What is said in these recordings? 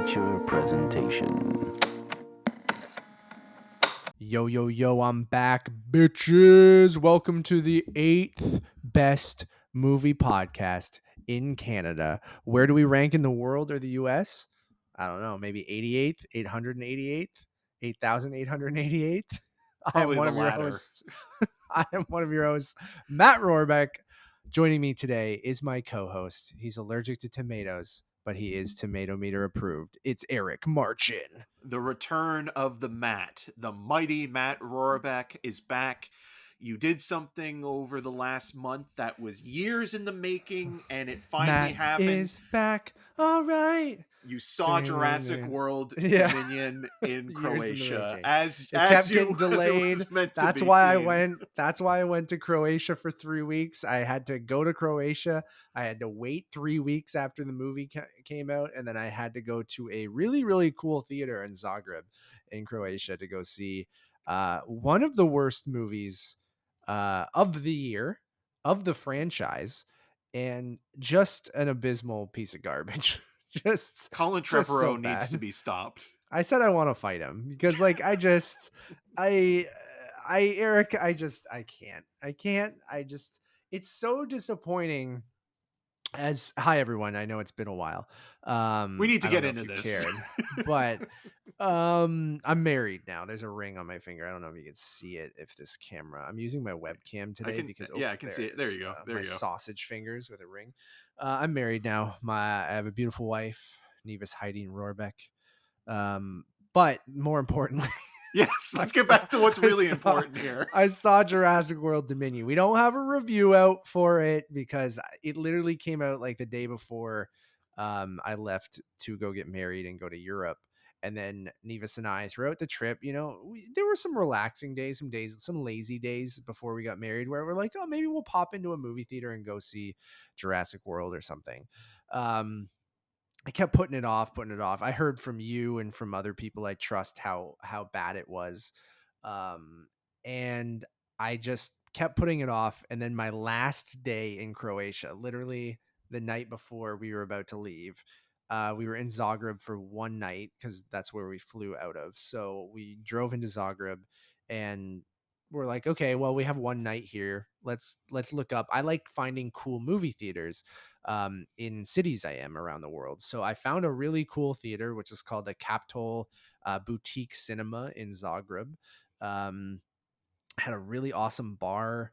feature presentation. Yo, yo, yo, I'm back, bitches. Welcome to the 8th best movie podcast in Canada. Where do we rank in the world or the US? I don't know, maybe 88th, 888th, 8,888th. I am Probably one the of your latter. hosts. I am one of your hosts, Matt Rohrbeck. Joining me today is my co-host. He's allergic to tomatoes, but he is tomato meter approved. It's Eric Marchin. The return of the Matt, the mighty Matt Rohrbeck is back. You did something over the last month that was years in the making, and it finally Matt happened. is back. All right. You saw Jurassic World Yeah. Dominion in Years in the Croatia, making. as Kept you getting delayed. as it was meant That's to be why seen. That's why I went to Croatia for 3 weeks. I had to go to Croatia. I had to wait 3 weeks after the movie came out, and then I had to go to a really, really cool theater in Zagreb in Croatia to go see one of the worst movies of the year, of the franchise, and just an abysmal piece of garbage. Colin Just so Trevorrow needs to bad. be stopped. I said I want to fight him because, like, Eric, I can't. It's so disappointing. Hi everyone, I know it's been a while. We need to I get don't know if into you this. cared, but I'm married now. There's a ring on my finger. I don't know if you can see it if this camera. I'm using my webcam today because I can see it. There you go. There my you go. sausage fingers with a ring. I'm married now. I have a beautiful wife, Nevis Heidi Rohrbeck. But more importantly, Yes, let's get back to what's really important here. I saw Jurassic World Dominion. We don't have a review out for it because it literally came out like the day before I left to go get married and go to Europe. And then Nevis and I, throughout the trip, there were some relaxing days, some lazy days before we got married where we're like, oh, maybe we'll pop into a movie theater and go see Jurassic World or something. I kept putting it off. I heard from you and from other people I trust how bad it was. And I just kept putting it off. And then my last day in Croatia, literally the night before we were about to leave, we were in Zagreb for one night because that's where we flew out of. So we drove into Zagreb and we're like, okay, well, we have one night here. Let's look up. I like finding cool movie theaters in cities I am around the world. So I found a really cool theater, which is called the Capitol Boutique Cinema in Zagreb. Had a really awesome bar.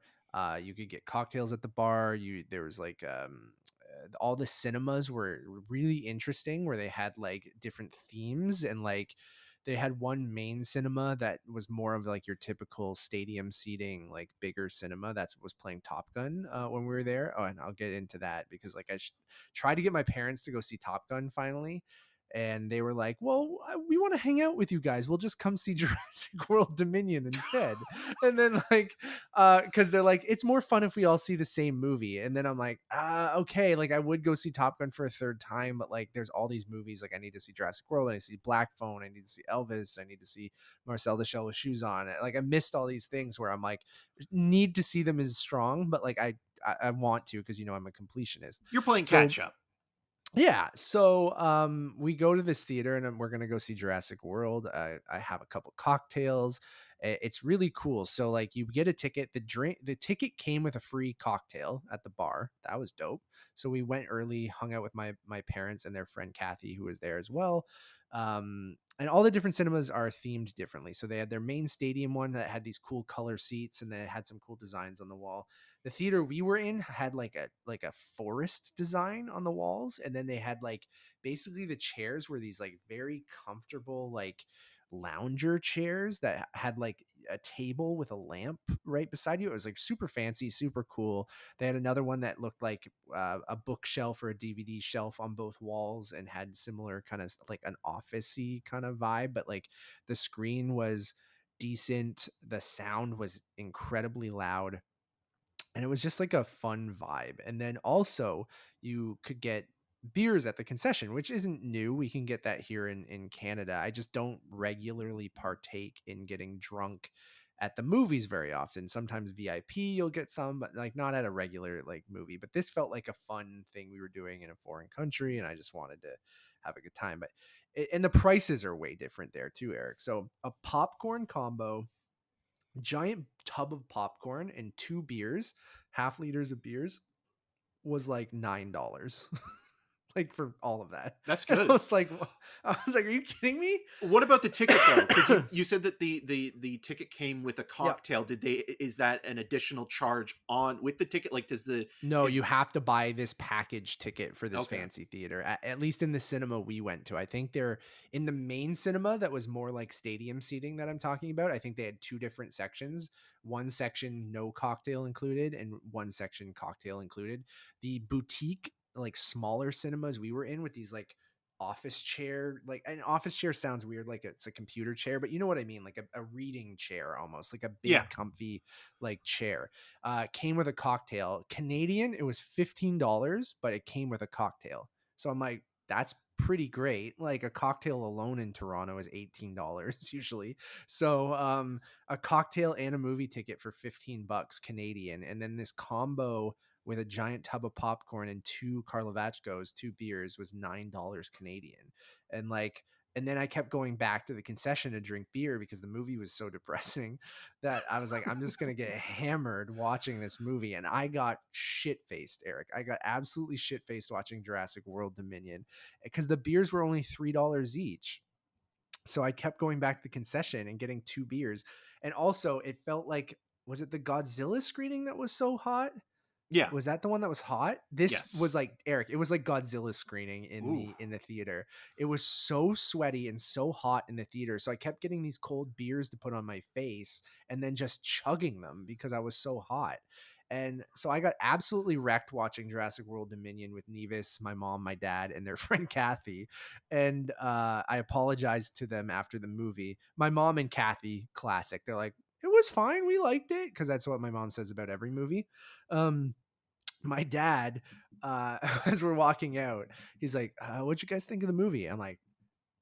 You could get cocktails at the bar. There was like all the cinemas were really interesting, where they had like different themes, and like they had one main cinema that was more of like your typical stadium seating, like bigger cinema that was playing Top Gun when we were there. Oh, and I'll get into that because like I tried to get my parents to go see Top Gun finally. And they were like, well, we want to hang out with you guys. We'll just come see Jurassic World Dominion instead. And then like, cause they're like, it's more fun if we all see the same movie. And then I'm like, okay. Like I would go see Top Gun for a third time, but like, there's all these movies. Like I need to see Jurassic World. I need to see Black Phone. I need to see Elvis. I need to see Marcel the Shell with Shoes on. Like I missed all these things where I'm like, need to see them is strong, but like, I want to, cause I'm a completionist. You're playing catch up. Yeah, so we go to this theater and we're gonna go see Jurassic World. I have a couple cocktails. It's really cool. So like you get a ticket. The ticket came with a free cocktail at the bar. That was dope. So we went early, hung out with my parents and their friend Kathy, who was there as well. And all the different cinemas are themed differently. So they had their main stadium one that had these cool color seats, and then it had some cool designs on the wall. The theater we were in had like a forest design on the walls, and then they had like basically the chairs were these like very comfortable like lounger chairs that had like a table with a lamp right beside you. It was like super fancy, super cool. They had another one that looked like a bookshelf or a DVD shelf on both walls and had similar kind of like an office-y kind of vibe, but like the screen was decent. The sound was incredibly loud, and it was just like a fun vibe. And then also you could get beers at the concession, which isn't new. We can get that here in Canada. I just don't regularly partake in getting drunk at the movies very often. Sometimes VIP you'll get some, but like not at a regular like movie. But this felt like a fun thing we were doing in a foreign country, and I just wanted to have a good time. But and the prices are way different there too, Eric. So a popcorn combo, giant tub of popcorn and 2 beers, half liters of beers, was like $9. Like for all of that. That's And good. I was like, are you kidding me? What about the ticket though? Because you said that the ticket came with a Yeah. cocktail. Is that an additional charge on with the ticket? Like, No, you have to buy this package ticket for this Okay. fancy theater. At least in the cinema we went to. I think they're in the main cinema that was more like stadium seating that I'm talking about. I think they had 2 different sections. One section no cocktail included, and one section cocktail included. The boutique, like smaller cinemas we were in with these like office chair, like an office chair sounds weird, like it's a computer chair, but you know what I mean, like a reading chair, almost like a big Yeah. comfy like chair. Came with a cocktail. Canadian, it was $15, but it came with a cocktail. So I'm like, that's pretty great. Like a cocktail alone in Toronto is $18 usually. So a cocktail and a movie ticket for $15 Canadian, and then this combo with a giant tub of popcorn and 2 Karlovachkos, 2 beers, was $9 Canadian. And like, and then I kept going back to the concession to drink beer because the movie was so depressing that I was like, I'm just going to get hammered watching this movie. And I got shit faced, Eric. I got absolutely shit faced watching Jurassic World Dominion because the beers were only $3 each. So I kept going back to the concession and getting 2 beers. And also it felt like, was it the Godzilla screening that was so hot? Yeah. Was that the one that was hot? This Yes. was like, Eric, it was like Godzilla screening Ooh. in the theater. It was so sweaty and so hot in the theater. So I kept getting these cold beers to put on my face and then just chugging them because I was so hot. And so I got absolutely wrecked watching Jurassic World Dominion with Nevis, my mom, my dad, and their friend Kathy. And I apologized to them after the movie. My mom and Kathy, classic. They're like, it was fine. We liked it. Because that's what my mom says about every movie. My dad, as we're walking out, he's like, what'd you guys think of the movie? I'm like,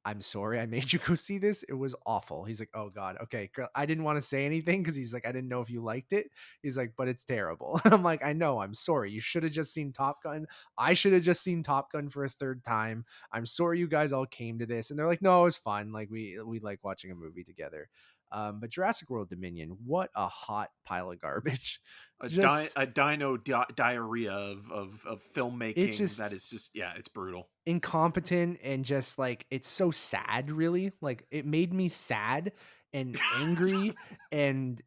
I'm sorry I made you go see this. It was awful. He's like, oh God. Okay. I didn't want to say anything because he's like, I didn't know if you liked it. He's like, but it's terrible. I'm like, I know. I'm sorry. You should have just seen Top Gun. I should have just seen Top Gun for a 3rd time. I'm sorry you guys all came to this. And they're like, no, it was fun. Like we like watching a movie together. But Jurassic World Dominion, what a hot pile of garbage. A dino diarrhea of It's filmmaking that just is just, yeah, it's brutal. incompetent and just like, it's so sad, really. Like it made me sad and angry and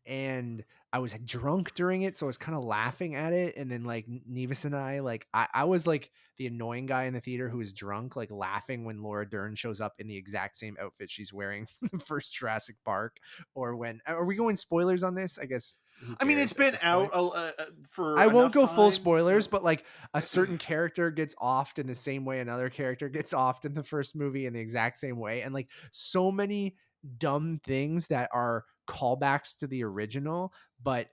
I was drunk during it, so I was kind of laughing at it. And then like Nevis and I, like I was like the annoying guy in the theater who was drunk, like laughing when Laura Dern shows up in the exact same outfit she's wearing from the first Jurassic Park. Or when, are we going spoilers on this? I guess. I mean, it's been out for I won't enough go full time, spoilers, so- but like a certain character gets offed in the same way another character gets offed in the first movie in the exact same way. And like so many dumb things that are callbacks to the original, but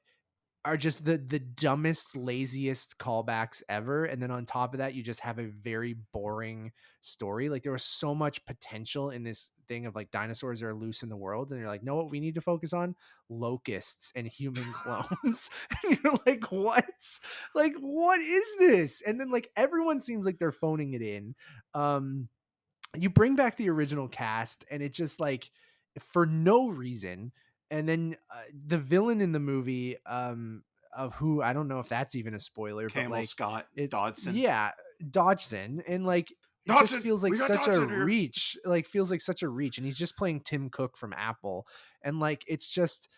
are just the dumbest, laziest callbacks ever. And then on top of that, you just have a very boring story. Like there was so much potential in this thing of like dinosaurs are loose in the world, and you're like, no, what we need to focus on? Locusts and human clones. And you're like, what? Like, what is this? And then like everyone seems like they're phoning it in. You bring back the original cast, and it just like for no reason. And then the villain in the movie, of who, I don't know if that's even a spoiler, but Campbell like Scott it's Dodson. yeah, Dodgson, and like it Dodson! just feels like We got such Dodson a here! reach. Like feels like such a reach, and he's just playing Tim Cook from Apple, and like it's just.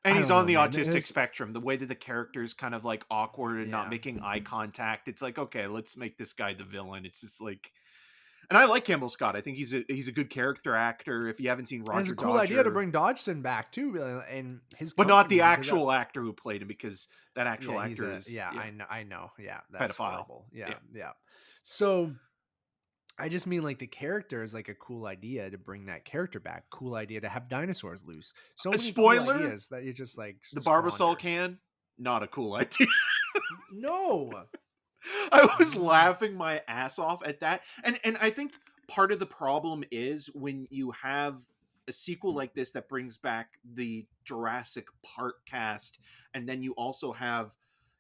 And I he's don't on know, the man. autistic spectrum. The way that the character's kind of like awkward and not Yeah. making eye contact. It's like, okay, let's make this guy the villain. It's just like, and I like Campbell Scott. I think he's a good character actor. If you haven't seen And it's Roger a cool Dodger, idea to bring Dodgson back too, and his, but not company, the because actual actor who played him, because that actual he's actor a, is I know, yeah, that's pedophile. horrible, yeah. So I just mean like the character is like a cool idea to bring that character back. Cool idea to have dinosaurs loose. So A many spoiler? cool ideas that you're just like The Barbasol squandered. can, not a cool idea. No. I was laughing my ass off at that. And I think part of the problem is when you have a sequel like this that brings back the Jurassic Park cast, and then you also have,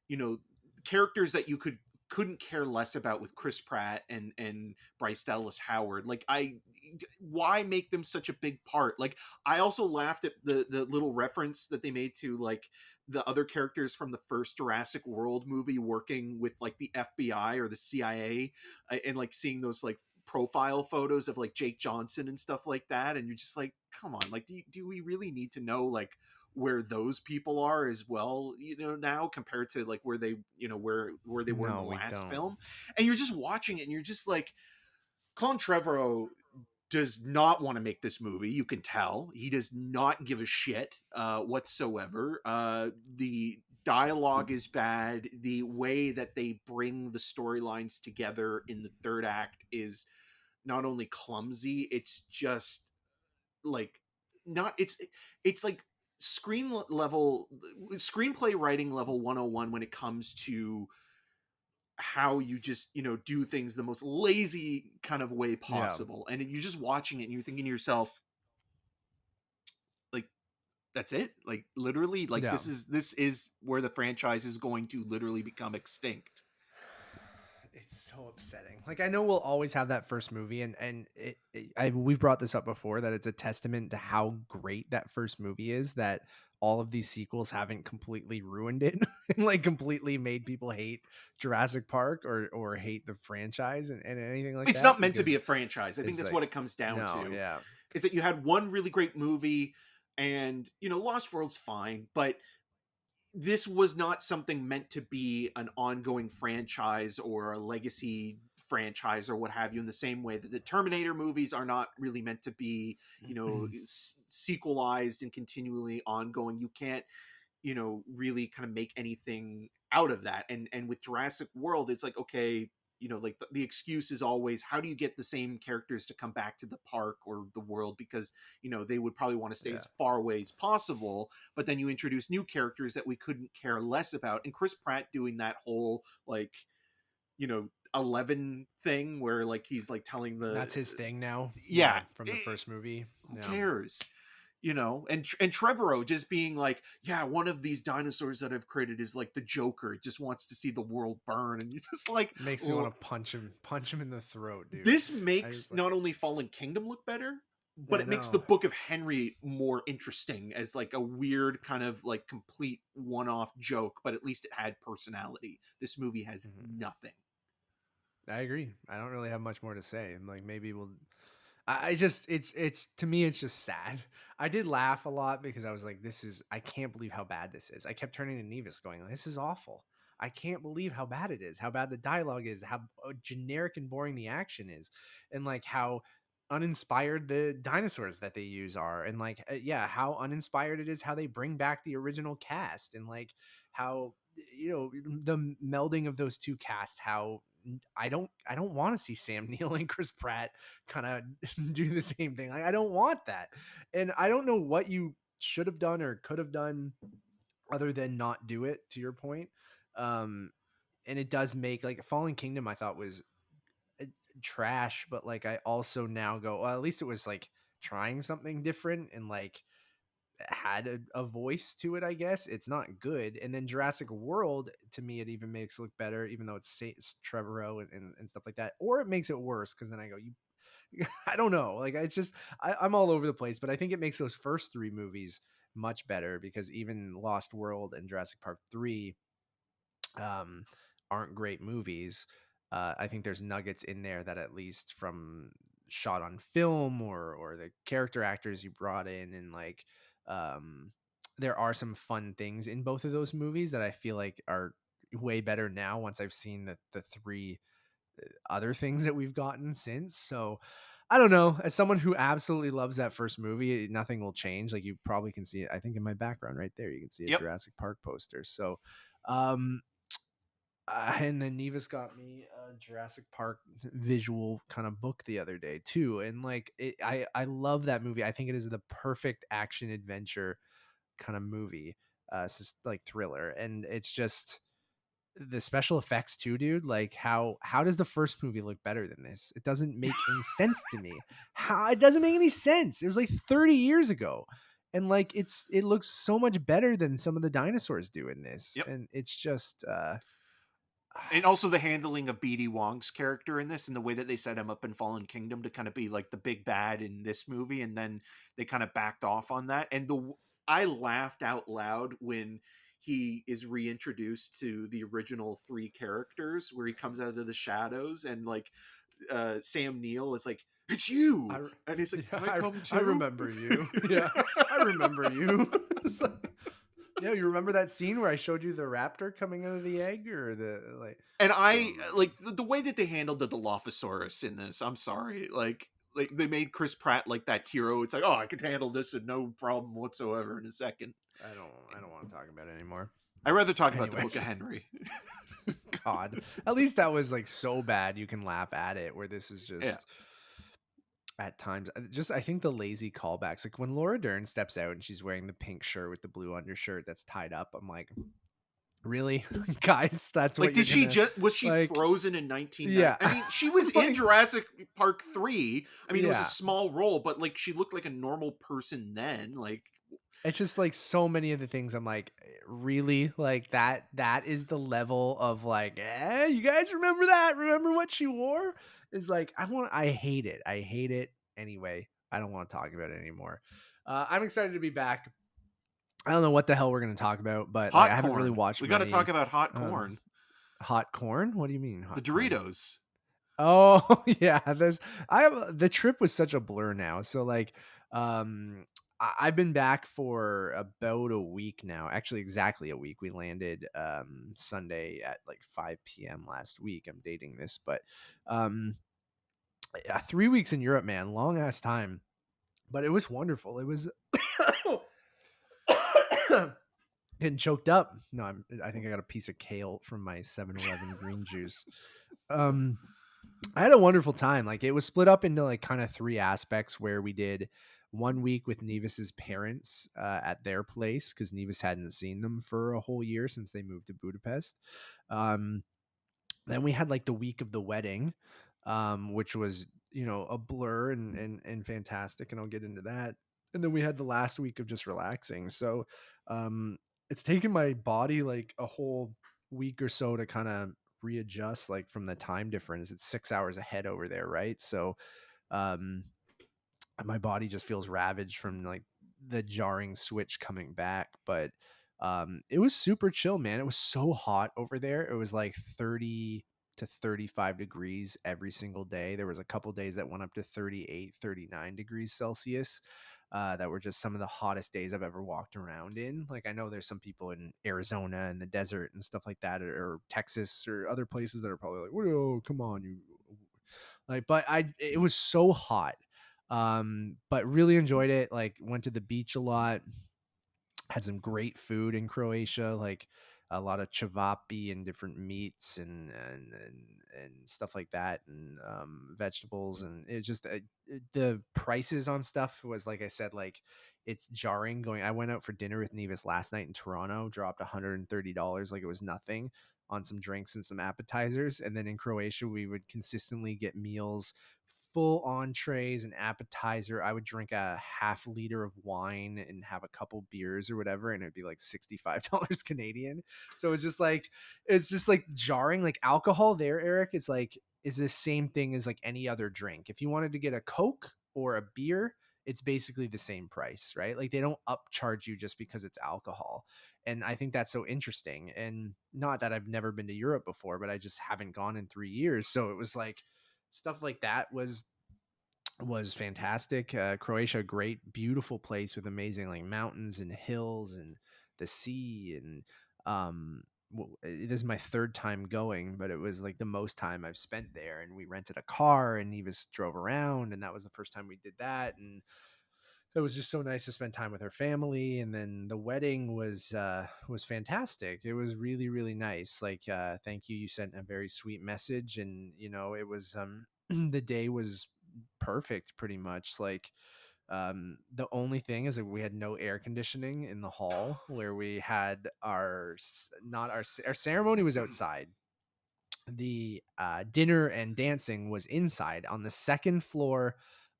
you know, characters that you could couldn't care less about with Chris Pratt and Bryce Dallas Howard. Like, why make them such a big part? Like, I also laughed at the little reference that they made to like the other characters from the first Jurassic World movie working with like the FBI or the CIA, and like seeing those like profile photos of like Jake Johnson and stuff like that, and you're just like, come on, like, do we really need to know like where those people are as well, now, compared to like where they, where they were in the No, we last don't. film? And you're just watching it and you're just like, Colin Trevorrow does not want to make this movie. You can tell he does not give a shit whatsoever. The dialogue is bad. The way that they bring the storylines together in the third act is not only clumsy, it's just like not it's like screenplay writing level 101 when it comes to how you just do things the most lazy kind of way Yeah. possible. And you're just watching it and you're thinking to yourself, like, that's it? Like, literally, like, Yeah. this is where the franchise is going to literally become extinct. It's so upsetting. Like, I know we'll always have that first movie, and we've brought this up before, that it's a testament to how great that first movie is, that all of these sequels haven't completely ruined it and like completely made people hate Jurassic Park or hate the franchise and anything like that. It's not meant to be a franchise. I think that's like, what it comes down no, to. yeah. Is that you had one really great movie, and Lost World's fine, but this was not something meant to be an ongoing franchise or a legacy franchise or what have you, in the same way that the Terminator movies are not really meant to be, sequelized and continually ongoing. You can't, really kind of make anything out of that. And with Jurassic World, it's like, okay, like the excuse is always, how do you get the same characters to come back to the park or the world? Because, they would probably want to stay as far away as possible. But then you introduce new characters that we couldn't care less about. And Chris Pratt doing that whole, like, 11 thing where like he's like telling that's his thing now. Yeah. From the first movie. Who cares? And Trevorrow just being like, yeah, one of these dinosaurs that I've created is like the Joker. It just wants to see the world burn. And you just like, makes me want to punch him in the throat, dude. This makes not only Fallen Kingdom look better, but it makes the Book of Henry more interesting as like a weird kind of like complete one-off joke, but at least it had personality. This movie has nothing. I agree. I don't really have much more to say. Like, maybe we'll, I just, it's to me, it's just sad. I did laugh a lot because I was like, I can't believe how bad this is. I kept turning to Nevis going, this is awful. I can't believe how bad it is, how bad the dialogue is, how generic and boring the action is, and like how uninspired the dinosaurs that they use are, and like, how uninspired it is how they bring back the original cast, and like how, the melding of those two casts, how I don't want to see Sam Neill and Chris Pratt kind of do the same thing. Like, I don't want that. And I don't know what you should have done or could have done other than not do it, to your point. And it does make, like, Fallen Kingdom, I thought was trash, but like, I also now go, well, at least it was like trying something different and like had a voice to it. I guess it's not good. And then Jurassic World, to me, it even makes it look better, even though it's Trevorrow and stuff like that, or it makes it worse because then I go, I don't know, like, it's just, I'm all over the place, but I think it makes those first three movies much better, because even Lost World and Jurassic Park 3 aren't great movies. I think there's nuggets in there that, at least from shot on film or the character actors you brought in, and like, there are some fun things in both of those movies that I feel like are way better now once I've seen the three other things that we've gotten since. So I don't know, as someone who absolutely loves that first movie, nothing will change. Like, you probably can see it, I think, in my background right there, you can see a Jurassic Park poster. So and then Nevis got me a Jurassic Park visual kind of book the other day too, and like, I love that movie. I think it is the perfect action adventure kind of movie. It's just like thriller, and it's just the special effects too, dude. Like, how does the first movie look better than this? It doesn't make any sense to me. How it doesn't make any sense. It was like 30 years ago, and like, it looks so much better than some of the dinosaurs do in this. And it's just And also the handling of BD Wong's character in this, and the way that they set him up in Fallen Kingdom to kind of be like the big bad in this movie, and then they kind of backed off on that. And I laughed out loud when he is reintroduced to the original three characters, where he comes out of the shadows, and like Sam Neill is like, "It's you," and he's like, yeah, "Can I come too?" I remember you. Yeah, I remember you. It's like, yeah, you remember that scene where I showed you the raptor coming out of the egg, or the like? And I like the way that they handled the Dilophosaurus in this. I'm sorry, like they made Chris Pratt like that hero. It's like, oh, I could handle this and no problem whatsoever in a second. I don't want to talk about it anymore. I'd rather talk about the Anyways. Book of Henry. God, at least that was like so bad you can laugh at it, where this is just at times I think the lazy callbacks, like when Laura Dern steps out and she's wearing the pink shirt with the blue undershirt that's tied up, I'm like, really? Guys, that's Like, what did she just was she like, frozen in 1990? yeah. I mean, she was Like, in Jurassic Park 3. I mean, it was a yeah. small role, but like she looked like a normal person then. Like, it's just like so many of the things I'm like, really? Like that is the level of like, you guys remember that? Remember what she wore? Is like, I hate it. I hate it anyway. I don't want to talk about it anymore. I'm excited to be back. I don't know what the hell we're going to talk about, but like, I haven't really watched We got to many, talk about hot corn. Hot corn? What do you mean? The Hot corn? Doritos. Oh yeah, the trip was such a blur now. So like I've been back for about a week now. Actually exactly a week. We landed Sunday at like 5 p.m. last week. I'm dating this, but yeah, 3 weeks in Europe, man. Long ass time. But it was wonderful. It was getting choked up. No, I think I got a piece of kale from my 7-Eleven green juice. I had a wonderful time. Like, it was split up into like kind of three aspects, where we did 1 week with Nevis's parents at their place, because Nevis hadn't seen them for a whole year since they moved to Budapest. Then we had like the week of the wedding, which was, a blur and fantastic, and I'll get into that. And then we had the last week of just relaxing. So it's taken my body like a whole week or so to kind of readjust, like from the time difference. It's 6 hours ahead over there, right? So um my body just feels ravaged from like the jarring switch coming back. But it was super chill, man. It was so hot over there. It was like 30 to 35 degrees every single day. There was a couple days that went up to 38, 39 degrees Celsius. That were just some of the hottest days I've ever walked around in. Like, I know there's some people in Arizona and the desert and stuff like that, or Texas or other places that are probably like, whoa, come on, you like, but it was so hot. But really enjoyed it. Like, went to the beach a lot, had some great food in Croatia, like a lot of cevapi and different meats and stuff like that, and vegetables. And it just the prices on stuff was, like I said, like, it's jarring. I went out for dinner with Nevis last night in Toronto, dropped $130 like it was nothing on some drinks and some appetizers. And then in Croatia, we would consistently get meals, full entrees and appetizer. I would drink a half liter of wine and have a couple beers or whatever, and it'd be like $65 Canadian. So it's just like jarring. Like, alcohol there, Eric, is the same thing as like any other drink. If you wanted to get a Coke or a beer, it's basically the same price, right? Like, they don't upcharge you just because it's alcohol. And I think that's so interesting. And not that I've never been to Europe before, but I just haven't gone in 3 years. So it was like, stuff like that was fantastic. Croatia, great, beautiful place with amazing like mountains and hills and the sea. And it is my third time going, but it was like the most time I've spent there. And we rented a car and Nevis drove around, and that was the first time we did that. And it was just so nice to spend time with her family. And then the wedding was fantastic. It was really, really nice. Like, thank you. You sent a very sweet message, and it was the day was perfect, pretty much. Like, the only thing is that we had no air conditioning in the hall where we had our ceremony was outside. The dinner and dancing was inside on the second floor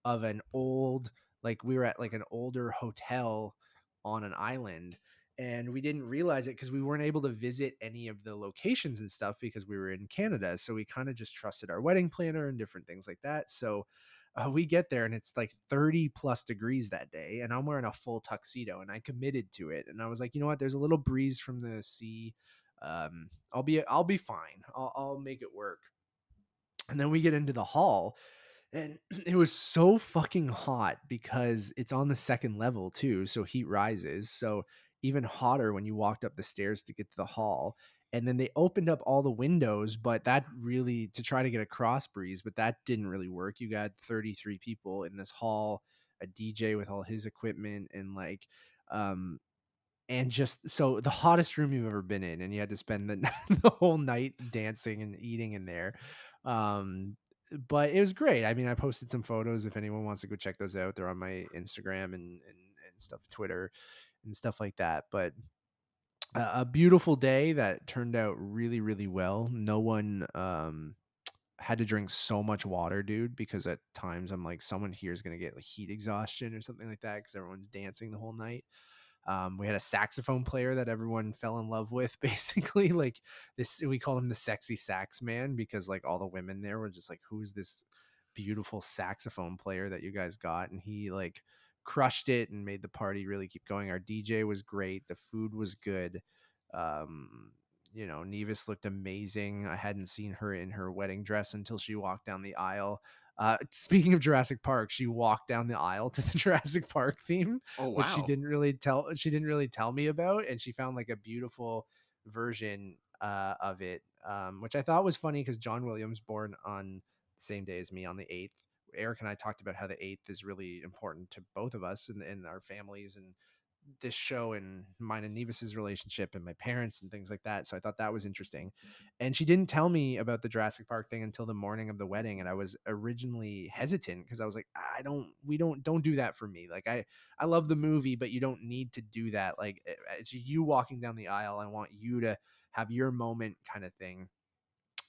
of an old, like, we were at like an older hotel on an island. and we didn't realize it because we weren't able to visit any of the locations and stuff because we were in Canada. So we kind of just trusted our wedding planner and different things like that. So we get there and it's like 30 plus degrees that day, and I'm wearing a full tuxedo, and I committed to it. And I was like, you know what? There's a little breeze from the sea. I'll be fine. I'll make it work. And then we get into the hall, and it was so fucking hot because it's on the second level too, so heat rises. So even hotter when you walked up the stairs to get to the hall. And then they opened up all the windows, but that really, to try to get a cross breeze, but that didn't really work. You got 33 people in this hall, a DJ with all his equipment, and like and just so the hottest room you've ever been in, and you had to spend the, the whole night dancing and eating in there. um but it was great. I mean, I posted some photos if anyone wants to go check those out. They're on my Instagram and stuff, Twitter and stuff like that. But a beautiful day that turned out really, really well. No one had to drink so much water, dude, because at times I'm like, someone here is going to get like heat exhaustion or something like that because everyone's dancing the whole night. We had a saxophone player that everyone fell in love with, basically. Like this, we called him the sexy sax man because like all the women there were just like, who's this beautiful saxophone player that you guys got? And he like crushed it and made the party really keep going. Our DJ was great. The food was good. Um, Nevis looked amazing. I hadn't seen her in her wedding dress until she walked down the aisle. Speaking of Jurassic Park, she walked down the aisle to the Jurassic Park theme, Oh which she wow. didn't really tell me about, and she found like a beautiful version of it, which I thought was funny because John Williams born on the same day as me, on the 8th. Eric and I talked about how the 8th is really important to both of us and our families, and this show and mine and Nevis's relationship and my parents and things like that. So I thought that was interesting. And she didn't tell me about the Jurassic Park thing until the morning of the wedding. And I was originally hesitant because I was like, don't do that for me. Like I love the movie, but you don't need to do that. Like it's you walking down the aisle. I want you to have your moment, kind of thing.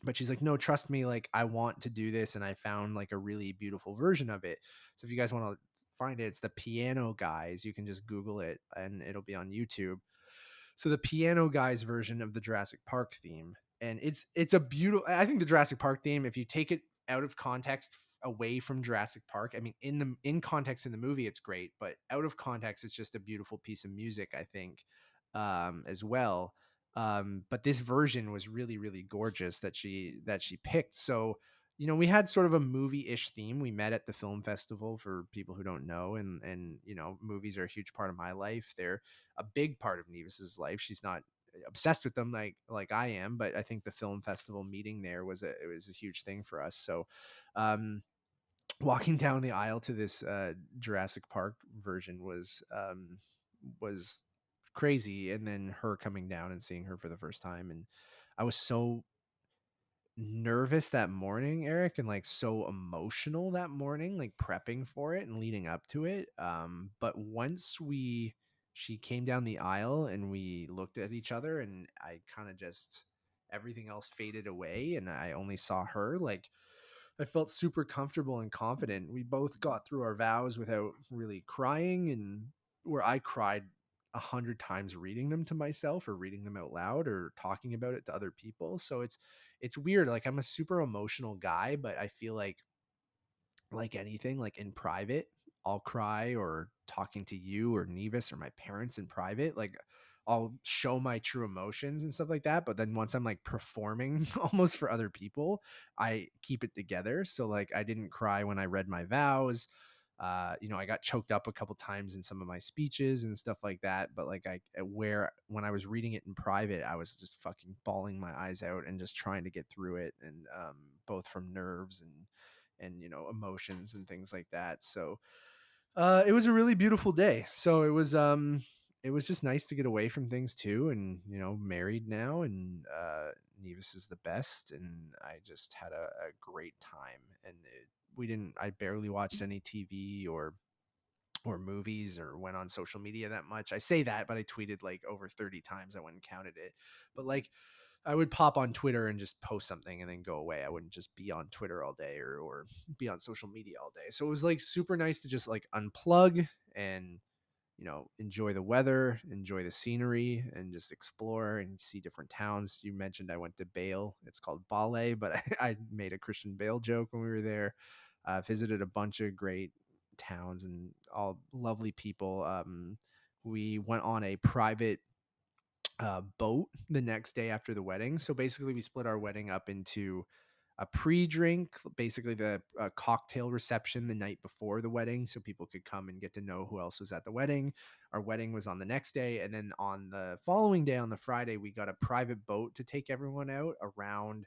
But she's like, no, trust me, like I want to do this, and I found like a really beautiful version of it. So if you guys want to find it, it's the Piano Guys. You can just Google it and it'll be on YouTube. So the Piano Guys version of the Jurassic Park theme, and it's a beautiful, I think the Jurassic Park theme, if you take it out of context, away from Jurassic Park, I mean, in context in the movie it's great, but out of context it's just a beautiful piece of music, I think, as well. But this version was really, really gorgeous that she picked. So we had sort of a movie-ish theme. We met at the film festival, for people who don't know, and movies are a huge part of my life. They're a big part of Nevis's life. She's not obsessed with them like I am, but I think the film festival meeting there was a huge thing for us. So um walking down the aisle to this Jurassic Park version was crazy, and then her coming down and seeing her for the first time, and I was so nervous that morning, Eric, and like so emotional that morning, like prepping for it and leading up to it. But once she came down the aisle and we looked at each other, and I kind of just, everything else faded away and I only saw her, like I felt super comfortable and confident. We both got through our vows without really crying, and where I cried 100 times reading them to myself or reading them out loud or talking about it to other people. So it's weird. Like I'm a super emotional guy, but I feel like anything, like in private, I'll cry, or talking to you or Nevis or my parents in private, like I'll show my true emotions and stuff like that. But then once I'm like performing almost for other people, I keep it together. So like I didn't cry when I read my vows. I got choked up a couple times in some of my speeches and stuff like that. But like where when I was reading it in private, I was just fucking bawling my eyes out and just trying to get through it. And both from nerves and emotions and things like that. So it was a really beautiful day. So it was just nice to get away from things too, and married now, and Nevis is the best, and I just had a great time. And I barely watched any TV or movies or went on social media that much. I say that, but I tweeted like over 30 times. I went and counted it. But like I would pop on Twitter and just post something and then go away. I wouldn't just be on Twitter all day or be on social media all day. So it was like super nice to just like unplug and enjoy the weather, enjoy the scenery, and just explore and see different towns. You mentioned I went to Bale. It's called Bale, but I made a Christian Bale joke when we were there. Visited a bunch of great towns and all lovely people. We went on a private boat the next day after the wedding. So basically, we split our wedding up into a pre-drink, basically the cocktail reception the night before the wedding, so people could come and get to know who else was at the wedding. Our wedding was on the next day, and then on the following day, on the Friday, we got a private boat to take everyone out around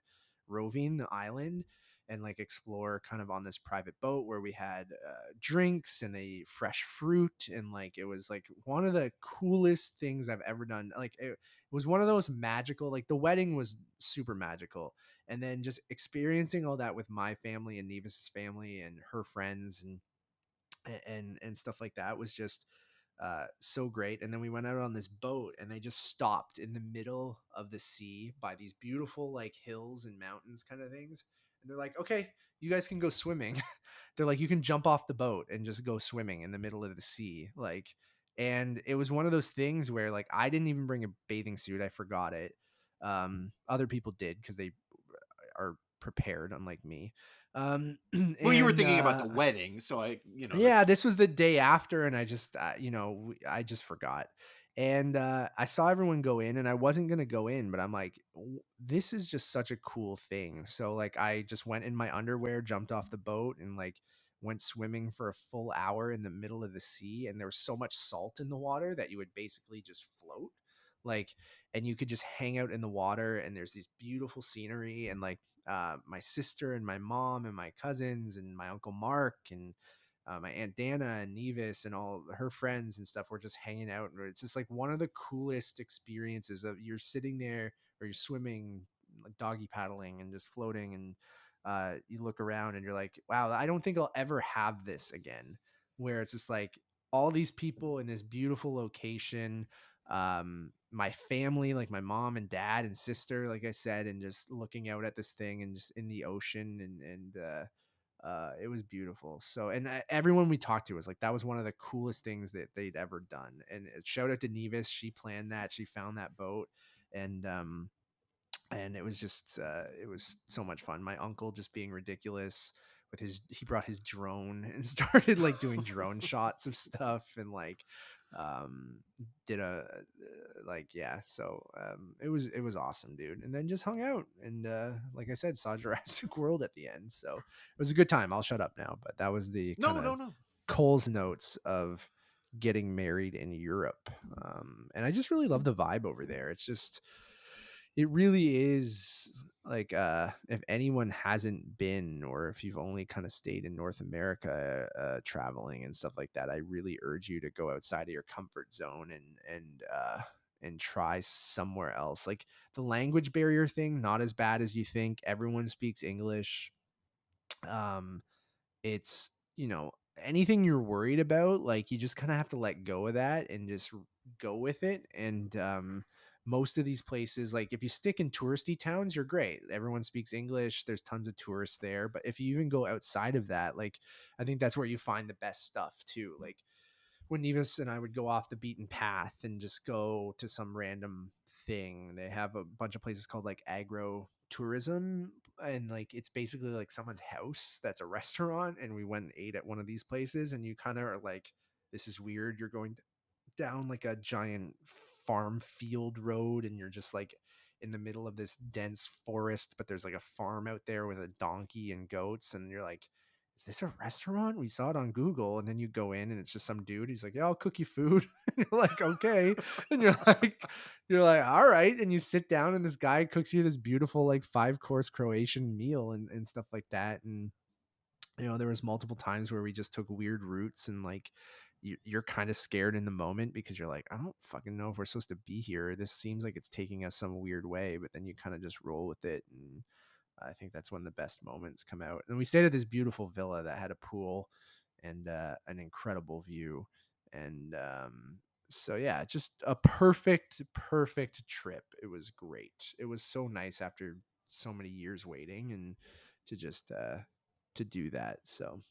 Roving, the island, and like explore kind of on this private boat where we had drinks and a fresh fruit, and like it was like one of the coolest things I've ever done. Like it was one of those magical, like the wedding was super magical, and then just experiencing all that with my family and Nevis's family and her friends and stuff like that was just so great. And then we went out on this boat, and they just stopped in the middle of the sea by these beautiful like hills and mountains kind of things, and they're like, okay, you guys can go swimming. They're like, you can jump off the boat and just go swimming in the middle of the sea, like. And it was one of those things where like I didn't even bring a bathing suit. I forgot it. Other people did because they are prepared, unlike me. Well, you were And thinking about the wedding, so yeah, that's this was the day after, and I just, I just forgot. And I saw everyone go in, and I wasn't gonna go in, but I'm like, this is just such a cool thing. So like, I just went in my underwear, jumped off the boat, and like went swimming for a full hour in the middle of the sea. And there was so much salt in the water that you would basically just float, like, and you could just hang out in the water. And there's these beautiful scenery, and like my sister and my mom and my cousins and my uncle Mark and my aunt Dana and Nevis and all her friends and stuff were just hanging out. And it's just like one of the coolest experiences of you're sitting there or you're swimming, like doggy paddling and just floating. And you look around and you're like, wow, I don't think I'll ever have this again, where it's just like all these people in this beautiful location, my family, like my mom and dad and sister, like I said, and just looking out at this thing and just in the ocean. And it was beautiful. So, and everyone we talked to was like, that was one of the coolest things that they'd ever done. And shout out to Nevis. She planned that. She found that boat. And it was just it was so much fun. My uncle just being ridiculous with he brought his drone and started like doing drone shots of stuff, and like um did a like, yeah. So it was awesome, dude. And then just hung out and like I said, saw Jurassic World at the end. So it was a good time. I'll shut up now, but that was the kind no, no, of no. Cole's notes of getting married in Europe. And I just really love the vibe over there. It's just, it really is like, if anyone hasn't been, or if you've only kind of stayed in North America, traveling and stuff like that, I really urge you to go outside of your comfort zone and try somewhere else. Like the language barrier thing, not as bad as you think. Everyone speaks English. Um, it's, anything you're worried about, like you just kind of have to let go of that and just go with it. And most of these places, like if you stick in touristy towns, you're great, everyone speaks English, there's tons of tourists there. But if you even go outside of that, like I think that's where you find the best stuff too. Like when Nevis and I would go off the beaten path and just go to some random thing, they have a bunch of places called like agro tourism, and like it's basically like someone's house that's a restaurant. And we went and ate at one of these places, and you kind of are like, this is weird, you're going down like a giant farm field road, and you're just like in the middle of this dense forest, but there's like a farm out there with a donkey and goats, and you're like, is this a restaurant? We saw it on Google. And then you go in and it's just some dude, he's like, yeah, I'll cook you food. And you're like, okay. And you're like, all right. And you sit down and this guy cooks you this beautiful like 5-course Croatian meal and stuff like that. And there was multiple times where we just took weird routes, and like you're kind of scared in the moment because you're like, I don't fucking know if we're supposed to be here. This seems like it's taking us some weird way, but then you kind of just roll with it. And I think that's when the best moments come out. And we stayed at this beautiful villa that had a pool and an incredible view. And so yeah, just a perfect trip. It was great. It was so nice after so many years waiting, and to just to do that. So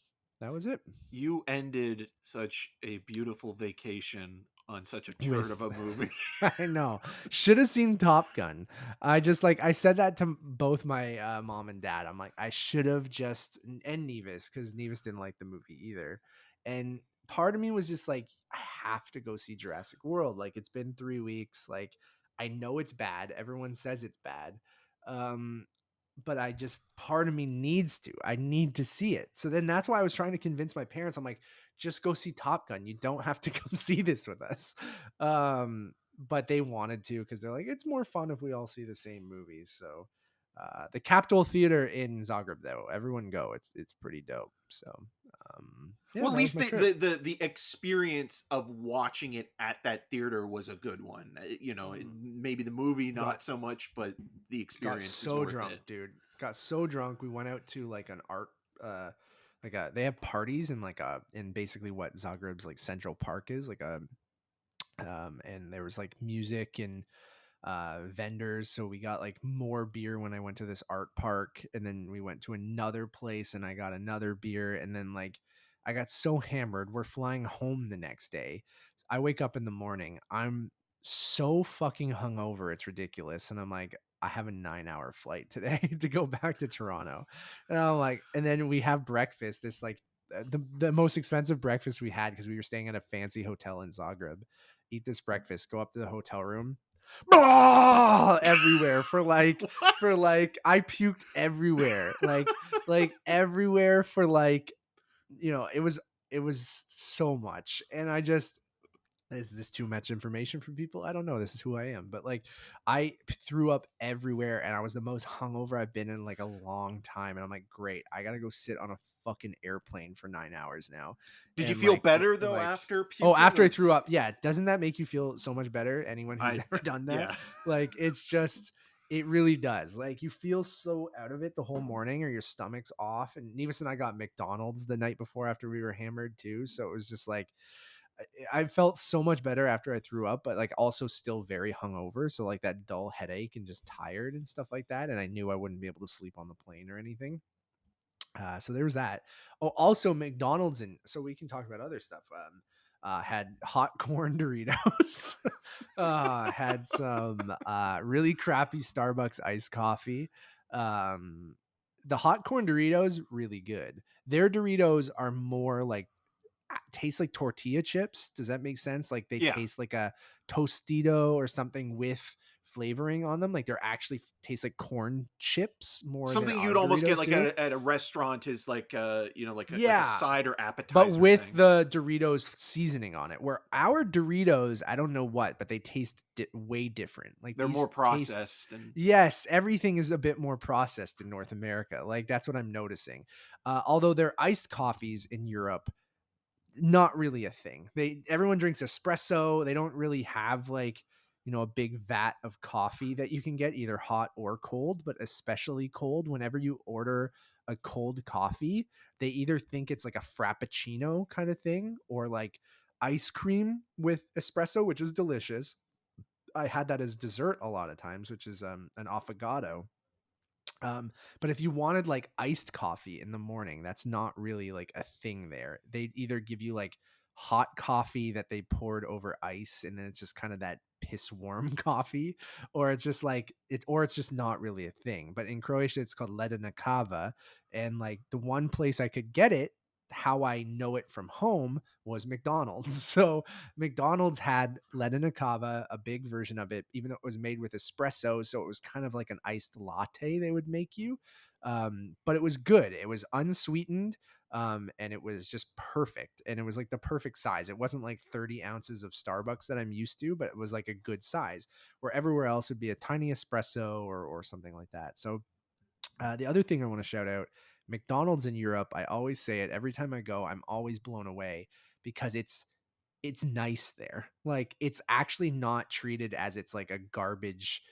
that was it. You ended such a beautiful vacation on such a turd of With a movie. I know. Should have seen Top Gun. I just like I said that to both my mom and dad. I'm like, I should have just and Nevis, because Nevis didn't like the movie either. And part of me was just like, I have to go see Jurassic World. Like it's been 3 weeks. Like I know it's bad. Everyone says it's bad. Um, but I just part of me needs to. I need to see it. So then that's why I was trying to convince my parents. I'm like, just go see Top Gun. You don't have to come see this with us. But they wanted to because they're like, it's more fun if we all see the same movies. So the Capitol Theater in Zagreb, though, everyone go. It's pretty dope. So yeah, Well, at that was least my trip. the experience of watching it at that theater was a good one. Maybe the movie Got not so much, but the got experience is so worth drunk, it. dude. Got so drunk. We went out to like an art they have parties in like a in basically what Zagreb's like Central Park is, like a and there was like music and vendors. So we got like more beer when I went to this art park, and then we went to another place and I got another beer, and then like I got so hammered. We're flying home the next day. I wake up in the morning. I'm so fucking hungover. It's ridiculous. And I'm like, I have a 9-hour flight today to go back to Toronto. And I'm like, and then we have breakfast. This like the most expensive breakfast we had because we were staying at a fancy hotel in Zagreb. Eat this breakfast, go up to the hotel room, everywhere for What? like I puked everywhere, like everywhere for like it was so much. And I just, is this too much information for people? I don't know. This is who I am. But like I threw up everywhere and I was the most hungover I've been in like a long time. And I'm like, great, I gotta go sit on a fucking airplane for 9 hours now. Did you And feel better though like after oh, puking, after I or threw up, yeah. Doesn't that make you feel so much better? Anyone who's I? ever done that? Yeah. Like it's just it really does. Like you feel so out of it the whole morning, or your stomach's off. And Nevis and I got McDonald's the night before after we were hammered too. So it was just like I felt so much better after I threw up, but like also still very hungover. So like that dull headache and just tired and stuff like that. And I knew I wouldn't be able to sleep on the plane or anything. So there was that. Oh, also McDonald's, and so we can talk about other stuff. Had hot corn Doritos, had some really crappy Starbucks iced coffee. The hot corn Doritos, really good. Their Doritos are more like taste like tortilla chips. Does that make sense? Like they Yeah. taste like a Tostito or something with flavoring on them. Like they're actually taste like corn chips more than Something our you'd almost get Doritos like do. at a restaurant is like like a Yeah, side or but appetizer with thing. the Doritos seasoning on it. Where our Doritos, I don't know what, but they taste way different. Like They're these more taste, processed and yes, everything is a bit more processed in North America. Like that's what I'm noticing. Although their iced coffees in Europe, not really a thing. Everyone drinks espresso. They don't really have like, a big vat of coffee that you can get either hot or cold, but especially cold. Whenever you order a cold coffee, they either think it's like a frappuccino kind of thing or like ice cream with espresso, which is delicious. I had that as dessert a lot of times, which is an affogato. But if you wanted like iced coffee in the morning, that's not really like a thing there. They'd either give you like hot coffee that they poured over ice, and then it's just kind of that piss warm coffee, or it's just like it's just not really a thing. But in Croatia, it's called ledena kava, and like the one place I could get it, how I know it from home, was McDonald's. So McDonald's had ledena kava, a big version of it, even though it was made with espresso. So it was kind of like an iced latte they would make you. But it was good. It was unsweetened. And it was just perfect. And it was like the perfect size. It wasn't like 30 ounces of Starbucks that I'm used to, but it was like a good size, where everywhere else would be a tiny espresso or something like that. So the other thing I want to shout out, McDonald's in Europe, I always say it every time I go, I'm always blown away because it's nice there. Like it's actually not treated as it's like a garbage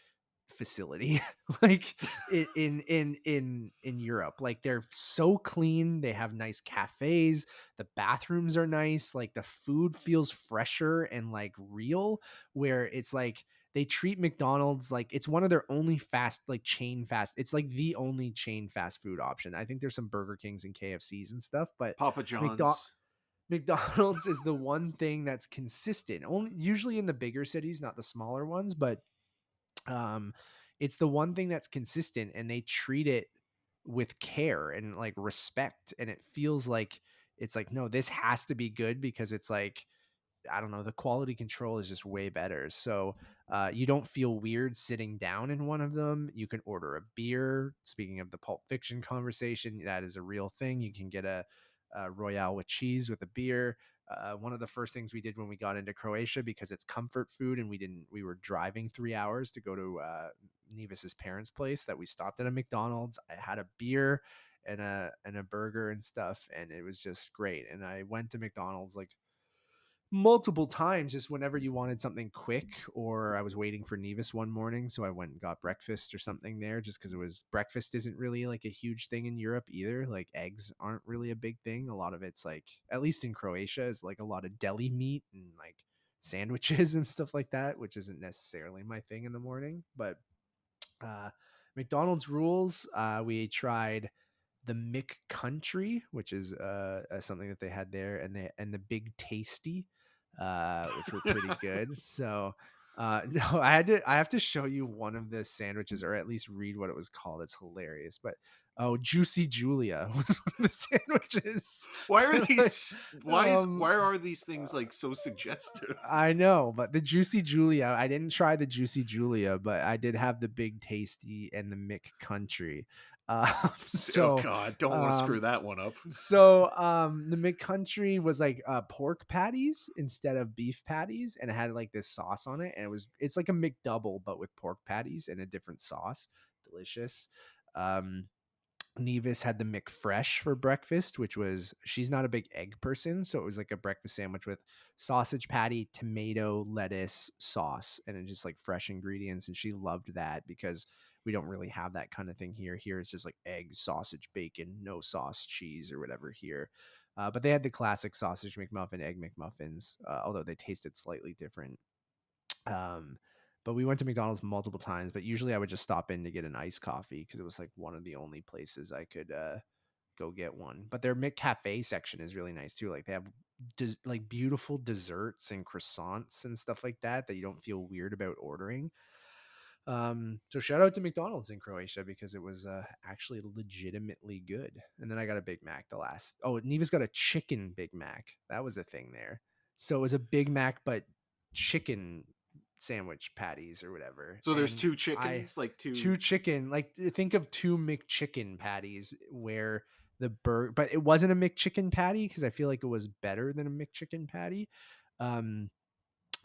facility like in Europe. Like they're so clean, they have nice cafes, the bathrooms are nice, like the food feels fresher and like real, where it's like they treat McDonald's like it's one of their only chain fast. It's like the only chain fast food option. I think there's some Burger Kings and KFCs and stuff, but Papa McDonald's John's. McDonald's is the one thing that's consistent. Only usually in the bigger cities, not the smaller ones, but um it's the one thing that's consistent, and they treat it with care and like respect, and it feels like it's like, no, this has to be good because it's like, I don't know, the quality control is just way better. So you don't feel weird sitting down in one of them. You can order a beer. Speaking of the Pulp Fiction conversation, that is a real thing. You can get a Royale with cheese with a beer. One of the first things we did when we got into Croatia, because it's comfort food and we were driving 3 hours to go to Nevis's parents' place, that we stopped at a McDonald's. I had a beer and a burger and stuff, and it was just great. And I went to McDonald's like multiple times just whenever you wanted something quick, or I was waiting for Nevis one morning, so I went and got breakfast or something there, just because it was breakfast isn't really like a huge thing in Europe either. Like eggs aren't really a big thing. A lot of it's like, at least in Croatia, is like a lot of deli meat and like sandwiches and stuff like that, which isn't necessarily my thing in the morning. But uh McDonald's rules. We tried the McCountry, which is something that they had there, and the Big Tasty, which were pretty good. So no, I have to show you one of the sandwiches, or at least read what it was called. It's hilarious. But Juicy Julia was one of the sandwiches. Why are Like, these? Why are these things like so suggestive? I know, but the Juicy Julia, I didn't try the Juicy Julia, but I did have the Big Tasty and the McCountry. Oh So God, don't want to screw that one up. the McCountry was like pork patties instead of beef patties, and it had like this sauce on it, and it's like a McDouble but with pork patties and a different sauce. Delicious. Um, Nevis had the McFresh for breakfast, which was, she's not a big egg person, so it was like a breakfast sandwich with sausage patty, tomato, lettuce, sauce, and it just like fresh ingredients, and she loved that because we don't really have that kind of thing here. Here it's just like egg, sausage, bacon, no sauce, cheese, or whatever here. But they had the classic sausage McMuffin, egg McMuffins, although they tasted slightly different. Um, but we went to McDonald's multiple times, but usually I would just stop in to get an iced coffee because it was like one of the only places I could go get one. But their McCafe section is really nice too. Like they have like beautiful desserts and croissants and stuff like that that you don't feel weird about ordering. So shout out to McDonald's in Croatia because it was actually legitimately good. And then I got a Big Mac Neva's got a chicken Big Mac. That was a thing there. So it was a Big Mac, but chicken sandwich patties or whatever. So there's And two chickens, like two chicken, like think of two McChicken patties where the burger, but it wasn't a McChicken patty because I feel like it was better than a McChicken patty. Um,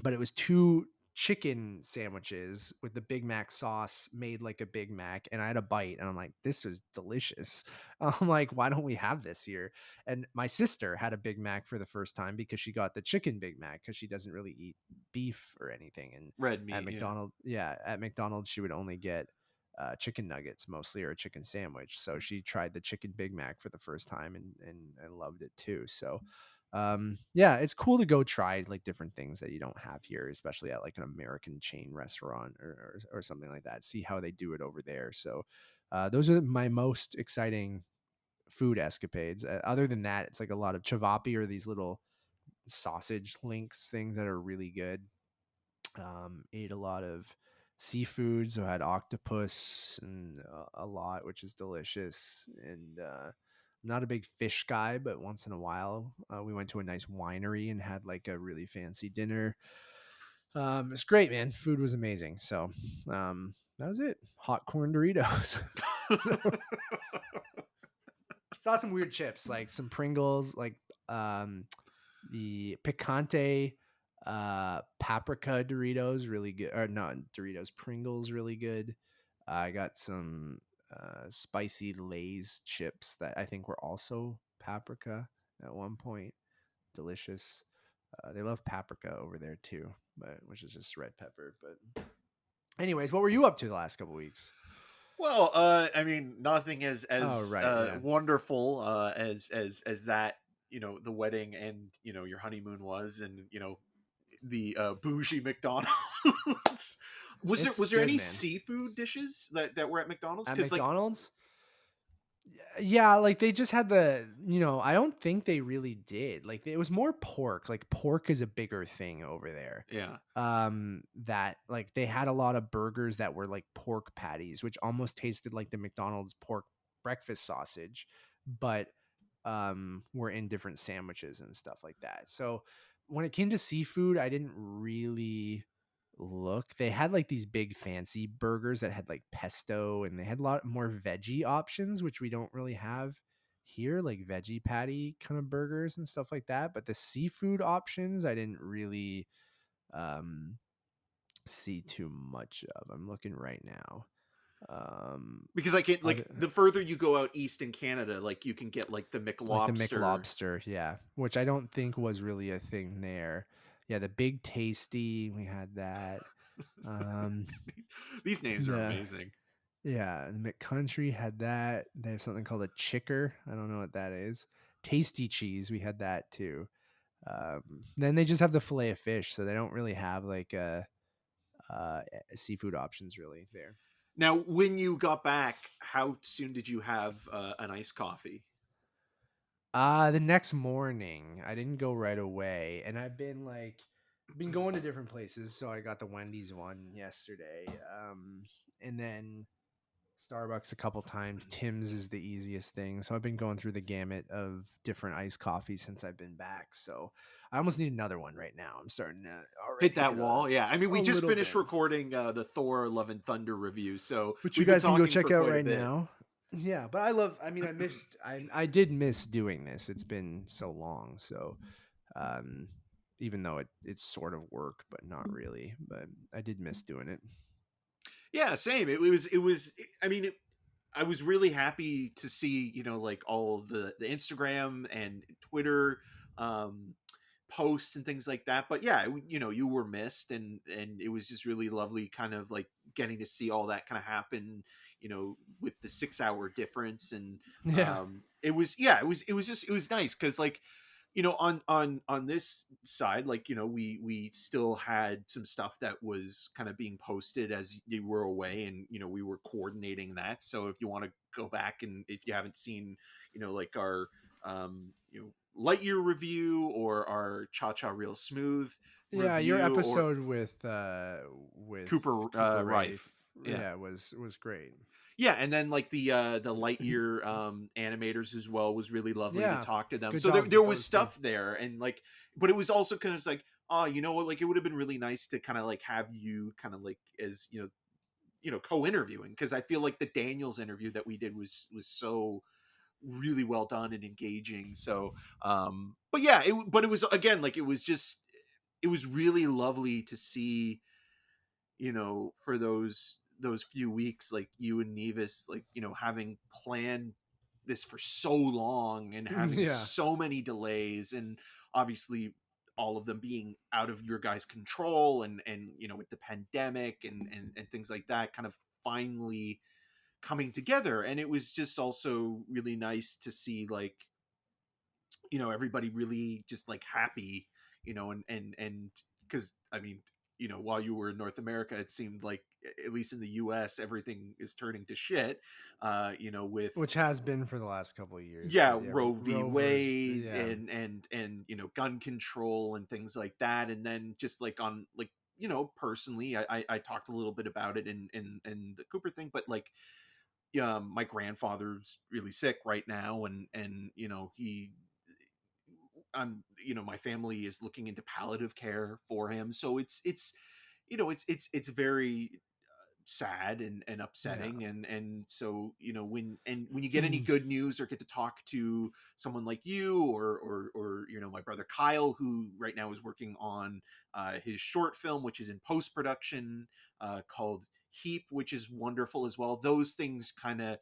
but it was two chicken sandwiches with the Big Mac sauce made like a Big Mac. And I had a bite and I'm like, this is delicious. I'm like, why don't we have this here? And my sister had a Big Mac for the first time because she got the chicken Big Mac because she doesn't really eat beef or anything. And red meat. at McDonald's, at McDonald's, she would only get chicken nuggets mostly, or a chicken sandwich. So she tried the chicken Big Mac for the first time and loved it too. So yeah, it's cool to go try like different things that you don't have here, especially at like an American chain restaurant or something like that. See how they do it over there. So those are my most exciting food escapades. Other than that, it's like a lot of chavapi, or these little sausage links things that are really good. Ate a lot of seafood, so I had octopus and a lot, which is delicious. And I'm not a big fish guy, but once in a while, we went to a nice winery and had like a really fancy dinner. It's great, man. Food was amazing. So that was it. Hot corn Doritos. So, saw some weird chips, like some Pringles, like the picante paprika Doritos, really good. Or not Doritos, Pringles, really good. I got some spicy Lay's chips that I think were also paprika at one point. Delicious. They love paprika over there too, but which is just red pepper. But anyways, what were you up to the last couple weeks? Well, I mean, nothing as wonderful as that, the wedding and your honeymoon was, and the bougie McDonald's. It's Was there good, any man. seafood dishes that were at McDonald's? At Because like McDonald's, yeah, like they just had the, I don't think they really did. Like it was more pork. Like pork is a bigger thing over there. yeah, That like they had a lot of burgers that were like pork patties, which almost tasted like the McDonald's pork breakfast sausage, but were in different sandwiches and stuff like that. So when it came to seafood, I didn't really look. They had like these big fancy burgers that had like pesto, and they had a lot more veggie options, which we don't really have here, like veggie patty kind of burgers and stuff like that. But the seafood options I didn't really um see too much of. I'm looking right now. because like it like Other, the further you go out east in Canada, like you can get like the like the McLobster. McLobster, yeah, which I don't think was really a thing there. Yeah, the Big Tasty, we had that. Um, these, these names are the amazing. Yeah, the McCountry had that. They have something called a chicker. I don't know what that is. Tasty cheese, we had that too. Then they just have the fillet of fish, so they don't really have like seafood options really there. Now, when you got back, how soon did you have an iced coffee? The next morning, I didn't go right away, and been going to different places. So I got the Wendy's one yesterday, and then Starbucks a couple times. Tim's is the easiest thing. So I've been going through the gamut of different iced coffees since I've been back. So I almost need another one right now. I'm starting to already Hit that wall, yeah. I mean, we a just little finished bit, recording the Thor: Love and Thunder review, so which you we've been guys can go talking for check out quite a right bit. now. Yeah, but I mean, I did miss doing this. It's been so long. So, um, even though it's sort of work, but not really, but I did miss doing it. Yeah, same. It was. I mean, I was really happy to see, like all the Instagram and Twitter um, posts and things like that. But yeah, you were missed, and it was just really lovely, kind of like getting to see all that kind of happen. With the 6 hour difference, and Yeah. it was nice because like on this side, like we still had some stuff that was kind of being posted as you were away, and we were coordinating that. So if you want to go back, and if you haven't seen like our Lightyear review, or our Cha Cha Real Smooth Yeah, your review, or episode with Cooper Rife, Rife, yeah. yeah, was great. Yeah, and then like the Lightyear animators as well was really lovely to Yeah, talk to them. good So job there with was those too. stuff there, and like, but it was also kind of like, oh, you know what, like it would have been really nice to kind of like have you kind of like as co-interviewing, because I feel like the Daniels interview that we did was so really well done and engaging. So but yeah, but it was, again, like it was really lovely to see, for those few weeks, like you and Nevis, like having planned this for so long, and having Yeah. so many delays, and obviously all of them being out of your guys' control, and with the pandemic, and things like that, kind of finally coming together. And it was just also really nice to see, like, everybody really just like happy, and because I mean, while you were in North America, it seemed like, at least in the US, everything is turning to shit, with, Which has been for the last couple of years. yeah, But yeah, Roe v. Rovers, Wade, yeah. and gun control and things like that. And then just like on, like, personally, I talked a little bit about it in the Cooper thing, but like, my grandfather's really sick right now, and he my family is looking into palliative care for him. So it's very sad and Yeah. upsetting. And so when you get any good news, or get to talk to someone like you, or my brother Kyle, who right now is working on his short film, which is in post-production, called Heap, which is wonderful as well. Those things kind of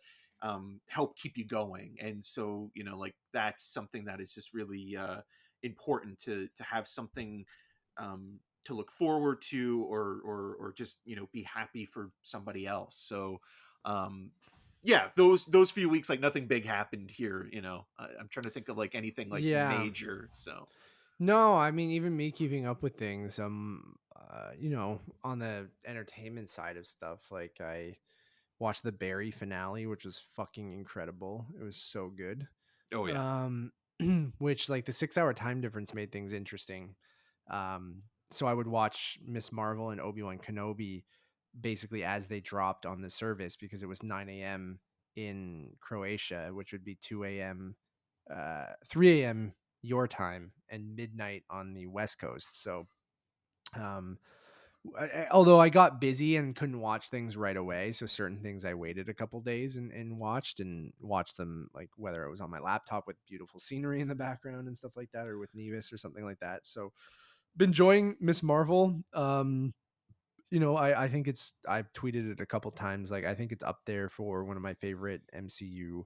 help keep you going. And so like, that's something that is just really important, to have something to look forward to, or just be happy for somebody else. So yeah, those few weeks, like nothing big happened here. I'm trying to think of like anything like Yeah. major. So No, I mean, even me keeping up with things, on the entertainment side of stuff, like I watched the Barry finale, which was fucking incredible. It was so good. Oh yeah. Um, which like the 6 hour time difference made things interesting. So I would watch Miss Marvel and Obi-Wan Kenobi basically as they dropped on the service because it was 9 a.m. in Croatia, which would be 2 a.m., 3 a.m. your time and midnight on the West Coast. So, um, although I got busy and couldn't watch things right away, so certain things I waited a couple days and watched them, like whether it was on my laptop with beautiful scenery in the background and stuff like that, or with Nevis or something like that. So, been enjoying Miss Marvel. I think I've tweeted it a couple times. Like I think it's up there for one of my favorite MCU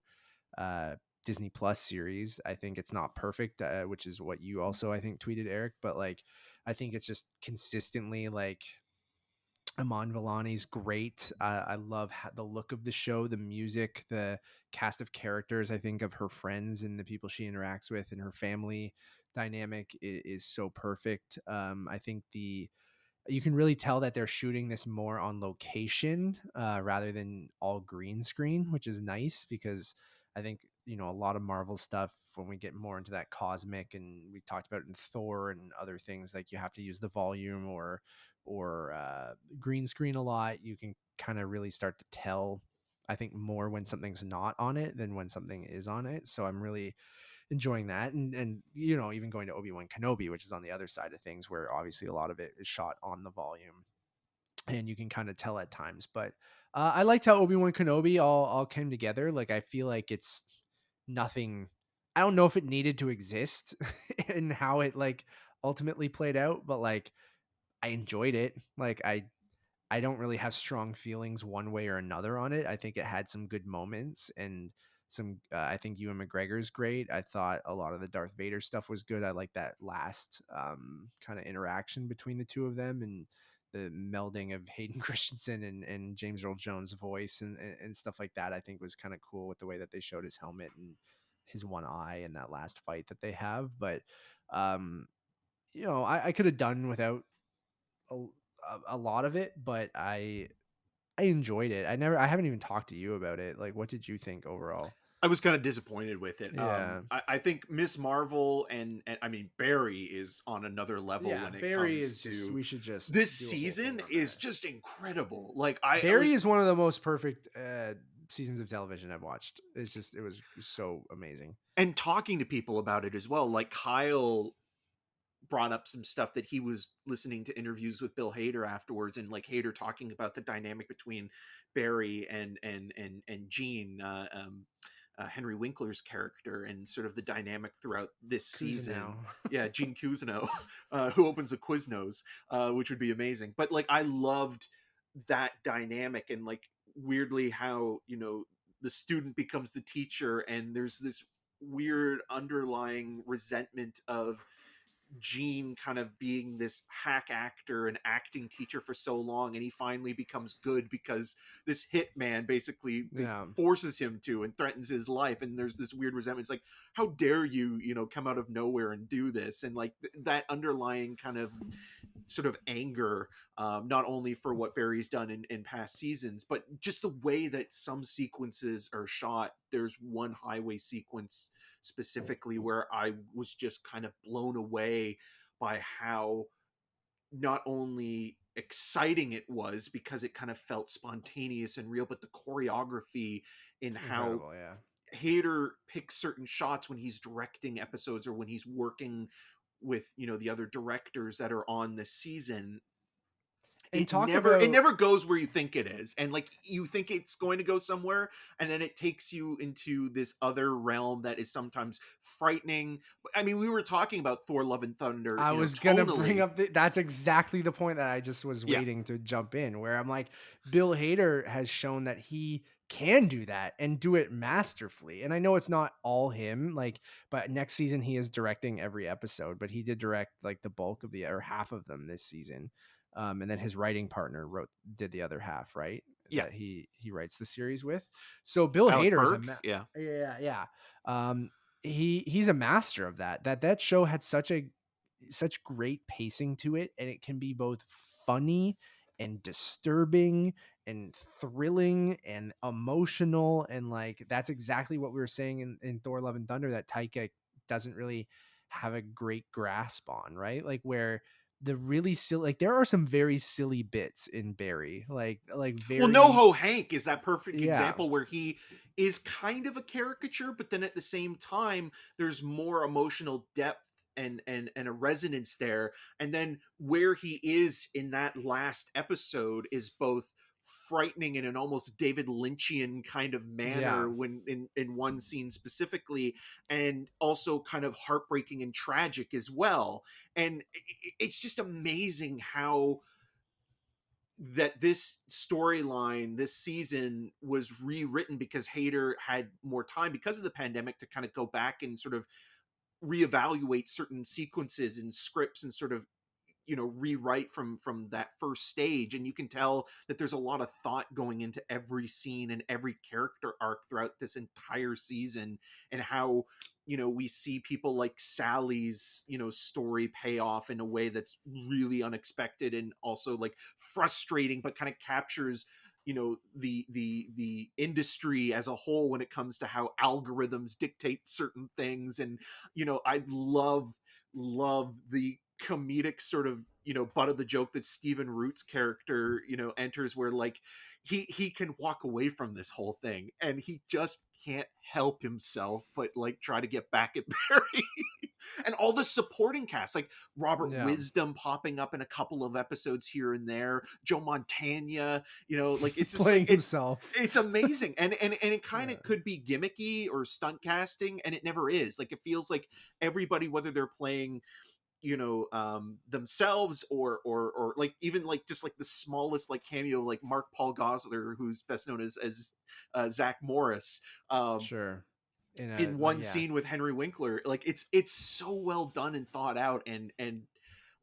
uh Disney Plus series. I think it's not perfect, which is what you also I think tweeted, Eric, but like I think it's just consistently like Amon Villani's great. I love the look of the show, the music, the cast of characters. I think of her friends and the people she interacts with and her family dynamic is so perfect. I think you can really tell that they're shooting this more on location rather than all green screen, which is nice because I think a lot of Marvel stuff when we get more into that cosmic, and we talked about it in Thor and other things, like you have to use the volume or green screen a lot. You can kind of really start to tell, I think, more when something's not on it than when something is on it. So I'm really enjoying that, and even going to Obi-Wan Kenobi, which is on the other side of things, where obviously a lot of it is shot on the volume and you can kind of tell at times. But I liked how Obi-Wan Kenobi all came together. Like I feel like it's nothing. I don't know if it needed to exist and how it like ultimately played out, but like I enjoyed it. Like I don't really have strong feelings one way or another on it. I think it had some good moments and some. I think Ewan McGregor's great. I thought a lot of the Darth Vader stuff was good. I like that last kind of interaction between the two of them and the melding of Hayden Christensen and James Earl Jones' voice and stuff like that. I think was kind of cool with the way that they showed his helmet and his one eye in that last fight that they have. But um, I could have done without a, a lot of it, but I enjoyed it. I haven't even talked to you about it. Like, what did you think overall? I was kind of disappointed with it. Yeah. I think Miss Marvel and I mean Barry is on another level Yeah, when it Barry comes is just, to we should just this do a whole thing season on is that. just incredible. Like I Barry like is one of the most perfect seasons of television I've watched. It was so amazing. and talking to people about it as well. Like Kyle brought up some stuff that he was listening to interviews with Bill Hader afterwards, and like Hader talking about the dynamic between Barry and Gene, Henry Winkler's character, and sort of the dynamic throughout this Cousineau. season. Yeah, Gene Cousineau, who opens a Quiznos, which would be amazing. But like, I loved that dynamic, and like weirdly how the student becomes the teacher, and there's this weird underlying resentment of Gene kind of being this hack actor and acting teacher for so long, and he finally becomes good because this hitman basically Yeah. forces him to and threatens his life, and there's this weird resentment. It's like, how dare you come out of nowhere and do this, and like that underlying kind of sort of anger, not only for what Barry's done in past seasons, but just the way that some sequences are shot. There's one highway sequence specifically where I was just kind of blown away by how not only exciting it was because it kind of felt spontaneous and real, but the choreography in how Incredible, yeah. Hader picks certain shots when he's directing episodes or when he's working with the other directors that are on this season. And it talk never it about never goes where you think it is, and like you think it's going to go somewhere, and then it takes you into this other realm that is sometimes frightening. I mean, we were talking about Thor Love and Thunder, I was gonna bring tonally. up that's exactly the point that I just was Yeah. waiting to jump in, where I'm like, Bill Hader has shown that he can do that and do it masterfully. And I know it's not all him, like, but next season he is directing every episode, but he did direct like the bulk of the or half of them this season. And then his writing partner did the other half, right? Yeah. That he writes the series with. So Bill Alec Hader is Burke. Yeah. yeah. Um, he's a master of that. That show had such a such great pacing to it, and it can be both funny and disturbing and thrilling and emotional, and like that's exactly what we were saying in Thor Love and Thunder that Taika doesn't really have a great grasp on, right? Like where the really silly, like there are some very silly bits in Barry, like Well, very, NoHo Hank is that perfect yeah, example where he is kind of a caricature, but then at the same time, there's more emotional depth and a resonance there. And then where he is in that last episode is both frightening in an almost David Lynchian kind of yeah, manner when in one scene specifically, and also kind of heartbreaking and tragic as well. And it's just amazing how that this storyline this season was rewritten because Hader had more time because of the pandemic to kind of go back and sort of reevaluate certain sequences and scripts and sort of rewrite from that first stage. And you can tell that there's a lot of thought going into every scene and every character arc throughout this entire season, and how we see people like Sally's story pay off in a way that's really unexpected and also like frustrating, but kind of captures the industry as a whole when it comes to how algorithms dictate certain things. And I love the comedic sort of butt of the joke that Stephen Root's character enters, where like he can walk away from this whole thing and he just can't help himself but like try to get back at Barry. And all the supporting cast, like Robert yeah, Wisdom popping up in a couple of episodes here and there, Joe Montana, like it's just like playing himself. it's amazing. And it kind Yeah, of could be gimmicky or stunt casting, and it never is. Like it feels like everybody, whether they're playing themselves or like even like just like the smallest like cameo, like Mark Paul Gosselaar, who's best known as Zach Morris, sure. In a in like, one yeah, scene with Henry Winkler. Like it's so well done and thought out. And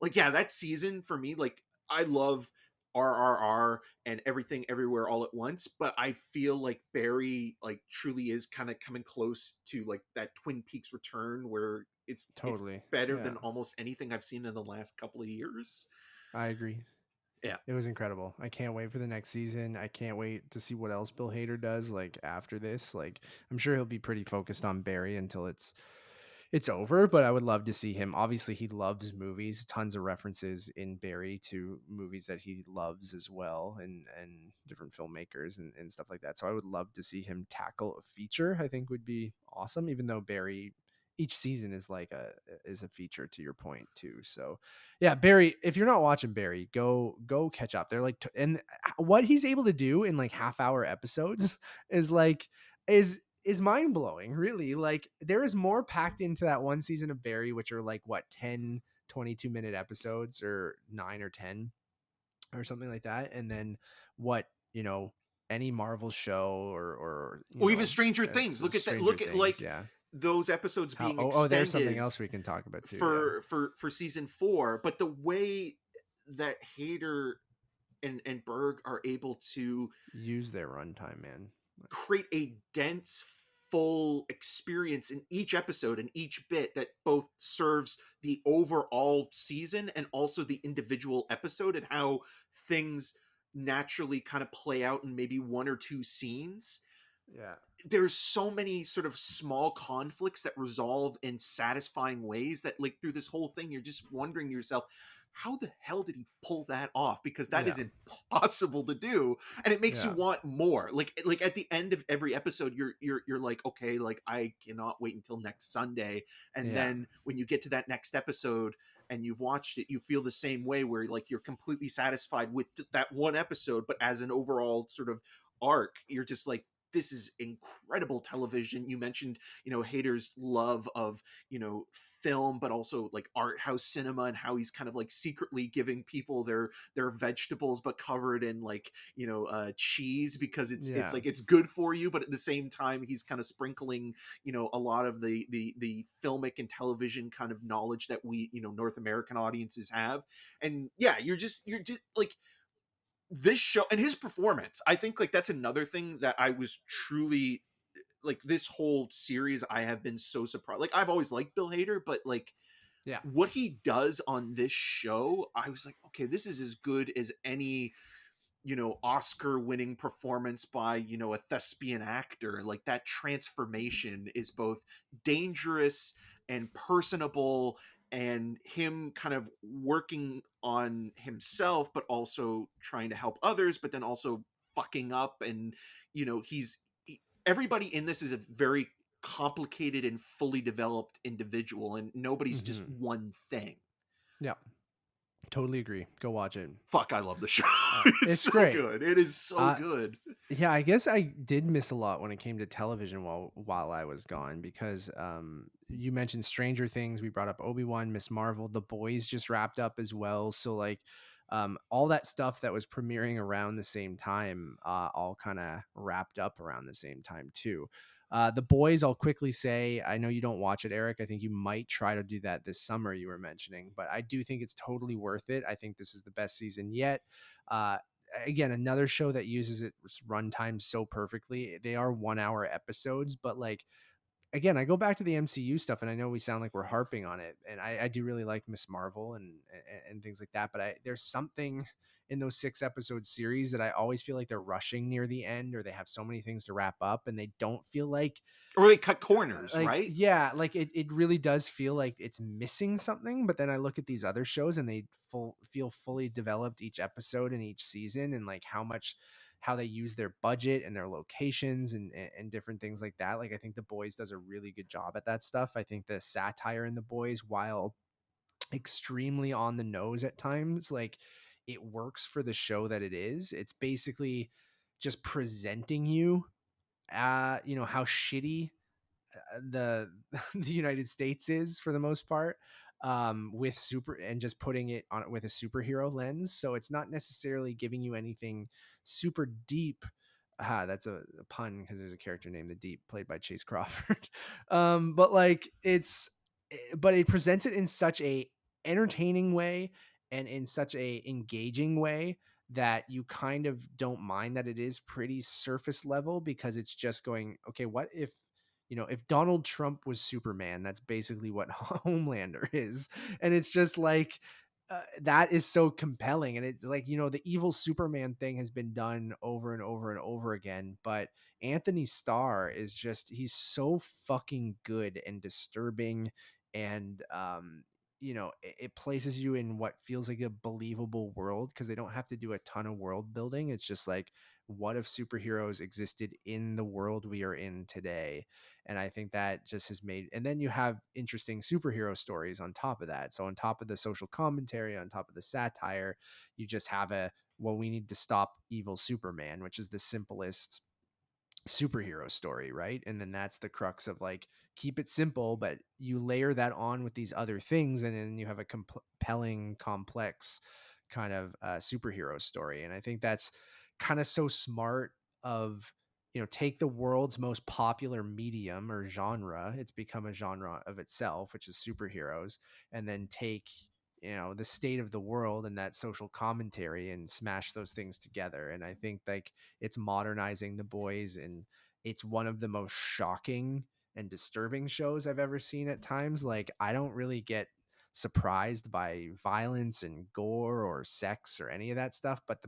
like yeah, that season for me, like I love RRR and Everything Everywhere All at Once, but I feel like Barry like truly is kind of coming close to like that Twin Peaks return, where it's totally. better Yeah, than almost anything I've seen in the last couple of years. I agree. Yeah. It was incredible. I can't wait for the next season. I can't wait to see what else Bill Hader does like after this. Like I'm sure he'll be pretty focused on Barry until it's over, but I would love to see him. Obviously, he loves movies, tons of references in Barry to movies that he loves as well, and different filmmakers and stuff like that. So I would love to see him tackle a feature. I think would be awesome, even though Barry each season is like a feature, to your point too. So yeah, Barry, if you're not watching Barry, go catch up. They're like and what he's able to do in like half-hour episodes is like is mind blowing, really. Like there is more packed into that one season of Barry, which are like what 10, 22-minute episodes, or 9 or 10 or something like that. And then what, any Marvel show or Or even Stranger Things. Look at that. Stranger Look at Things. like Yeah. those episodes How, being oh, there's something extended else we can talk about too. Yeah. for season 4. But the way that Hader and Berg are able to Use their runtime, man. create a dense, full experience in each episode and each bit that both serves the overall season and also the individual episode, and how things naturally kind of play out in maybe one or two scenes. Yeah. There's so many sort of small conflicts that resolve in satisfying ways that like through this whole thing you're just wondering to yourself, how the hell did he pull that off? Because that Yeah. is impossible to do, and it makes you Yeah. want more. Like at the end of every episode you're like, okay, like I cannot wait until next Sunday. And Yeah. then when you get to that next episode and you've watched it, you feel the same way, where like you're completely satisfied with that one episode, but as an overall sort of arc you're just like, this is incredible television. You mentioned, Hader's love of, film, but also like art house cinema, and how he's kind of like secretly giving people their vegetables, but covered in like, cheese, because it's Yeah. like it's good for you. But at the same time, he's kind of sprinkling, a lot of the filmic and television kind of knowledge that we, North American audiences have. And yeah, you're just like, this show and his performance, I think like that's another thing that I was truly like, this whole series I have been so surprised. Like I've always liked Bill Hader, but like Yeah. what he does on this show, I was like, okay, this is as good as any, Oscar winning performance by, a thespian actor. Like, that transformation is both dangerous and personable, and him kind of working on himself, but also trying to help others, but then also fucking up. And, everybody in this is a very complicated and fully developed individual, and nobody's just Mm-hmm. one thing. Yeah. Totally agree. Go watch it. Fuck, I love the show. It's It's so great. good. It is so good. Yeah, I guess I did miss a lot when it came to television while I was gone, because you mentioned Stranger Things, we brought up Obi-Wan, Miss Marvel, The Boys just wrapped up as well. So like all that stuff that was premiering around the same time all kind of wrapped up around the same time too. The Boys, I'll quickly say, I know you don't watch it, Eric. I think you might try to do that this summer, you were mentioning, but I do think it's totally worth it. I think this is the best season yet. Uh, Again, another show that uses its runtime so perfectly. They are 1 hour episodes, but like, again, I go back to the MCU stuff, and I know we sound like we're harping on it, and I do really like Miss Marvel and things like that, but there's something in those 6 episode series that I always feel like they're rushing near the end, or they have so many things to wrap up, and they don't feel or they cut corners, like, right? yeah, like it really does feel like it's missing something. But then I look at these other shows, and they feel fully developed each episode and each season, and like how they use their budget and their locations and different things like that. Like, I think The Boys does a really good job at that stuff. I think the satire in The Boys, while extremely on the nose at times, like, it works for the show that it is. It's basically just presenting you how shitty the the United States is for the most part, with super and just putting it on with a superhero lens. So it's not necessarily giving you anything super deep. That's a pun because there's a character named the Deep played by Chase Crawford. But like but it presents it in such a entertaining way and in such a engaging way that you kind of don't mind that it is pretty surface level, because it's just going, okay, what if if Donald Trump was Superman? That's basically what Homelander is. And it's just like, that is so compelling. And it's like, the evil Superman thing has been done over and over and over again. But Anthony Starr is just, he's so fucking good and disturbing. And, it places you in what feels like a believable world, because they don't have to do a ton of world building. It's just like, what if superheroes existed in the world we are in today? And I think that just has made, and then you have interesting superhero stories on top of that. So on top of the social commentary, on top of the satire, you just have well, we need to stop evil Superman, which is the simplest superhero story, right? And then that's the crux of like, keep it simple, but you layer that on with these other things, and then you have a compelling, complex kind of superhero story. And I think that's kind of so smart of, take the world's most popular medium or genre, it's become a genre of itself, which is superheroes, and then take the state of the world and that social commentary and smash those things together. And I think like it's modernizing The Boys, and it's one of the most shocking and disturbing shows I've ever seen at times. Like, I don't really get surprised by violence and gore or sex or any of that stuff, but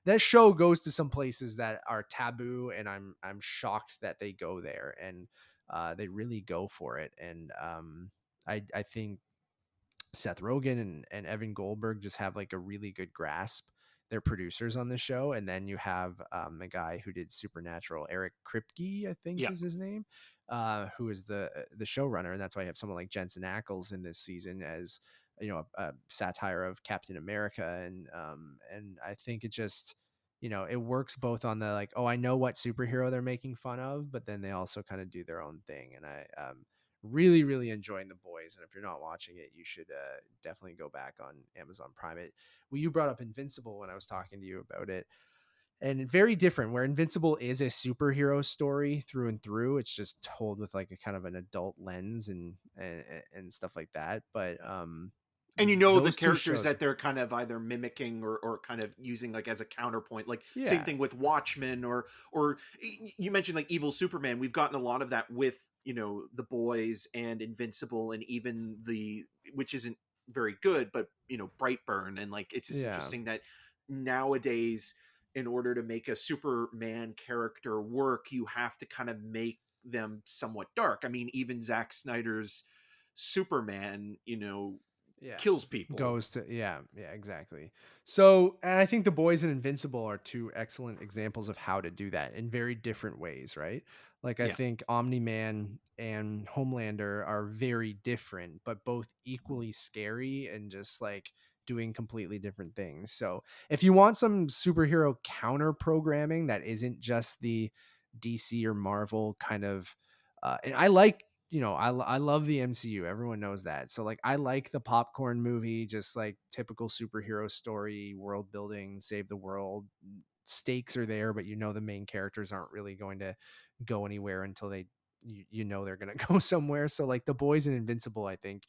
that show goes to some places that are taboo, and I'm shocked that they go there, and they really go for it. And I think Seth Rogen and Evan Goldberg just have like a really good grasp. They're producers on the show. And then you have a guy who did Supernatural, Eric Kripke, I think Yeah. is his name, who is the showrunner. And that's why you have someone like Jensen Ackles in this season as, a satire of Captain America. And I think it just, it works both on the like, oh, I know what superhero they're making fun of, but then they also kind of do their own thing. And I really, really enjoying The Boys. And if you're not watching it, you should definitely go back on Amazon Prime. You brought up Invincible when I was talking to you about it, and very different, where Invincible is a superhero story through and through. It's just told with like a kind of an adult lens and stuff like that. But And the those two characters shows, that they're kind of either mimicking or kind of using like as a counterpoint, like same yeah, thing with Watchmen, or you mentioned like evil Superman. We've gotten a lot of that with The Boys and Invincible, and even which isn't very good, but Brightburn. And like, it's just Yeah. interesting that nowadays, in order to make a Superman character work, you have to kind of make them somewhat dark. I mean, even Zack Snyder's Superman, Yeah. kills people. Goes to yeah, exactly. So, and I think The Boys and Invincible are two excellent examples of how to do that in very different ways, right? Like I Yeah. think Omni-Man and Homelander are very different, but both equally scary and just like doing completely different things. So, if you want some superhero counter programming that isn't just the DC or Marvel kind of and I like I love the MCU. Everyone knows that. So like I like the popcorn movie, just like typical superhero story, world building, save the world. Stakes are there, but the main characters aren't really going to go anywhere until they're going to go somewhere. So like The Boys and Invincible, I think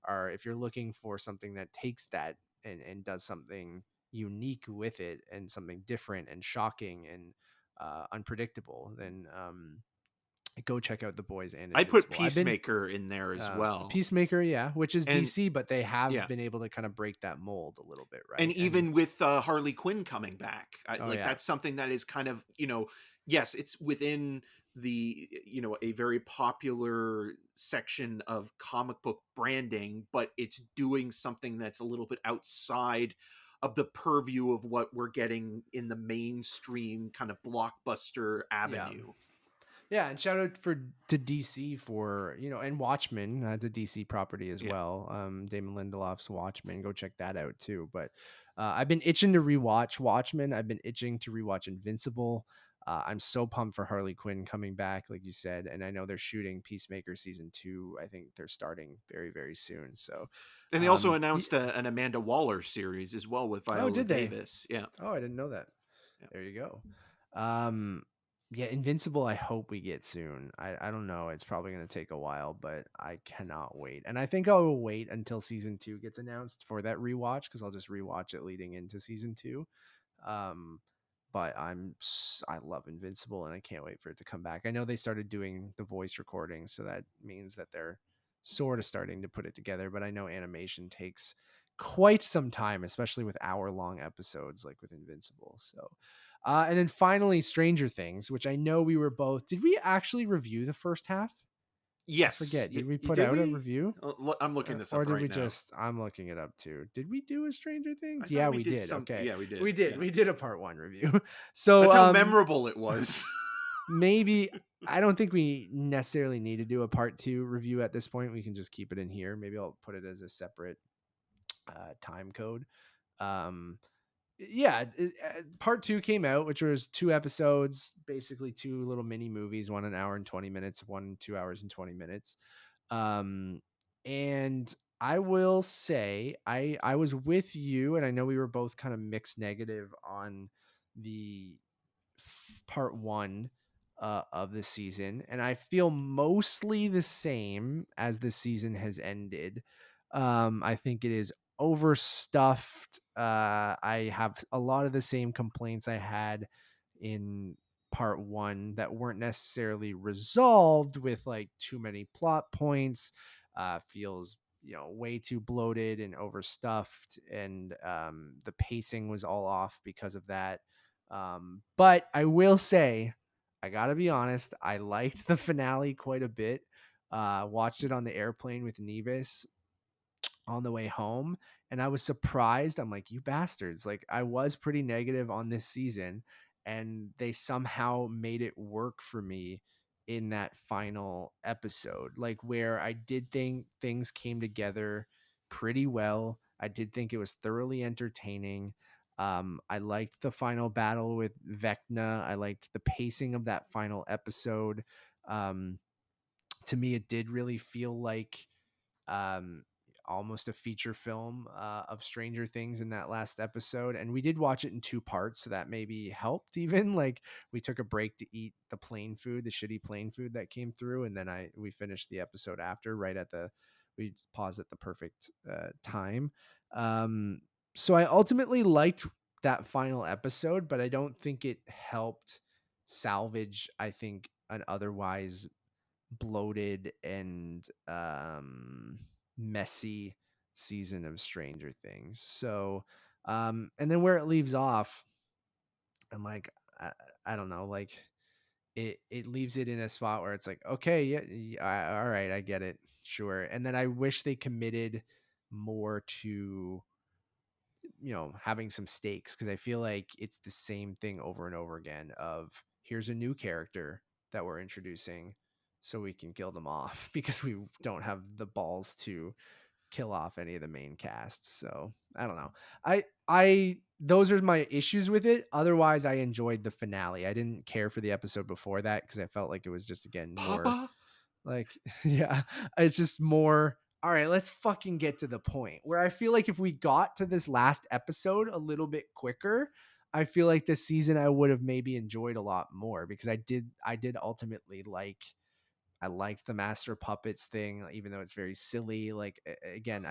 are, if you're looking for something that takes that and does something unique with it and something different and shocking and unpredictable, then go check out The Boys and I put Invincible. I've been Peacemaker in there as well. Peacemaker, yeah, which is And DC, but they have yeah. been able to kind of break that mold a little bit, And right? And even with Harley Quinn coming back, oh like, yeah, that's something that is kind of, yes, it's within the, a very popular section of comic book branding, but it's doing something that's a little bit outside of the purview of what we're getting in the mainstream kind of blockbuster yeah. avenue. Yeah, and shout out to DC for and Watchmen. That's a DC property as Yeah. well. Damon Lindelof's Watchmen. Go check that out too. But I've been itching to rewatch Watchmen. I've been itching to rewatch Invincible. I'm so pumped for Harley Quinn coming back, like you said, and I know they're shooting Peacemaker season 2. I think they're starting very, very soon. So, And they also y- announced an Amanda Waller series as well with oh, Viola did they? Davis. Yeah. Oh, I didn't know that. Yeah. There you go. Um, yeah, Invincible, I hope we get soon. I don't know. It's probably going to take a while, but I cannot wait. And I think I will wait until season 2 gets announced for that rewatch because I'll just rewatch it leading into season 2. Um, but I love Invincible and I can't wait for it to come back. I know they started doing the voice recording, so that means that they're sort of starting to put it together, but I know animation takes quite some time, especially with hour-long episodes like with Invincible. So, and then finally, Stranger Things, which I know we were both. Did we actually review the first half? I Yes. forget. Did we put Did out a we? review? I'm looking this Or up did right we now. just, I'm looking it up too. Did we do a Stranger I Things? thought Yeah, we we did did. something. Okay. Yeah, we did. We did. Yeah. We did a part 1 review. So, That's how memorable it was. maybe I don't think we necessarily need to do a part 2 review at this point. We can just keep it in here. Maybe I'll put it as a separate time code. Um, yeah, part 2 came out, which was 2 episodes, basically 2 little mini movies, 1 an hour and 20 minutes, 1 2 hours and 20 minutes. Um, and I will say I was with you, and I know we were both kind of mixed negative on the part 1 of the season, and I feel mostly the same as the season has ended. I think it is overstuffed. I have a lot of the same complaints I had in part 1 that weren't necessarily resolved, with like too many plot points. Feels way too bloated and overstuffed, and the pacing was all off because of that. But I will say, I gotta be honest, I liked the finale quite a bit. Watched it on the airplane with Nevis on the way home, and I was surprised. I'm like, you bastards. Like, I was pretty negative on this season, and they somehow made it work for me in that final episode, like where I did think things came together pretty well. I did think it was thoroughly entertaining. I liked the final battle with Vecna. I liked the pacing of that final episode. um to me, it did really feel like um almost a feature film of Stranger Things in that last episode, and we did watch it in 2 parts, so that maybe helped. Even like, we took a break to eat the plane food, the shitty plane food that came through, and then we finished the episode after, right at the we paused at the perfect time. So I ultimately liked that final episode, but I don't think it helped salvage, I think, an otherwise bloated and messy season of Stranger Things. So and then where it leaves off, I'm like, I, I don't know, like it leaves it in a spot where it's like, okay, yeah, all right, I get it, sure. And then I wish they committed more to, having some stakes, because I feel like it's the same thing over and over again of, here's a new character that we're introducing so we can kill them off because we don't have the balls to kill off any of the main cast. So I don't know. I those are my issues with it. Otherwise, I enjoyed the finale. I didn't care for the episode before that because I felt like it was just, again, more Papa. like, yeah, it's just more, all right, let's fucking get to the point. Where I feel like if we got to this last episode a little bit quicker, I feel like this season I would have maybe enjoyed a lot more, because I did ultimately like, I liked the master puppets thing, even though it's very silly. Like, again,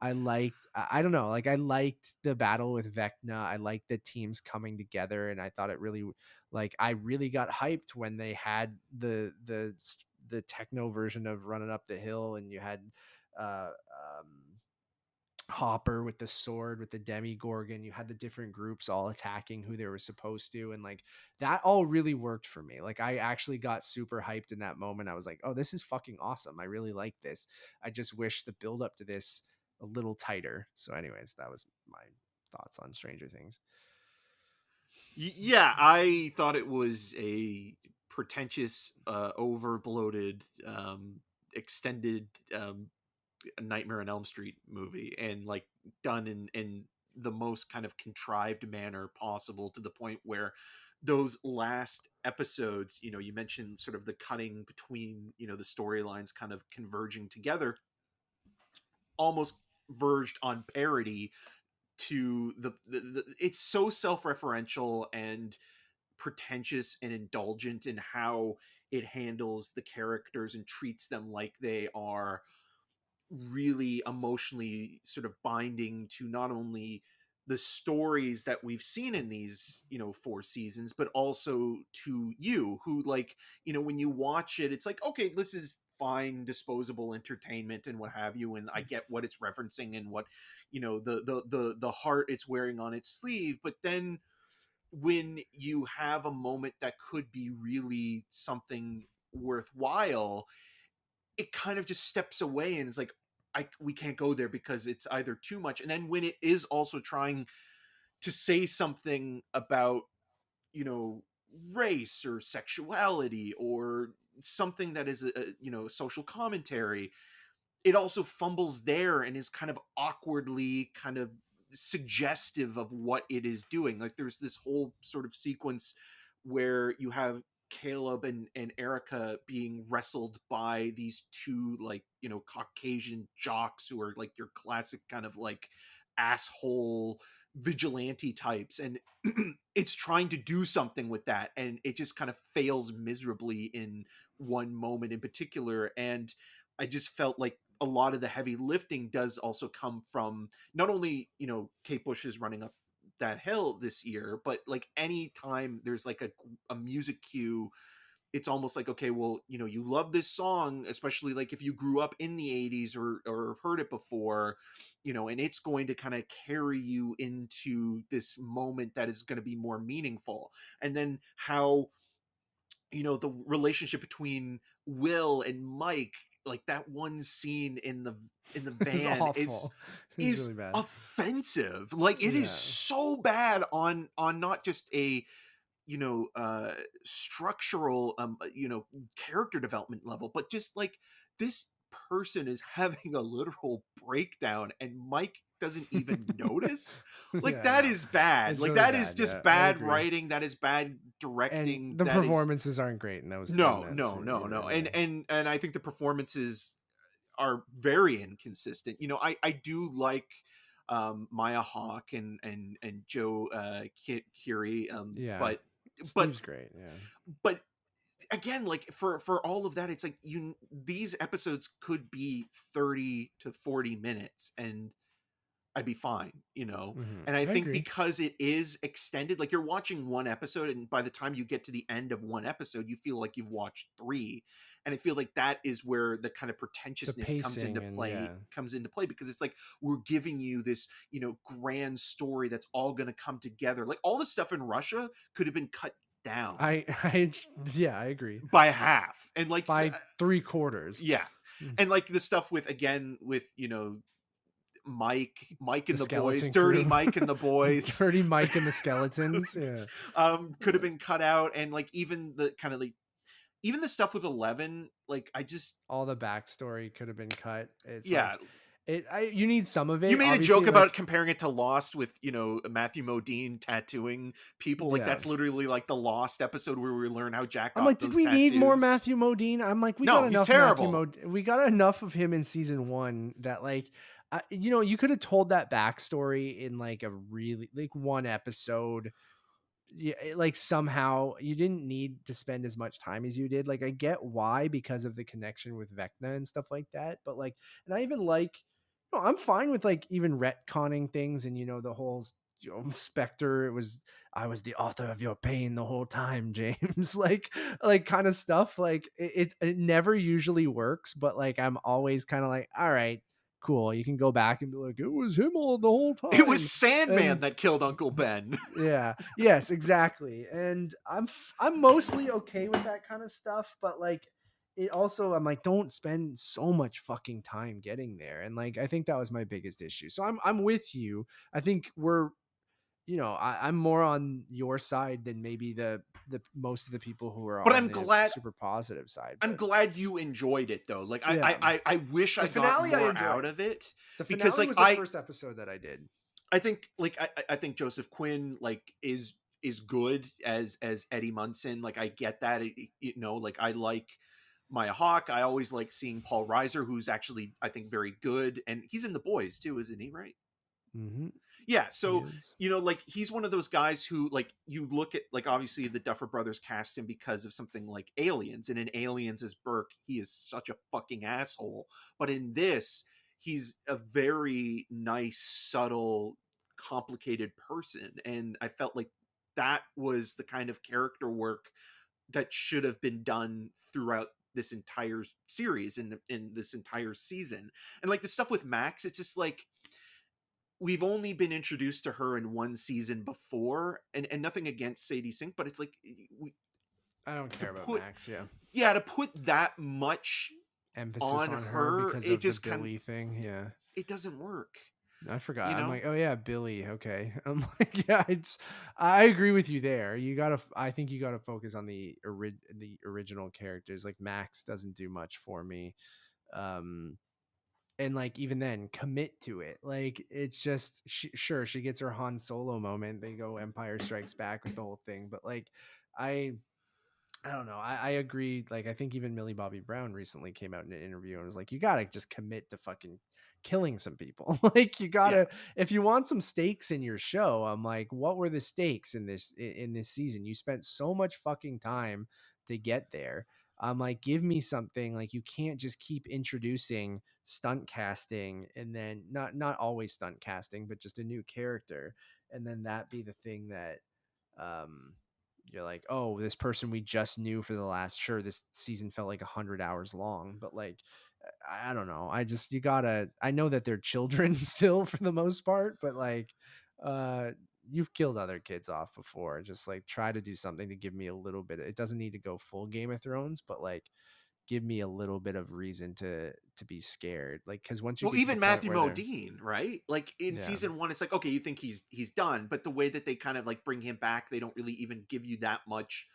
I liked, I don't know, like, I liked the battle with Vecna. I liked the teams coming together, and I thought it really, like, I really got hyped when they had the techno version of Running Up the Hill, and you had uh Hopper with the sword with the Demigorgon. You had the different groups all attacking who they were supposed to, and like, that all really worked for me. Like, I actually got super hyped in that moment. I was like, oh, this is fucking awesome. I really like this. I just wish the build up to this a little tighter. So anyways, that was my thoughts on Stranger Things. Yeah, I thought it was a pretentious, over bloated, extended, Nightmare on Elm Street movie, and like done in the most kind of contrived manner possible, to the point where those last episodes, you mentioned sort of the cutting between, the storylines kind of converging together, almost verged on parody to it's so self-referential and pretentious and indulgent in how it handles the characters and treats them like they are really emotionally sort of binding to not only the stories that we've seen in these, 4 seasons, but also to you, who, like, when you watch it, it's like, okay, this is fine disposable entertainment and what have you, and I get what it's referencing and what, the heart it's wearing on its sleeve. But then when you have a moment that could be really something worthwhile, it kind of just steps away, and it's like, we can't go there because it's either too much. And then when it is also trying to say something about, you know race or sexuality or something that is a social commentary, it also fumbles there and is kind of awkwardly kind of suggestive of what it is doing. Like, there's this whole sort of sequence where you have Caleb and Erica being wrestled by these two, like, Caucasian jocks who are like your classic kind of like asshole vigilante types, and it's trying to do something with that, and it just kind of fails miserably in one moment in particular. And I just felt like a lot of the heavy lifting does also come from not only, Kate Bush is running up that hill this year, but like any time there's like a music cue, it's almost like, okay, well, you love this song, especially like if you grew up in the 80s or have heard it before, and it's going to kind of carry you into this moment that is going to be more meaningful. And then how, the relationship between Will and Mike, like that one scene in the It's van is awful. It's is really bad. offensive. Like, it is Yeah. so bad on not just a, structural, character development level, but just like, this person is having a literal breakdown and Mike doesn't even notice. Like, Yeah, that no. is bad. It's Like, really that is bad. just Yeah, I bad agree. writing, that is bad And directing, the that is performances aren't great in those in no, that no, scene no, no. either. And Yeah. I think the performances are very inconsistent. I do like, Maya Hawke and Joe, Curie, Yeah. but Steve's great. Yeah. but again, like, for all of that, it's like, these episodes could be 30 to 40 minutes and I'd be fine. And I I think agree. because it is extended, like, you're watching one episode, and by the time you get to the end of one episode, you feel like you've watched three. And I feel like that is where the kind of The pretentiousness pacing and comes into play, because it's like we're giving you this, grand story that's all going to come together. Like all the stuff in Russia could have been cut down I yeah, I agree. by half, and like By 3/4. yeah, Mm. and like the stuff with Mike The and the boys, skeleton dirty crew. Mike and the boys, Dirty Mike and the skeletons. Yeah. could have been cut out, and like even the kind of like even the stuff with 11, like I just All the backstory could have been cut. It's yeah. like you need some of it. You made a obviously, joke about like, comparing it to Lost with, Matthew Modine tattooing people. Like yeah. that's literally like the Lost episode where we learn how Jack got I'm like, those did we need more tattoos. Matthew Modine? I'm like, we No, got he's enough terrible. Matthew Modine. We got enough of him in season 1 that like, you could have told that backstory in like a really like one episode. Yeah, like somehow you didn't need to spend as much time as you did. Like I get why, because of the connection with Vecna and stuff like that. But like, and I even like, I'm fine with like even retconning things and the whole Spectre. I was the author of your pain the whole time, James. like kind of stuff. Like it never usually works, but like I'm always kind of like, all right, cool. You can go back and be like, it was him all the whole time. It was Sandman And that killed Uncle Ben. yeah, yes, exactly. And I'm mostly okay with that kind of stuff, but like it also, I'm like, don't spend so much fucking time getting there. And like I think that was my biggest issue. So I'm with you. I think I'm more on your side than maybe the most of the people who are But on the super positive side. I'm But glad you enjoyed it though. Like yeah. I wish The I got finale I more enjoyed. out of it. The Because finale like was the first episode that I did. I think like I think Joseph Quinn like is good as Eddie Munson. Like I get that. Like I like Maya Hawke. I always like seeing Paul Reiser, who's actually I think very good, and he's in The Boys too, isn't he? Right? Mm-hmm. Yeah. So He is. like he's one of those guys who like you look at, like obviously the Duffer Brothers cast him because of something like Aliens, and in Aliens as Burke, he is such a fucking asshole. But in this, he's a very nice, subtle, complicated person, and I felt like that was the kind of character work that should have been done throughout this entire series and in this entire season. And like the stuff with Max, it's just like we've only been introduced to her in one season before, and nothing against Sadie Sink, but it's like I don't care about Max. to put that much emphasis on her because it of just the Billy thing. Yeah. it doesn't work. I forgot. You I'm know? like, oh yeah, Billy. Okay. I'm like, yeah, I agree with you there. I think you gotta focus on the original characters. Like Max doesn't do much for me. And like even then, commit to it. Like it's just sure she gets her Han Solo moment. They go Empire Strikes Back with the whole thing, but like I don't know. I agree. Like, I think even Millie Bobby Brown recently came out in an interview and was like, you got to just commit to fucking killing some people. Like, you got to, if you want some stakes in your show, I'm like, what were the stakes in this season? You spent so much fucking time to get there. I'm like, give me something. Like, you can't just keep introducing stunt casting and then not always stunt casting, but just a new character. And then that be the thing that, you're like, oh, this person we just knew for the last, sure, this season felt like 100 hours long, but like, I don't know. I know that they're children still for the most part, but like, you've killed other kids off before. Just like try to do something to give me a little bit. It doesn't need to go full Game of Thrones, but like, give me a little bit of reason to be scared. Like, because once you even Matthew Modine, right? Like in season 1, it's like, okay, you think he's done, but the way that they kind of like bring him back, they don't really even give you that much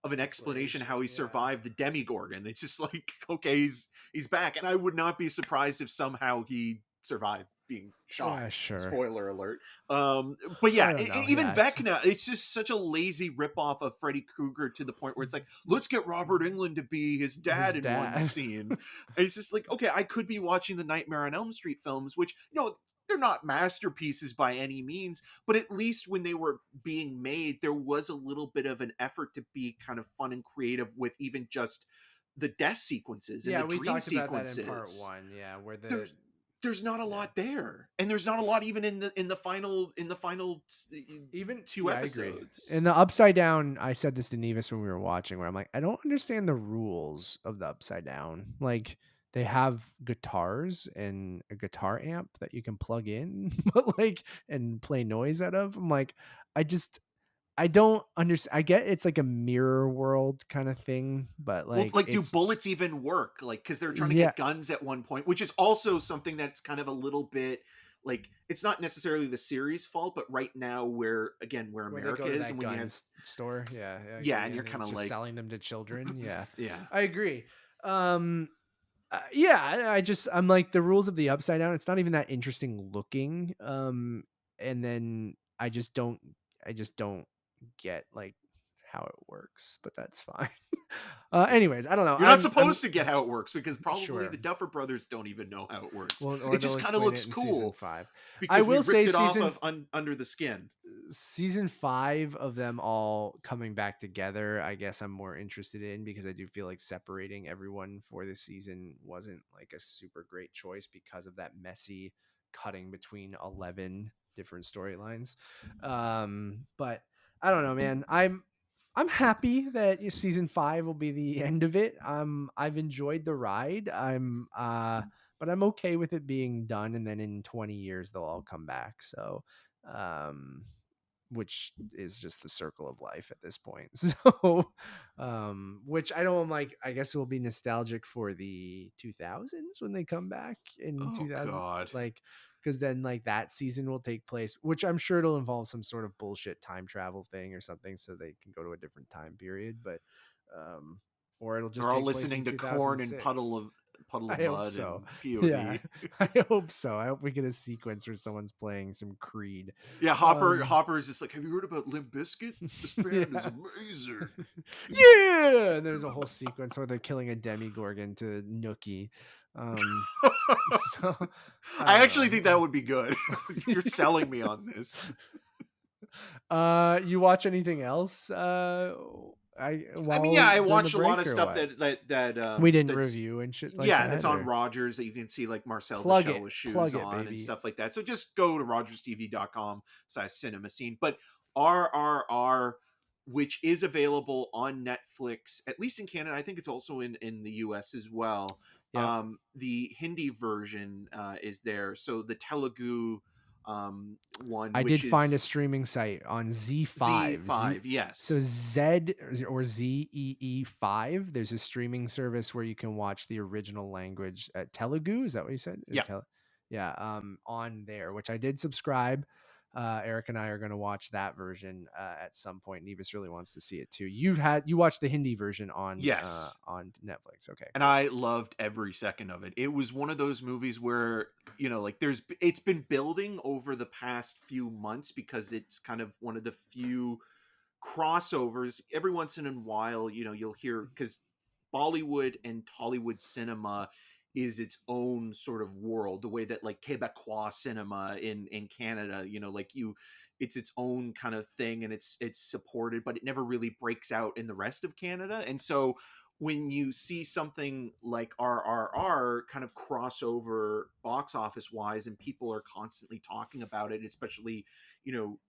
of an explanation how he survived the Demigorgon. It's just like, okay, he's back, and I would not be surprised if somehow he survived being shot. Yeah, sure. Spoiler alert. But yeah, even Vecna, it's just such a lazy ripoff of Freddy Krueger to the point where it's like, let's get Robert Englund to be his dad in one scene. And it's just like, okay, I could be watching the Nightmare on Elm Street films, which, they're not masterpieces by any means, but at least when they were being made, there was a little bit of an effort to be kind of fun and creative with even just the death sequences and the dream sequences. That in part 1, where there's not a lot there, and there's not a lot even in the final Even two I agree. episodes. In the Upside Down, I said this to Nevis when we were watching, where I'm like, I don't understand the rules of the Upside Down. Like, they have guitars and a guitar amp that you can plug in, but like, and play noise out of. I'm like, I don't understand. I get it's like a mirror world kind of thing, but Well, like, like, do it's bullets even work? Like, because they're trying to yeah. get guns at one point, which is also something that's kind of a little bit like, it's not necessarily the series' fault, but right now, where When they America go to is, that and when you have store, yeah, I yeah, agree, and you're and they're kind of just like selling them to children. Yeah, yeah, I agree. Um, yeah, I'm like the rules of the Upside Down. It's not even that interesting looking. And then I just don't get like how it works, but that's fine. Anyways, I don't know. you're not I'm supposed to get how it works because probably sure. the Duffer Brothers don't even know how it works. Well, or It they'll just kind of explain looks it in season cool 5. I because we will say ripped it off of Under the Skin. season 5 of them all coming back together, I guess I'm more interested in, because I do feel like separating everyone for this season wasn't like a super great choice because of that messy cutting between 11 different storylines. But I don't know, man. I'm happy that season 5 will be the end of it. I've enjoyed the ride. But I'm okay with it being done, and then in 20 years they'll all come back. So um which is just the circle of life at this point. So which I know, I'm like, I guess it will be nostalgic for the 2000s when they come back in Oh 2000, God. like, because then like that season will take place, which I'm sure it'll involve some sort of bullshit time travel thing or something so they can go to a different time period. But um or it'll just They're all take place in listening to Corn and 2006. Puddle of I hope Mud so. and Yeah, POD. I hope so. I hope we get a sequence where someone's playing some Creed. Yeah, Um, Hopper is just like, have you heard about Limp Bizkit? This band is yeah. amazing. Yeah. And there's a whole sequence where they're killing a demigorgon to Nookie. So I I don't actually think that know. would be good. You're selling me on this. You watch anything else? I mean, yeah, While I during the watch a lot break of or stuff what? that We didn't that's review and shit like yeah, that's that, on or Rogers that you can see like Marcel the plug Shell it, with shoes plug it, on and baby. stuff like that. So just go to rogerstv.com/cinema scene. But RRR, which is available on Netflix, at least in Canada, I think it's also in the US as well. Yep. The Hindi version is there. So the Telugu one, I which did find is a streaming site on Z5. Z5, So yes. Z or ZEE5. There's a streaming service where you can watch the original language at Telugu. Is that what you said? Yeah. Yeah. On there, which I did subscribe. Eric and I are going to watch that version at some point. Nevis really wants to see it too. You watched the Hindi version Yes. on Netflix. Okay, And cool. I loved every second of it. It was one of those movies where, like it's been building over the past few months because it's kind of one of the few crossovers. Every once in a while, you'll hear, because Bollywood and Tollywood cinema is its own sort of world, the way that like Quebecois cinema in Canada, it's its own kind of thing, and it's supported, but it never really breaks out in the rest of Canada. And so when you see something like RRR kind of crossover box office wise, and people are constantly talking about it, especially, you know,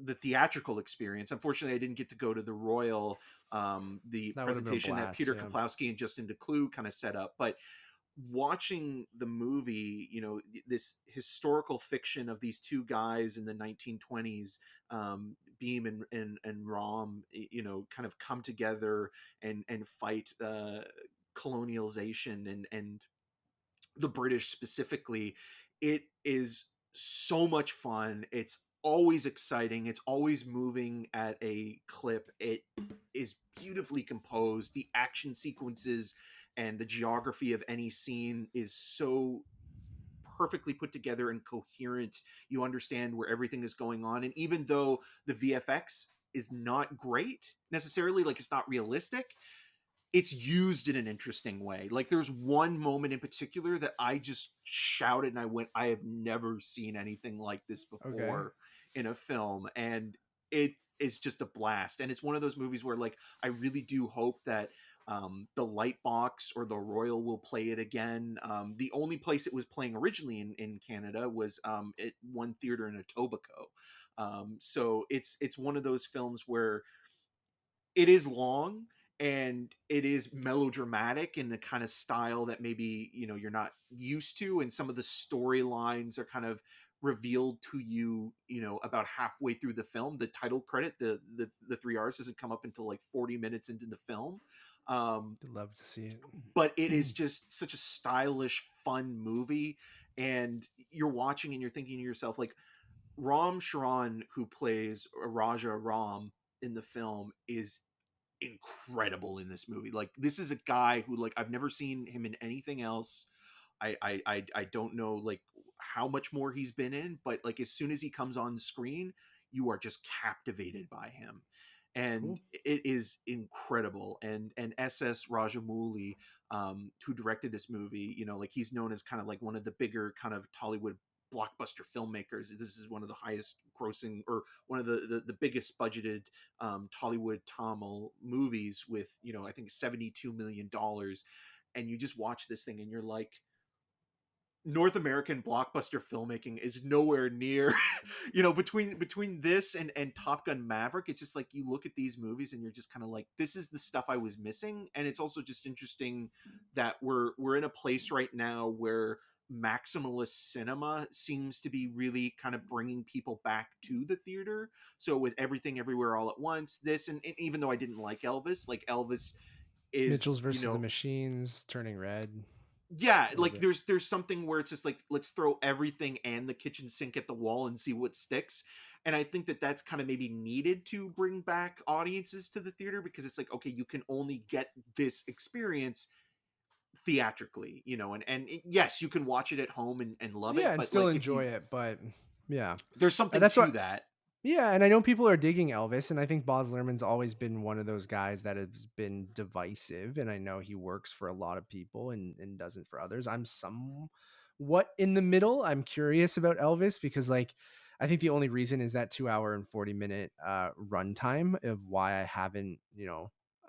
the theatrical experience. Unfortunately, I didn't get to go to the Royal, the That would have been a presentation that blast. Peter Yeah. Kaplowski and Justin Decloux kind of set up. But watching the movie, this historical fiction of these two guys in the 1920s, Beam and Rom, kind of come together and fight colonialization and the British specifically. It is so much fun. It's always exciting. It's always moving at a clip. It is beautifully composed. The action sequences and the geography of any scene is so perfectly put together and coherent. You understand where everything is going on. And even though the VFX is not great necessarily, like it's not realistic, it's used in an interesting way. Like there's one moment in particular that I just shouted and I went, I have never seen anything like this Okay. before in a film. And it is just a blast. And it's one of those movies where like I really do hope that The Lightbox or the Royal will play it again. The only place it was playing originally in Canada was at one theater in Etobicoke. So it's one of those films where it is long and it is melodramatic in the kind of style that maybe you're not used to, and some of the storylines are kind of revealed to about halfway through the film. The title credit, the three R's, doesn't come up until like 40 minutes into the film. I'd love to see But it it. is just such a stylish, fun movie, and you're watching and you're thinking to yourself, like, Ram Charan, who plays Raja Ram in the film, is incredible in this movie. Like, this is a guy who, like, I've never seen him in anything else. I don't know, like, how much more he's been in, but like as soon as he comes on screen, you are just captivated by him, and Cool. it is incredible. And SS Rajamouli, who directed this movie, like, he's known as kind of like one of the bigger kind of Tollywood blockbuster filmmakers. This is one of the highest grossing, or one of the biggest budgeted Tollywood Tamil movies, with I think $72 million. And you just watch this thing and you're like, North American blockbuster filmmaking is nowhere near, between this and Top Gun Maverick. It's just like, you look at these movies and you're just kind of like, this is the stuff I was missing. And it's also just interesting that we're in a place right now where maximalist cinema seems to be really kind of bringing people back to the theater. So with Everything Everywhere All at Once, this, and even though I didn't like Elvis, like, Elvis is, Mitchell's versus the Machines, Turning Red. yeah, A little like, bit. there's something where it's just like, let's throw everything and the kitchen sink at the wall and see what sticks. And I think that that's kind of maybe needed to bring back audiences to the theater, because it's like, okay, you can only get this experience theatrically, yes, you can watch it at home and love Yeah, it, and but still like, if enjoy you it, but yeah. there's something That's to what. that. Yeah, and I know people are digging Elvis, and I think Boz Lerman's always been one of those guys that has been divisive, and I know he works for a lot of people and doesn't for others. I'm somewhat in the middle. I'm curious about Elvis because, like, I think the only reason is that 2 hour and 40 minute runtime of why I haven't,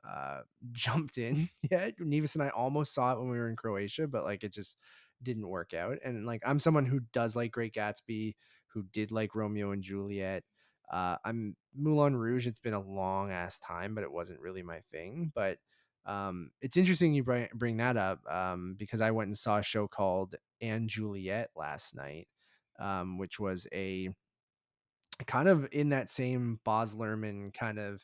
uh, jumped in yet. Nevis and I almost saw it when we were in Croatia, but like it just didn't work out. And like I'm someone who does like Great Gatsby, who did like Romeo and Juliet. I'm Moulin Rouge. It's been a long ass time, but it wasn't really my thing. But it's interesting you bring that up because I went and saw a show called And Juliet last night, which was a kind of in that same Boz Lerman kind of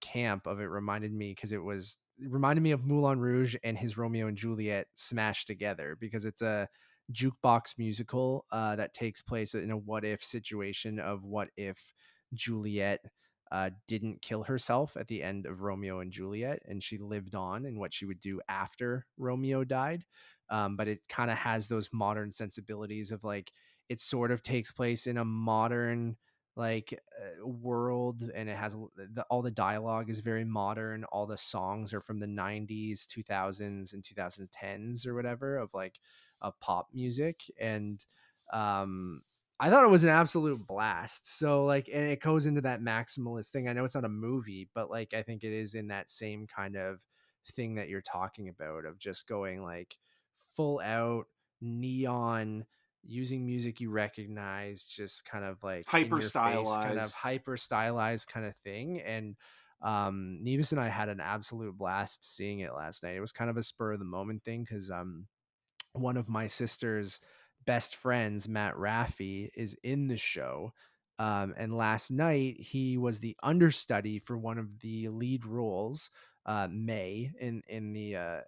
camp of it. It reminded me of Moulin Rouge and his Romeo and Juliet smashed together, because it's a jukebox musical that takes place in a what if situation of what if Juliet didn't kill herself at the end of Romeo and Juliet, and she lived on, and what she would do after Romeo died. But it kind of has those modern sensibilities of like, it sort of takes place in a modern like world, and it has all the dialogue is very modern. All the songs are from the 90s, 2000s and 2010s or whatever, of like pop music. And um I thought it was an absolute blast. So like, and it goes into that maximalist thing. I know it's not a movie, but like I think it is in that same kind of thing that you're talking about, of just going like full out neon, using music you recognize, just kind of like in Hyper your face, kind of stylized. hyper stylized kind of thing. And Nevis and I had an absolute blast seeing it last night. It was kind of a spur of the moment thing because one of my sister's best friends, Matt Raffi, is in the show. And last night he was the understudy for one of the lead roles, May, in the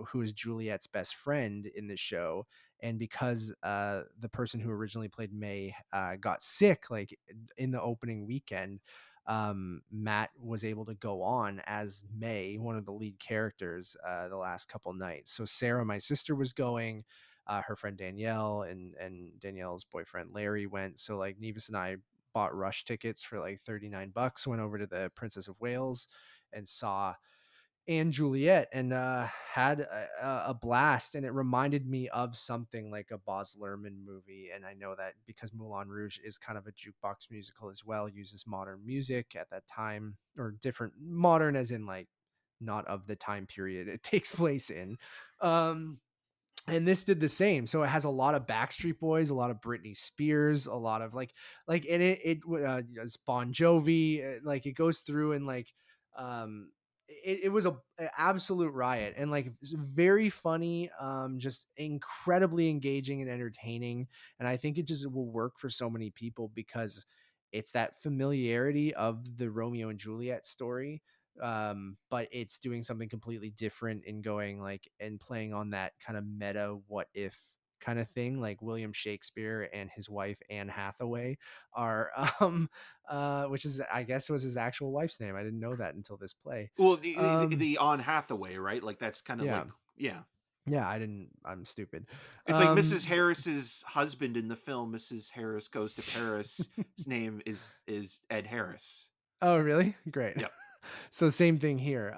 who is Juliet's best friend in the show. And because the person who originally played May got sick, like in the opening weekend, Matt was able to go on as May, one of the lead characters, the last couple nights. So Sarah, my sister, was going. Her friend Danielle and Danielle's boyfriend Larry went. So like Nevis and I bought rush tickets for like $39. Went over to the Princess of Wales and saw and Juliet, and had a blast. And it reminded me of something like a Boz Lerman movie. And I know that because Moulin Rouge is kind of a jukebox musical as well, uses modern music at that time, or different modern as in like not of the time period it takes place in. Um, and this did the same. So it has a lot of Backstreet Boys, a lot of Britney Spears, a lot of like and it's Bon Jovi. Like it goes through and like it was a absolute riot, and like it's very funny, just incredibly engaging and entertaining. And I think it just will work for so many people because it's that familiarity of the Romeo and Juliet story, but it's doing something completely different in going like and playing on that kind of meta what if kind of thing. Like William Shakespeare and his wife Anne Hathaway are which is, I guess, was his actual wife's name. I didn't know that until this play. Well, the um Anne Hathaway, right? Like that's kind of yeah, like, yeah. yeah, I didn't, I'm stupid. It's like Mrs. um Harris's husband in the film Mrs. Harris Goes to Paris. His name is Ed Harris. oh really? Great. Yep. So same thing here.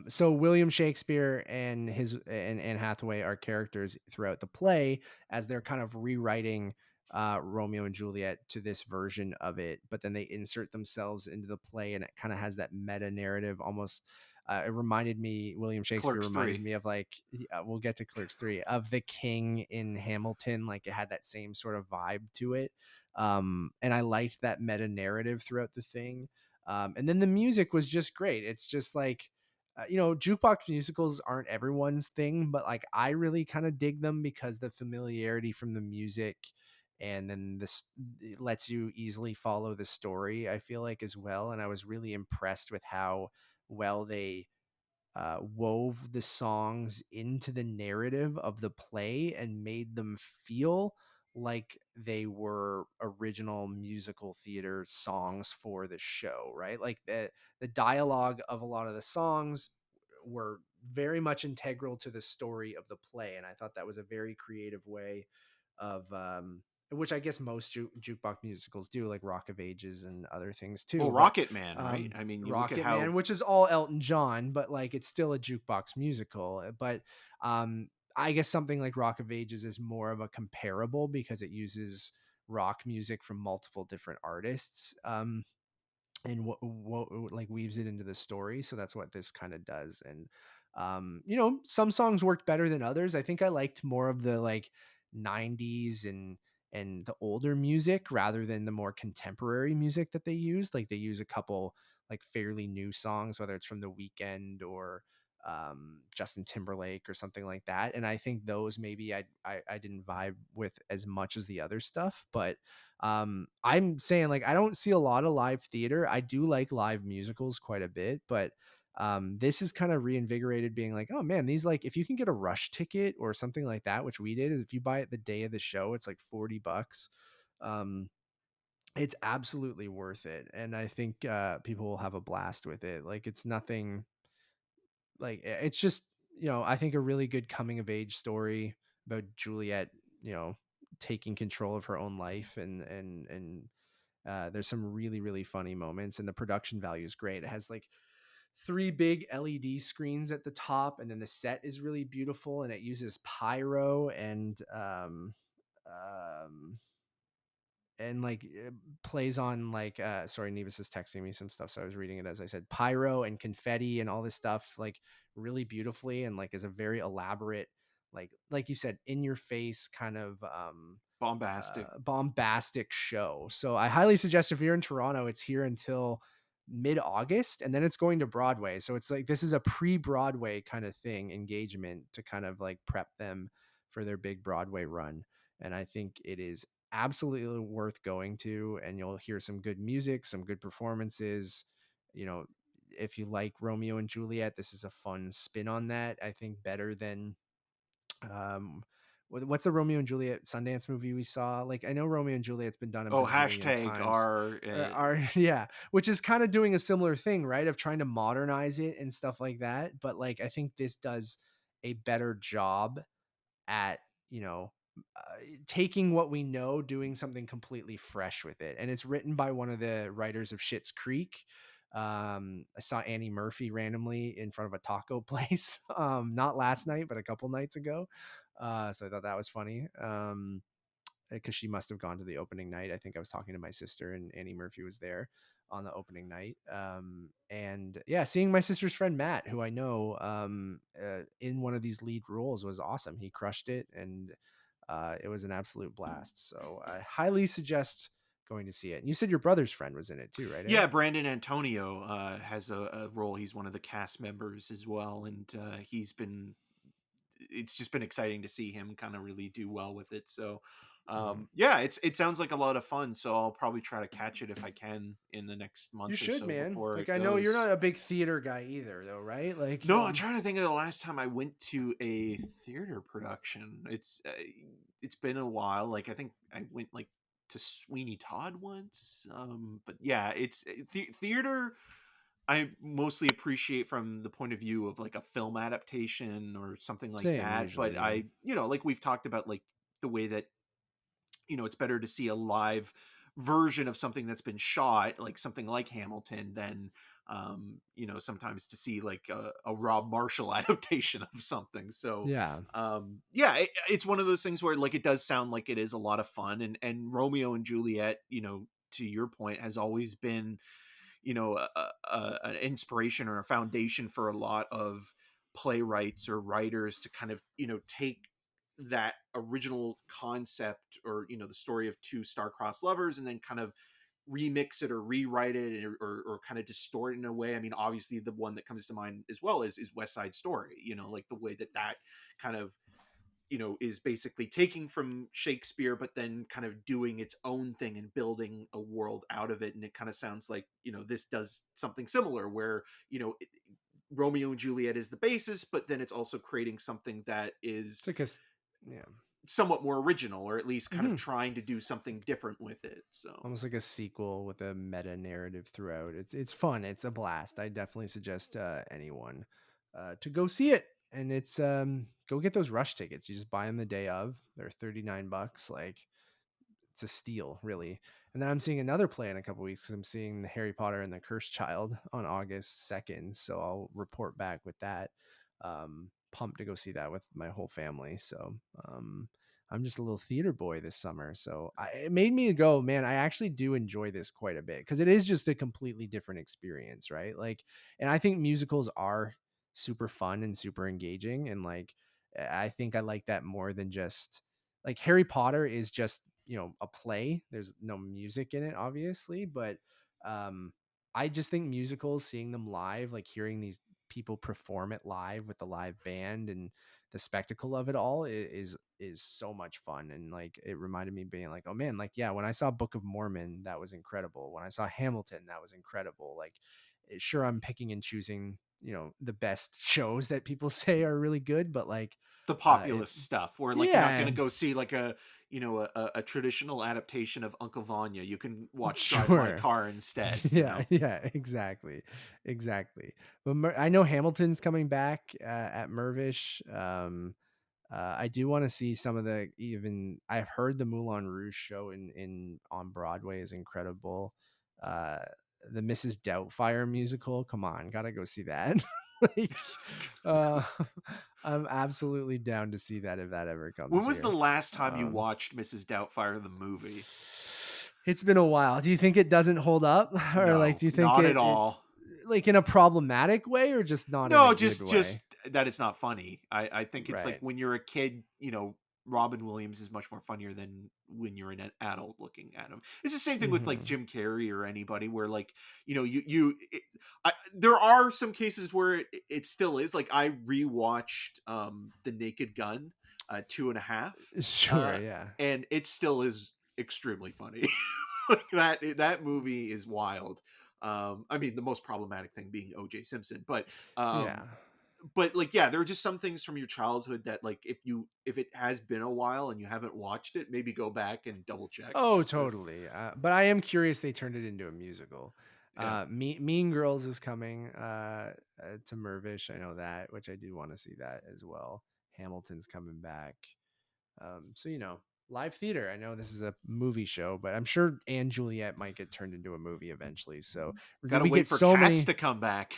So William Shakespeare and Anne Hathaway are characters throughout the play as they're kind of rewriting Romeo and Juliet to this version of it, but then they insert themselves into the play, and it kind of has that meta narrative almost. It reminded me, William Shakespeare Clerks reminded 3. me of like, we'll get to Clerks 3, of the king in Hamilton. Like it had that same sort of vibe to it. And I liked that meta narrative throughout the thing. And then the music was just great. It's just like, jukebox musicals aren't everyone's thing, but like I really kind of dig them because the familiarity from the music, and then this it lets you easily follow the story, I feel like, as well. And I was really impressed with how well they wove the songs into the narrative of the play and made them feel like they were original musical theater songs for the show, right? Like the dialogue of a lot of the songs were very much integral to the story of the play, and I thought that was a very creative way of which I guess most jukebox musicals do, like Rock of Ages and other things Well, too. But Rocket Man, right? I mean, you look at Rocket how Man, which is all Elton John, but like it's still a jukebox musical. But I guess something like Rock of Ages is more of a comparable because it uses rock music from multiple different artists. And what like weaves it into the story. So that's what this kind of does. And some songs worked better than others. I think I liked more of the like 90s and the older music rather than the more contemporary music that they use. Like they use a couple like fairly new songs, whether it's from The Weeknd or Justin Timberlake or something like that. And I think those maybe I didn't vibe with as much as the other stuff. But I'm saying, like, I don't see a lot of live theater. I do like live musicals quite a bit, but this is kind of reinvigorated being like, oh man, these, like, if you can get a rush ticket or something like that, which we did, is if you buy it the day of the show, it's like $40. um it's absolutely worth it, and I think people will have a blast with it. Like it's nothing, like it's just, I think a really good coming of age story about Juliet, you know taking control of her own life, and there's some really, really funny moments, and the production value is great. It has like three big LED screens at the top, and then the set is really beautiful, and it uses pyro um, and like plays on like sorry, Nevis is texting me some stuff, so I was reading it as I said. Pyro and confetti and all this stuff, like really beautifully, and like is a very elaborate, like you said, in your face kind of bombastic. bombastic show. So I highly suggest, if you're in Toronto, it's here until mid-August, and then it's going to Broadway. So it's like this is a pre-Broadway kind of thing, engagement to kind of like prep them for their big Broadway run. And I think it is absolutely worth going to, and you'll hear some good music, some good performances. You know, if you like Romeo and Juliet, this is a fun spin on that. I think better than um what's the Romeo and Juliet Sundance movie we saw? Like, I know Romeo and Juliet's been done a Oh, bazillion hashtag times. our Yeah, which is kind of doing a similar thing, right? Of trying to modernize it and stuff like that. But like, I think this does a better job at, you know, taking what we know, doing something completely fresh with it. And it's written by one of the writers of Schitt's Creek. I saw Annie Murphy randomly in front of a taco place, not last night, but a couple nights ago. So I thought that was funny. Because she must have gone to the opening night. I think I was talking to my sister and Annie Murphy was there. on the opening night. And yeah, seeing my sister's friend Matt, who I know in one of these lead roles, was awesome. He crushed it, and it was an absolute blast. So I highly suggest going to see it. And you said your brother's friend was in it too, right, Yeah, Eric? Brandon Antonio has a role. He's one of the cast members as well, and he's been. It's just been exciting to see him kind of really do well with it. So, Mhm. yeah, it sounds like a lot of fun. So I'll probably try to catch it if I can in the next You month or should, so man. before Like it I know you're goes. not a big theater guy either, though, right? Like, No, I'm trying to think of the last time I went to a theater production. It's been a while. Like I think I went like to Sweeney Todd once. But yeah, it's theater. I mostly appreciate from the point of view of like a film adaptation or something like same that. But usually, yeah. like we've talked about, like the way that it's better to see a live version of something that's been shot, like something like Hamilton, than sometimes to see like a Rob Marshall adaptation of something. So Yeah. yeah, it's one of those things where like it does sound like it is a lot of fun, and Romeo and Juliet, to your point, has always been an inspiration or a foundation for a lot of playwrights or writers to kind of take that original concept, or the story of two star-crossed lovers, and then kind of remix it or rewrite it, or kind of distort it in a way. I mean, obviously the one that comes to mind as well is West Side Story, like the way that kind of is basically taking from Shakespeare, but then kind of doing its own thing and building a world out of it. And it kind of sounds like, this does something similar where, Romeo and Juliet is the basis, but then it's also creating something that It's is like yeah. somewhat more original, or at least kind of Hmm. trying to do something different with it. So, Almost like a sequel with a meta narrative throughout. It's fun. It's a blast. I definitely suggest anyone to go see it. And it's go get those rush tickets. You just buy them the day of. They're $39. Like it's a steal, really. And then I'm seeing another play in a couple weeks because I'm seeing the Harry Potter and the Cursed Child on August 2nd. So I'll report back with that. Pumped to go see that with my whole family. So I'm just a little theater boy this summer. So it made me go, man, I actually do enjoy this quite a bit because it is just a completely different experience, right? Like, and I think musicals are super fun and super engaging. And like, I think I like that more than just like Harry Potter is just, a play. There's no music in it, obviously, but um, I just think musicals, seeing them live, like hearing these people perform it live with the live band and the spectacle of it all is so much fun. And like it reminded me being like, oh man, like yeah, when I saw Book of Mormon, that was incredible. When I saw Hamilton, that was incredible. Like sure, I'm picking and choosing, the best shows that people say are really good, but like the it populist stuff, where like you're not going yeah. to go see like a traditional adaptation of Uncle Vanya. You can watch Drive My Sure. Car instead, Yeah, yeah, exactly. Exactly. But I know Hamilton's coming back at Mervish. I do want to see some of the even I've heard the Moulin Rouge show in on Broadway is incredible. Uh the Mrs. Doubtfire musical, come on, gotta go see that. like uh I'm absolutely down to see that if that ever When comes was the here. last time you Um watched Mrs. Doubtfire the movie? It's been a while. Do you think it doesn't hold up? Or like No, do you think not at it's all. like in a problematic way or just not in a No, good just way? that it's not funny. I think it's like Right. when you're a kid, Robin Williams is much more funnier than when you're an adult looking at him. It's the same thing with like Mhm. Jim Carrey or anybody, where like there are some cases where it still is. Like I rewatched The Naked Gun, 2.5, Sure, uh, yeah. and it still is extremely funny. Like that movie is wild. I mean, the most problematic thing being OJ Simpson, um, Yeah. but like yeah, there are just some things from your childhood that like if it has been a while and you haven't watched it, maybe go back and double check Oh, just to totally. But I am curious they turned it into a musical. yeah. Mean Girls is coming to Mervish. I know that, which I do want to see that as well. Hamilton's coming back. So live theater. I know this is a movie show, but I'm sure Anne Juliet might get turned into a movie eventually. So Gotta we wait get for so Cats many. to come back.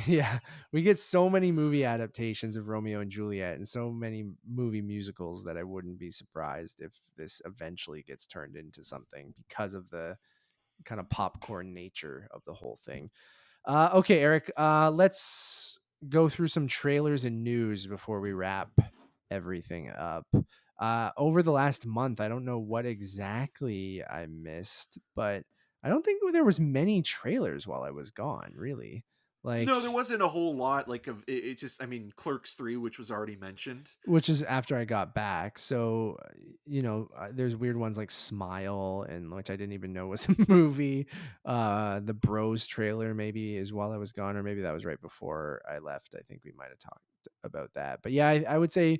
Yeah, we get so many movie adaptations of Romeo and Juliet and so many movie musicals that I wouldn't be surprised if this eventually gets turned into something because of kind of popcorn nature of the whole thing. Okay, Eric, let's go through some trailers and news before we wrap everything up. Over the last month, I don't know what exactly I missed, but I don't think there was many trailers while I was gone, really. Like, No, there wasn't a whole lot like of it just I mean Clerks 3, which was already mentioned. which is after I got back. So, there's weird ones like Smile, and which I didn't even know was a movie. The Bros trailer maybe is while I was gone, or maybe that was right before I left. I think we might have talked about that. But yeah, I would say,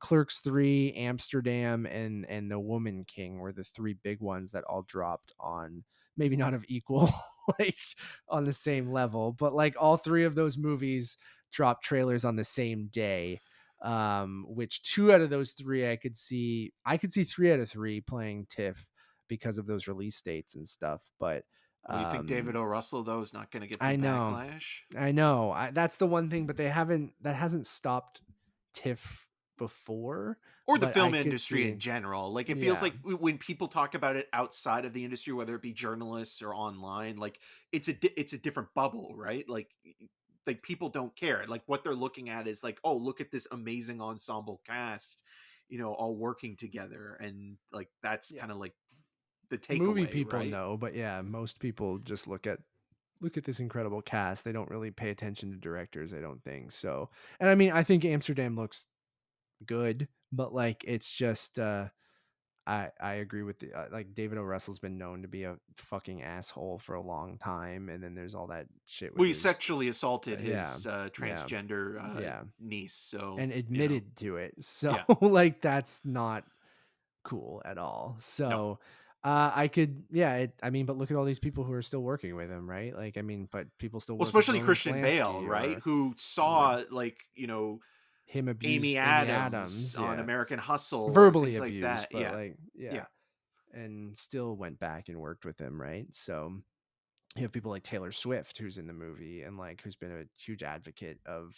Clerks 3, Amsterdam, and The Woman King were the three big ones that all dropped on, maybe not of equal, like on the same level, but like all three of those movies dropped trailers on the same day. Which two out of those three I could see 3 out of 3 playing TIFF because of those release dates and stuff. But Well, you think David O. Russell though is not going to get I some know, backlash? that's the one thing, but that hasn't stopped TIFF before. Or the But I film could industry see, in general. Like it feels yeah, like when people talk about it outside of the industry, whether it be journalists or online, like it's a different bubble, right? Like people don't care. Like what they're looking at is like, oh, look at this amazing ensemble cast, all working together, and like that's yeah. kind of like the Movie takeaway, people right? know, but yeah, most people just look at this incredible cast. They don't really pay attention to directors, I don't think. So, and I mean, I think Amsterdam looks good, but like it's just I agree with like David O. Russell's been known to be a fucking asshole for a long time, and then there's all that shit Well, with he his sexually assaulted yeah, his yeah, transgender yeah, niece, so and admitted to it. So yeah, like that's not cool at all. no. So I mean, but look at all these people who are still working with him, right? Like, I mean, but people still Well, work with especially Roman Christian Bale, Polanski right? or Who what saw like him Amy abuse Amy Adams Adams, on yeah, American Hustle or verbally things like abused, that. but Yeah, like, yeah, yeah. and still went back and worked with him, right? So you have people like Taylor Swift who's in the movie and like who's been a huge advocate of,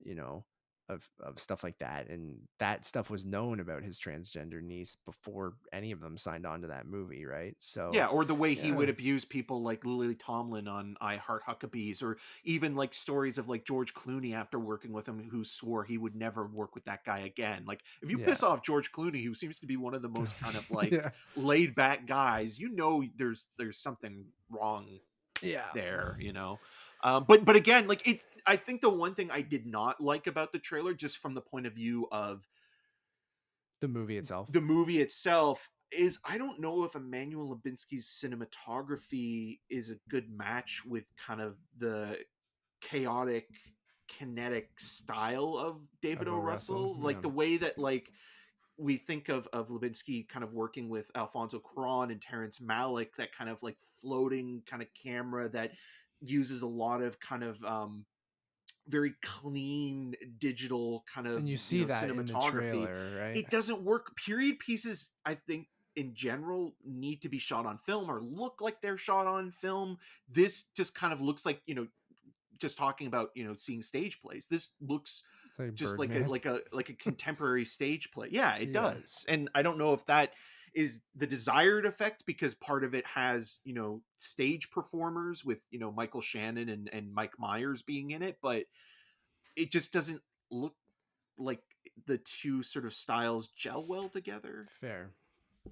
you know, of stuff like that. And that stuff was known about his transgender niece before any of them signed on to that movie, right? So Yeah, or the way he yeah, would abuse people like Lily Tomlin on I Heart Huckabees, or even like stories of like George Clooney after working with him who swore he would never work with that guy again. Like if you yeah. piss off George Clooney, who seems to be one of the most kind of like Yeah. laid back guys, there's something wrong Yeah. there. But again, like I think the one thing I did not like about the trailer, just from the point of view of The movie itself. the movie itself, is I don't know if Emmanuel Lubinski's cinematography is a good match with kind of the chaotic kinetic style of David Of O. O. Russell. Russell. Yeah. Like the way that like we think of Lubinsky kind of working with Alfonso Cuarón and Terrence Malick, that kind of like floating kind of camera that uses a lot of kind of very clean digital kind of And you see that in the cinematography. trailer, right? It doesn't work. Period pieces, I think, in general, need to be shot on film or look like they're shot on film. This just kind of looks like, just talking about seeing stage plays, this looks It's like just like Birdman. a contemporary stage play. Yeah, it Yeah. does. And I don't know if that is the desired effect, because part of it has stage performers with Michael Shannon and Mike Myers being in it, but it just doesn't look like the two sort of styles gel well together. Fair.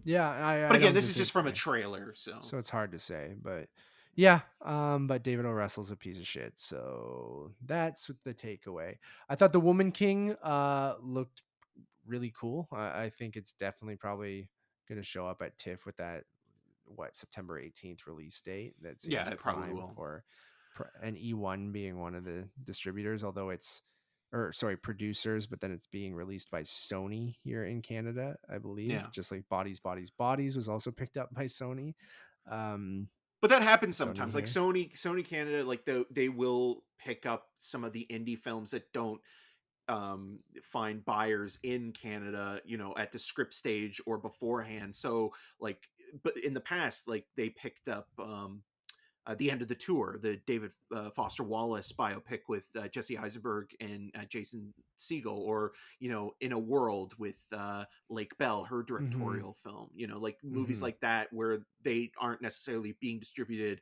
Yeah, But I again, don't this is just from a disagree. trailer, so So it's hard to say, but yeah, but David O. Russell's a piece of shit. So that's the takeaway. I thought The Woman King looked really cool. I think it's definitely probably gonna show up at TIFF with that September 18th release date. That yeah, seems it probably prime will. for an E1 being one of the distributors, although it's or sorry, producers, but then it's being released by Sony here in Canada, I believe. Yeah. Just like Bodies was also picked up by Sony. Um, But that happens Sony sometimes. Like here. Sony Canada, like they will pick up some of the indie films that don't find buyers in Canada, at the script stage or beforehand. So like, but in the past, like they picked up The End of the Tour, the David Foster Wallace biopic with Jesse Eisenberg and Jason Segel, or In a World with Lake Bell, her Mm-hmm. directorial film. Like movies Mm-hmm. like that where they aren't necessarily being distributed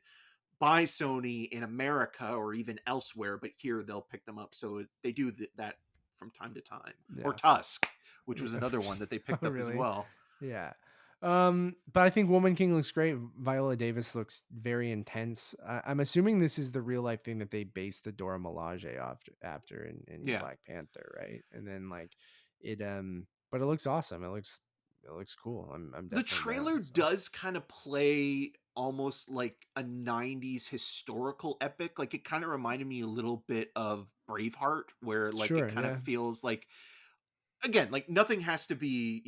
by Sony in America or even elsewhere, but here they'll pick them up. So they do that from time to time. Or Yeah. Tusk, which was another one that they Oh, picked up as really? well. Yeah. But I think Woman King looks great. Viola Davis looks very intense. I'm assuming this is the real life thing that they based the Dora Milaje after in Yeah. Black Panther, right? And then like it but it looks awesome. It looks cool. I'm The definitely down. trailer So does kind of play almost like a 90s historical epic. Like it kind of reminded me a little bit of Braveheart, where like it sure, kind of yeah. feels like, again, like nothing has to be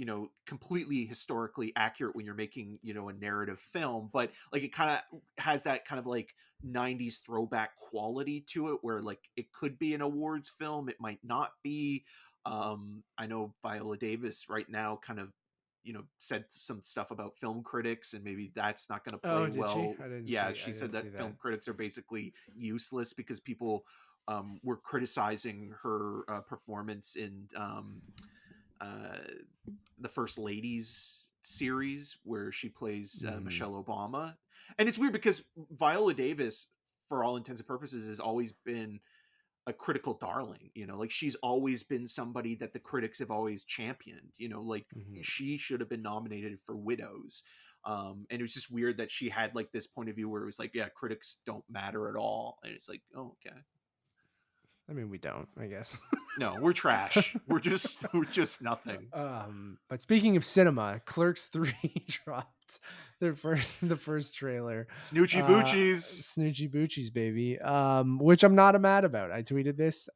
completely historically accurate when you're making a narrative film, but like it kind of has that kind of like 90s throwback quality to it, where like it could be an awards film, it might not be. I know Viola Davis right now kind of said some stuff about film critics, and maybe that's not going to Oh, play did she? well. I didn't Yeah, see I she said didn't see that that. film critics are basically useless because people were criticizing her performance in uh, the First Ladies series, where she plays Mm-hmm. Michelle Obama. And it's weird because Viola Davis, for all intents and purposes, has always been a critical darling. Like she's always been somebody that the critics have always championed. Like Mm-hmm. she should have been nominated for Widows. And it was just weird that she had like this point of view where it was like, yeah, critics don't matter at all, and it's like, oh, okay. I mean, we don't, I guess. No, we're trash. We're just nothing. But speaking of cinema, Clerks 3 dropped the first trailer. Snoochie Boochies. Snoochie Boochies, baby. Which I'm not mad about. I tweeted this.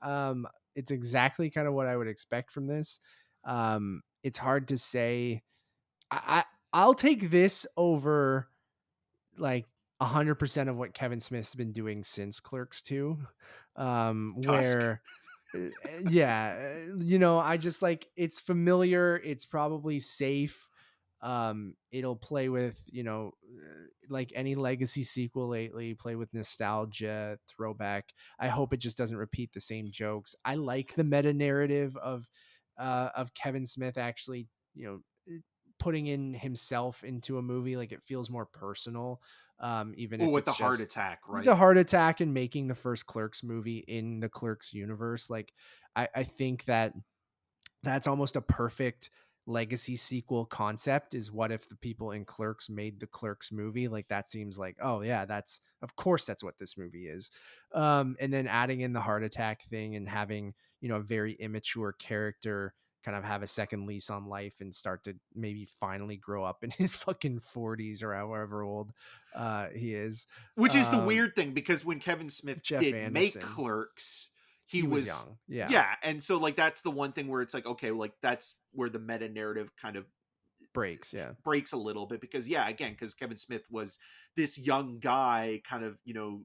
It's exactly kind of what I would expect from this. It's hard to say. I'll take this over like 100% of what Kevin Smith's been doing since Clerks 2. Tusk. Where yeah, I just like it's familiar, it's probably safe. It'll play with, like any legacy sequel lately, play with nostalgia, throwback. I hope it just doesn't repeat the same jokes. I like the meta narrative of Kevin Smith actually, putting in himself into a movie. Like it feels more personal, even Oh, if with the it's heart just attack, the right? heart attack and making the first Clerks movie in the Clerks universe. Like I think that's almost a perfect legacy sequel concept. Is what if the people in Clerks made the Clerks movie? Like that seems like, oh yeah, that's of course that's what this movie is. And then adding in the heart attack thing and having, a very immature character kind of have a second lease on life and start to maybe finally grow up in his fucking 40s or however old he is. Which is the weird thing, because when Kevin Smith Jeff did make Anderson, Clerks, he he was was, young. Yeah. yeah, and so like that's the one thing where it's like, okay, like that's where the meta narrative kind of Breaks. Yeah. breaks a little bit, because yeah, again, because Kevin Smith was this young guy kind of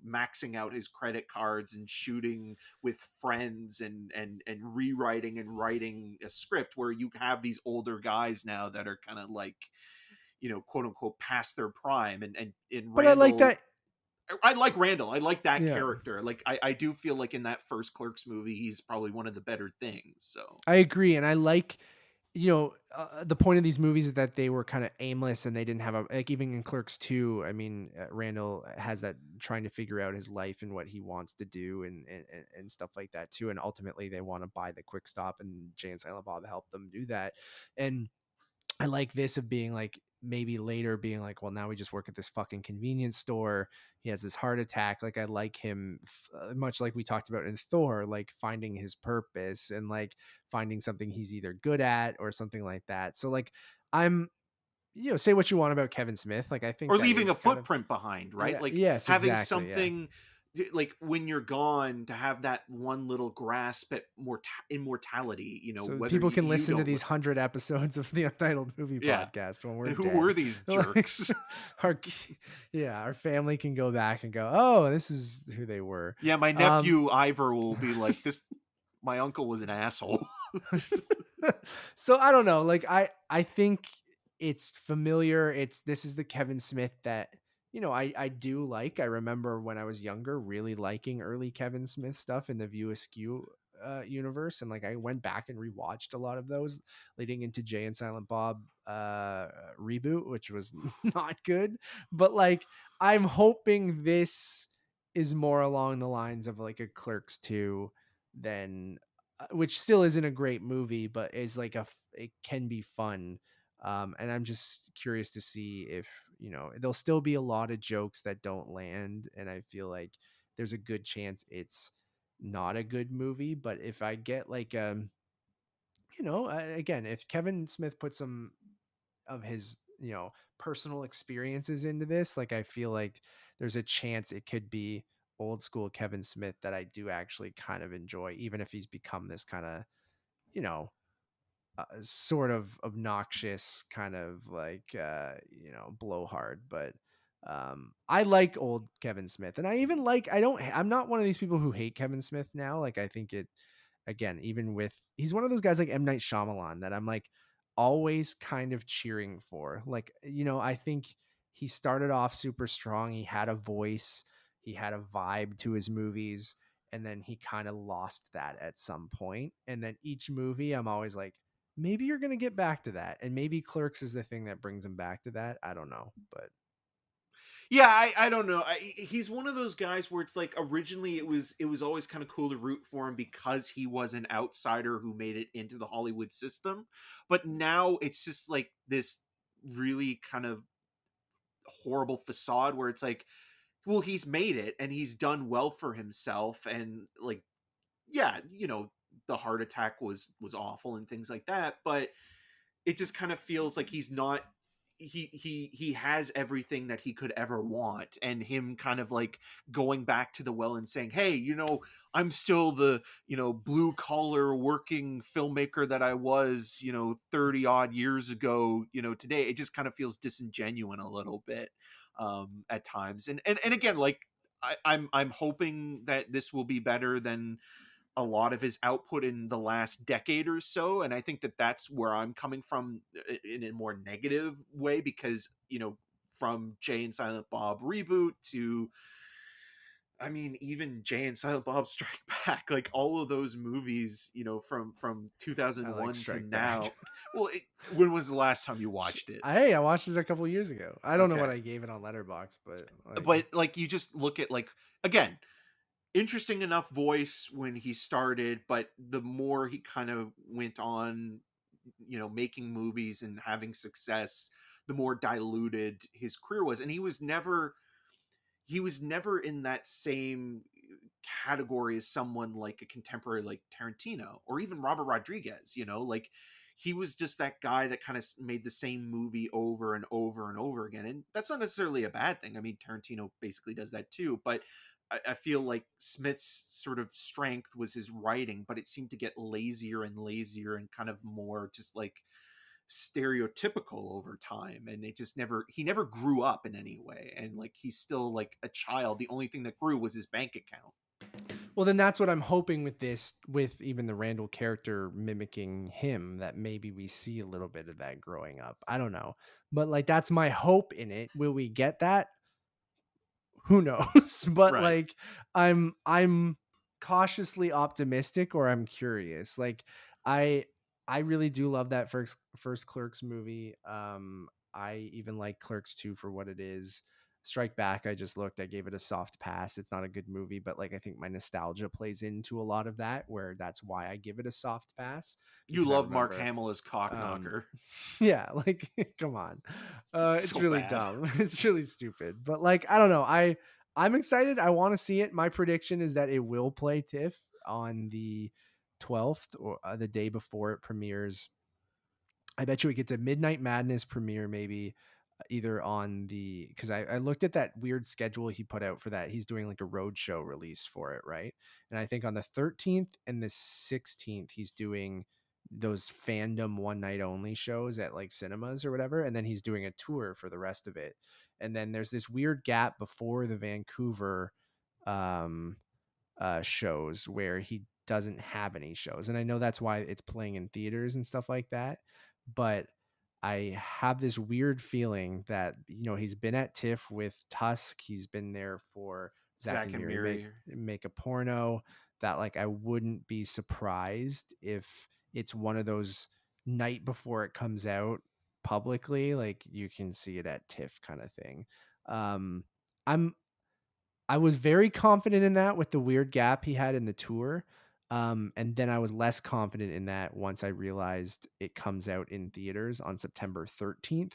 maxing out his credit cards and shooting with friends and rewriting and writing a script, where you have these older guys now that are kind of like quote unquote past their prime, and in But I like Randall. that. I like Randall. I like that Yeah. character. Like I do feel like in that first Clerks movie, he's probably one of the better things. So I agree. And I like, the point of these movies is that they were kind of aimless and they didn't have like, even in Clerks 2, I mean, Randall has that trying to figure out his life and what he wants to do and stuff like that too. And ultimately they want to buy the Quick Stop, and Jay and Silent Bob help them do that. And I like this of being like, maybe later being like, well, now we just work at this fucking convenience store. He has this heart attack. Like I like him much like we talked about in Thor, like finding his purpose and like finding something he's either good at or something like that. So like I'm, say what you want about Kevin Smith. Like I think or that leaving a is kind of, footprint behind, right? yeah, Like yes, having exactly. Yeah. something like when you're gone, to have that one little grasp at immortality. So Whether people can you listen to don't these 100 episodes of the Untitled Movie yeah. Podcast when we're And who dead. were these Like, jerks? our family can go back and go, oh, this is who they were. Yeah, my nephew Ivor will be like, this. My uncle was an asshole. So I don't know. Like I think it's familiar. This is the Kevin Smith that I remember when I was younger really liking early Kevin Smith stuff in the View Askew universe, and like I went back and rewatched a lot of those leading into Jay and Silent Bob reboot, which was not good. But like I'm hoping this is more along the lines of like a Clerks 2 than which still isn't a great movie, but is like it can be fun. And I'm just curious to see if, there'll still be a lot of jokes that don't land. And I feel like there's a good chance it's not a good movie. But if I get like, again, if Kevin Smith puts some of his, personal experiences into this, like I feel like there's a chance it could be old school Kevin Smith that I do actually kind of enjoy, even if he's become this kind of, you know, sort of obnoxious kind of like blowhard. But I like old Kevin Smith, and I even like I'm not one of these people who hate Kevin Smith now. Like I think it, again, even with, he's one of those guys like M. Night Shyamalan that I'm like always kind of cheering for. Like, I think he started off super strong. He had a voice, he had a vibe to his movies, and then he kind of lost that at some point. And then each movie, I'm always like, maybe you're going to get back to that. And maybe Clerks is the thing that brings him back to that. I don't know. But Yeah, I don't know. He's one of those guys where it's like originally it was always kind of cool to root for him because he was an outsider who made it into the Hollywood system, but now it's just like this really kind of horrible facade where it's like, well, he's made it and he's done well for himself, and like, yeah, the heart attack was awful and things like that, but it just kind of feels like he's not, he has everything that he could ever want, and him kind of like going back to the well and saying, hey, I'm still the blue collar working filmmaker that I was 30 odd years ago. Today it just kind of feels disingenuous a little bit at times, and again, like I'm hoping that this will be better than a lot of his output in the last decade or so, and I think that that's where I'm coming from in a more negative way, because from Jay and Silent Bob reboot to, I mean, even Jay and Silent Bob Strike Back, like all of those movies, from I like 2001 to Strike Back. now. Well, when was the last time you watched it? I watched it a couple years ago. I don't know what Okay, I gave it on Letterboxd, but like you just look at, like, again, interesting enough voice when he started, but the more he kind of went on, making movies and having success, the more diluted his career was, and he was never in that same category as someone like a contemporary like Tarantino or even Robert Rodriguez. Like, he was just that guy that kind of made the same movie over and over and over again, and that's not necessarily a bad thing. I mean, Tarantino basically does that too, but I feel like Smith's sort of strength was his writing, but it seemed to get lazier and lazier and kind of more just like stereotypical over time, and he never grew up in any way, and like he's still like a child. The only thing that grew was his bank account. well, then that's what I'm hoping with this, with even the Randall character mimicking him, that maybe we see a little bit of that growing up. I don't know. But like that's my hope in it. Will we get that? Who knows? But Right. like I'm cautiously optimistic, or I'm curious. Like I I really do love that first Clerks movie. I even like Clerks 2 for what it is. Strike Back, I just looked, I gave it a soft pass. It's not a good movie, but like I think my nostalgia plays into a lot of that, where that's why I give it a soft pass, You because I love Mark remember Hamill as um Cockknocker. yeah, like come on. It's It's so really bad. dumb. It's really stupid. But like I don't know. I'm excited. I want to see it. My prediction is that it will play TIFF on the 12th, or the day before it premieres. I bet you it gets a Midnight Madness premiere, maybe either on the, because I looked at that weird schedule he put out for that. He's doing like a road show release for it, right? And I think on the 13th and the 16th he's doing those fandom one night only shows at like cinemas or whatever, and then he's doing a tour for the rest of it. And then there's this weird gap before the Vancouver um shows where he doesn't have any shows, and I know that's why it's playing in theaters and stuff like that. But I have this weird feeling that, he's been at TIFF with Tusk. He's been there for Zach Zach and and Miri Miri. make a porno, that like I wouldn't be surprised if it's one of those night before it comes out publicly, like you can see it at TIFF kind of thing. Um, I'm I was very confident in that with the weird gap he had in the tour. And then I was less confident in that once I realized it comes out in theaters on September 13th.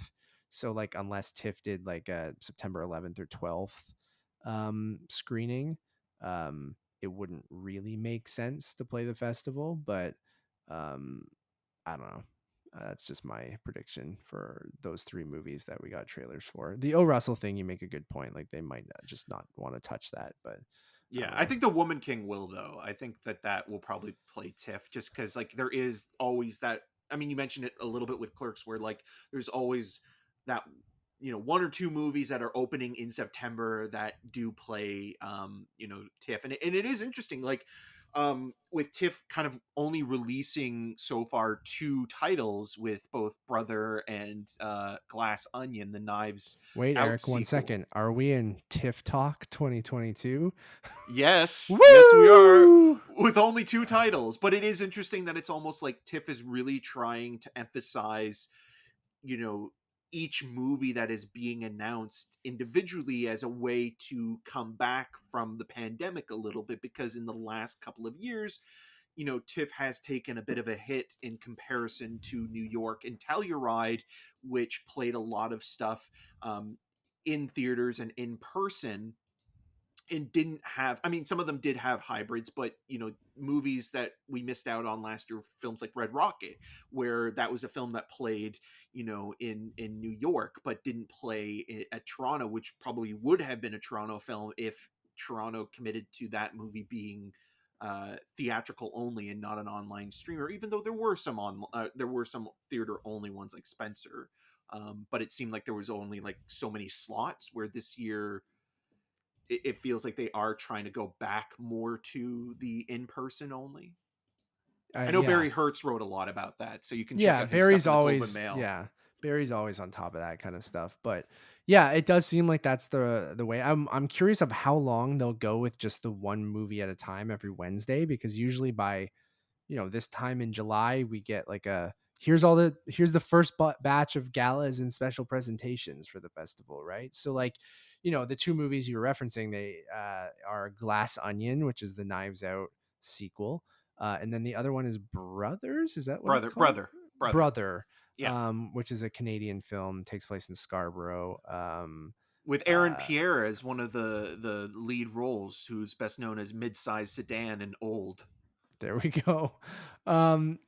So like unless TIFF did like a September 11th or 12th screening, it wouldn't really make sense to play the festival. But um, I don't know. That's just my prediction for those three movies that we got trailers for. The O. Russell thing, you make a good point. Like they might just not want to touch that, but I Yeah, don't I know. think the Woman King will though. I think that will probably play TIFF just because like there is always that. I mean, you mentioned it a little bit with Clerks, where like there's always that one or two movies that are opening in September that do play TIFF, and it is interesting like with TIFF kind of only releasing so far two titles with both Brother and Glass Onion, the Knives Wait, Out Eric, one sequel. second. Are we in TIFF Talk 2022? Yes, we are, Woo! with only two titles. But it is interesting that it's almost like TIFF is really trying to emphasize, you know, each movie that is being announced individually as a way to come back from the pandemic a little bit, because in the last couple of years, TIFF has taken a bit of a hit in comparison to New York and Telluride, which played a lot of stuff in theaters and in person, and didn't have, I mean, some of them did have hybrids, but movies that we missed out on last year, films like Red Rocket, where that was a film that played in New York but didn't play at Toronto, which probably would have been a Toronto film if Toronto committed to that movie being theatrical only and not an online streamer, even though there were some theater only ones like Spencer. But it seemed like there was only like so many slots, where this year it feels like they are trying to go back more to the in-person only. I know Yeah. Barry Hertz wrote a lot about that, so you can check Yeah, out his stuff Barry's in the Globe and always Mail. Barry's always on top of that kind of stuff. But yeah, it does seem like that's the way. I'm curious of how long they'll go with just the one movie at a time every Wednesday, because usually by this time in July, we get like here's the first batch of galas and special presentations for the festival, right? So like, the two movies you were referencing, they are Glass Onion, which is the Knives Out sequel, and then the other one is Brothers. Is that what it's Brother, called? brother, brother. Brother, Yeah, which is a Canadian film, takes place in Scarborough. with Aaron Uh, Pierre as one of the lead roles, who's best known as Mid-Size Sedan and Old. There we go.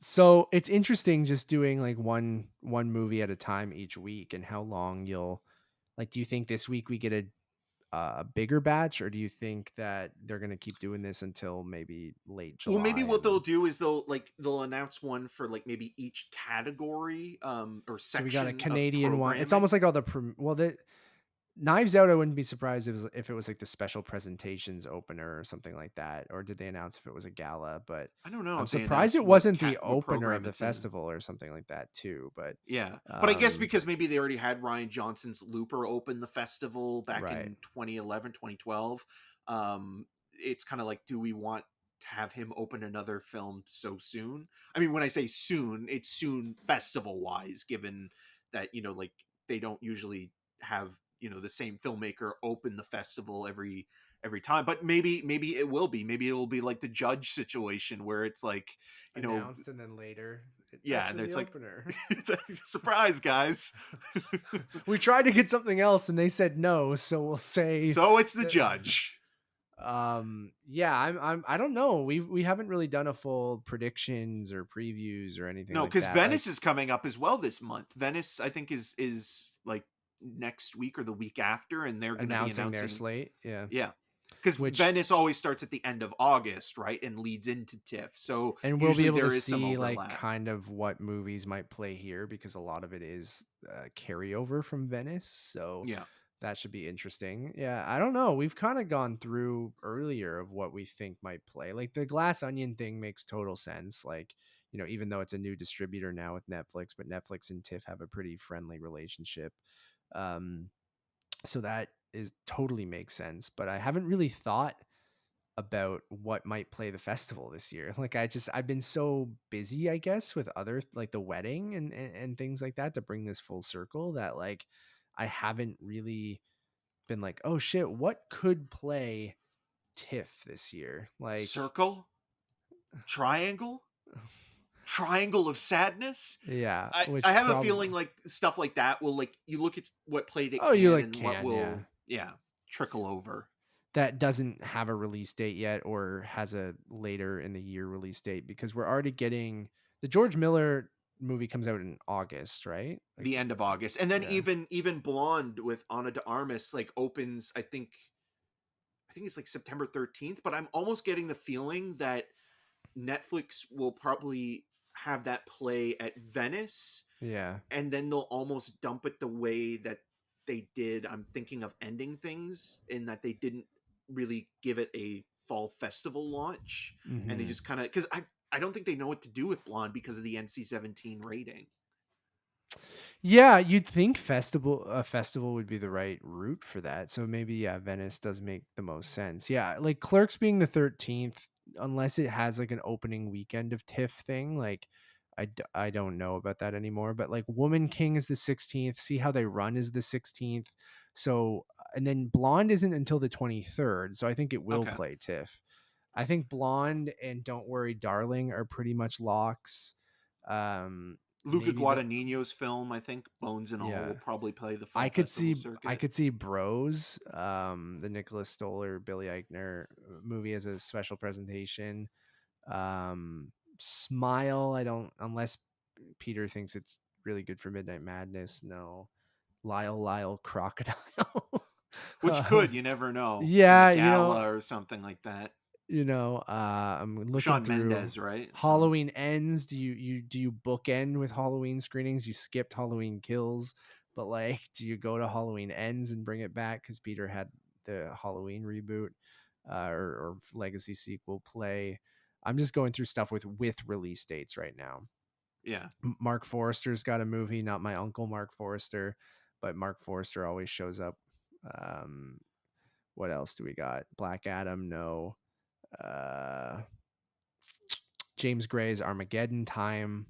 So it's interesting just doing like one movie at a time each week, and how long you'll like. Do you think this week we get a bigger batch, or do you think that they're gonna keep doing this until maybe late Well, maybe July what and they'll then? do is they'll announce one for like maybe each category or So we got a section of Canadian one. It's almost programming. like all the the Knives Out. I wouldn't be surprised if it was like the special presentations opener or something like that. Or did they announce if it was a gala? But I don't know I'm if they surprised announced it wasn't the what opener of program the it's in. festival or something like that too. But Yeah, but I guess um, because maybe they already had Ryan Johnson's Looper open the festival back right. in 2011, 2012. It's kind of like, do we want to have him open another film so soon? I mean, when I say soon, it's soon festival wise, given that, like they don't usually have, the same filmmaker open the festival every time. But maybe it will be. Maybe it will be like the Judge situation, where it's like, you know, Announced and then later it's yeah, actually there's the like opener. it's a surprise, guys. We tried to get something else and they said no, so we'll say So it's the that, Judge. yeah, I don't know. We haven't really done a full predictions or previews or anything No, like because that. Like Venice is coming up as well this month. Venice, I think, is like next week or the week after, and they're going to be announcing their announcing. slate, yeah. Yeah, because Which Venice always starts at the end of August, right, and leads into TIFF. So and we'll be usually able to there is some see like overlap. kind of what movies might play here, because a lot of it is carryover from Venice. So Yeah. that should be interesting. Yeah, I don't know. We've kind of gone through earlier of what we think might play. Like the Glass Onion thing makes total sense. Like, even though it's a new distributor now with Netflix, but Netflix and TIFF have a pretty friendly relationship. So that is totally makes sense. But I haven't really thought about what might play the festival this year. Like I've been so busy, I guess, with other like the wedding and things like that to bring this full circle that like I haven't really been like, oh shit, what could play TIFF this year? Like Circle, triangle, triangle of sadness. yeah, I which have a probably feeling like stuff like that will, like, you look at what played it oh you can like and what can, yeah. will, yeah, trickle over. That doesn't have a release date yet or has a later in the year release date because we're already getting the George Miller movie comes out in August, right? Like The end of August, and then yeah. even Blonde with Ana de Armas like opens. I think it's like September 13th, but I'm almost getting the feeling that Netflix will probably have that play at Venice, Yeah. and then they'll almost dump it the way that they did. I'm thinking of Ending Things, in that they didn't really give it a fall festival launch, and they Mhm. just kind of, because I don't think they know what to do with Blonde because of the NC-17 rating. Yeah, you'd think a festival would be the right route for that. So maybe yeah, Venice does make the most sense. Yeah, like Clerks being the 13th, unless it has like an opening weekend of TIFF thing, like I don't know about that anymore. But like Woman King is the 16th. See How They Run is the 16th. So and then Blonde isn't until the 23rd. So I think it will Okay. play TIFF. I think Blonde and Don't Worry Darling are pretty much locks. Luca Maybe the Guadagnino's film, I think Bones and All, yeah. will probably play the I fall could festival see I circuit. could see Bros, the Nicholas Stoller, Billy Eichner movie as a special presentation. Smile, I don't unless Peter thinks it's really good for Midnight Madness. No. Lyle Crocodile. Which um, could, you never know, in a yeah, gala or something like that. I'm looking Shawn through Mendes, right? So Halloween Ends. Do you bookend with Halloween screenings? You skipped Halloween Kills, but like, do you go to Halloween Ends and bring it back because Peter had the Halloween reboot or Legacy sequel play? I'm just going through stuff with release dates right now. yeah. Mark Forrester's got a movie, not my uncle Mark Forrester, but Mark Forrester always shows up. Um, what else do we got? Black Adam, no. Uh, James Gray's Armageddon Time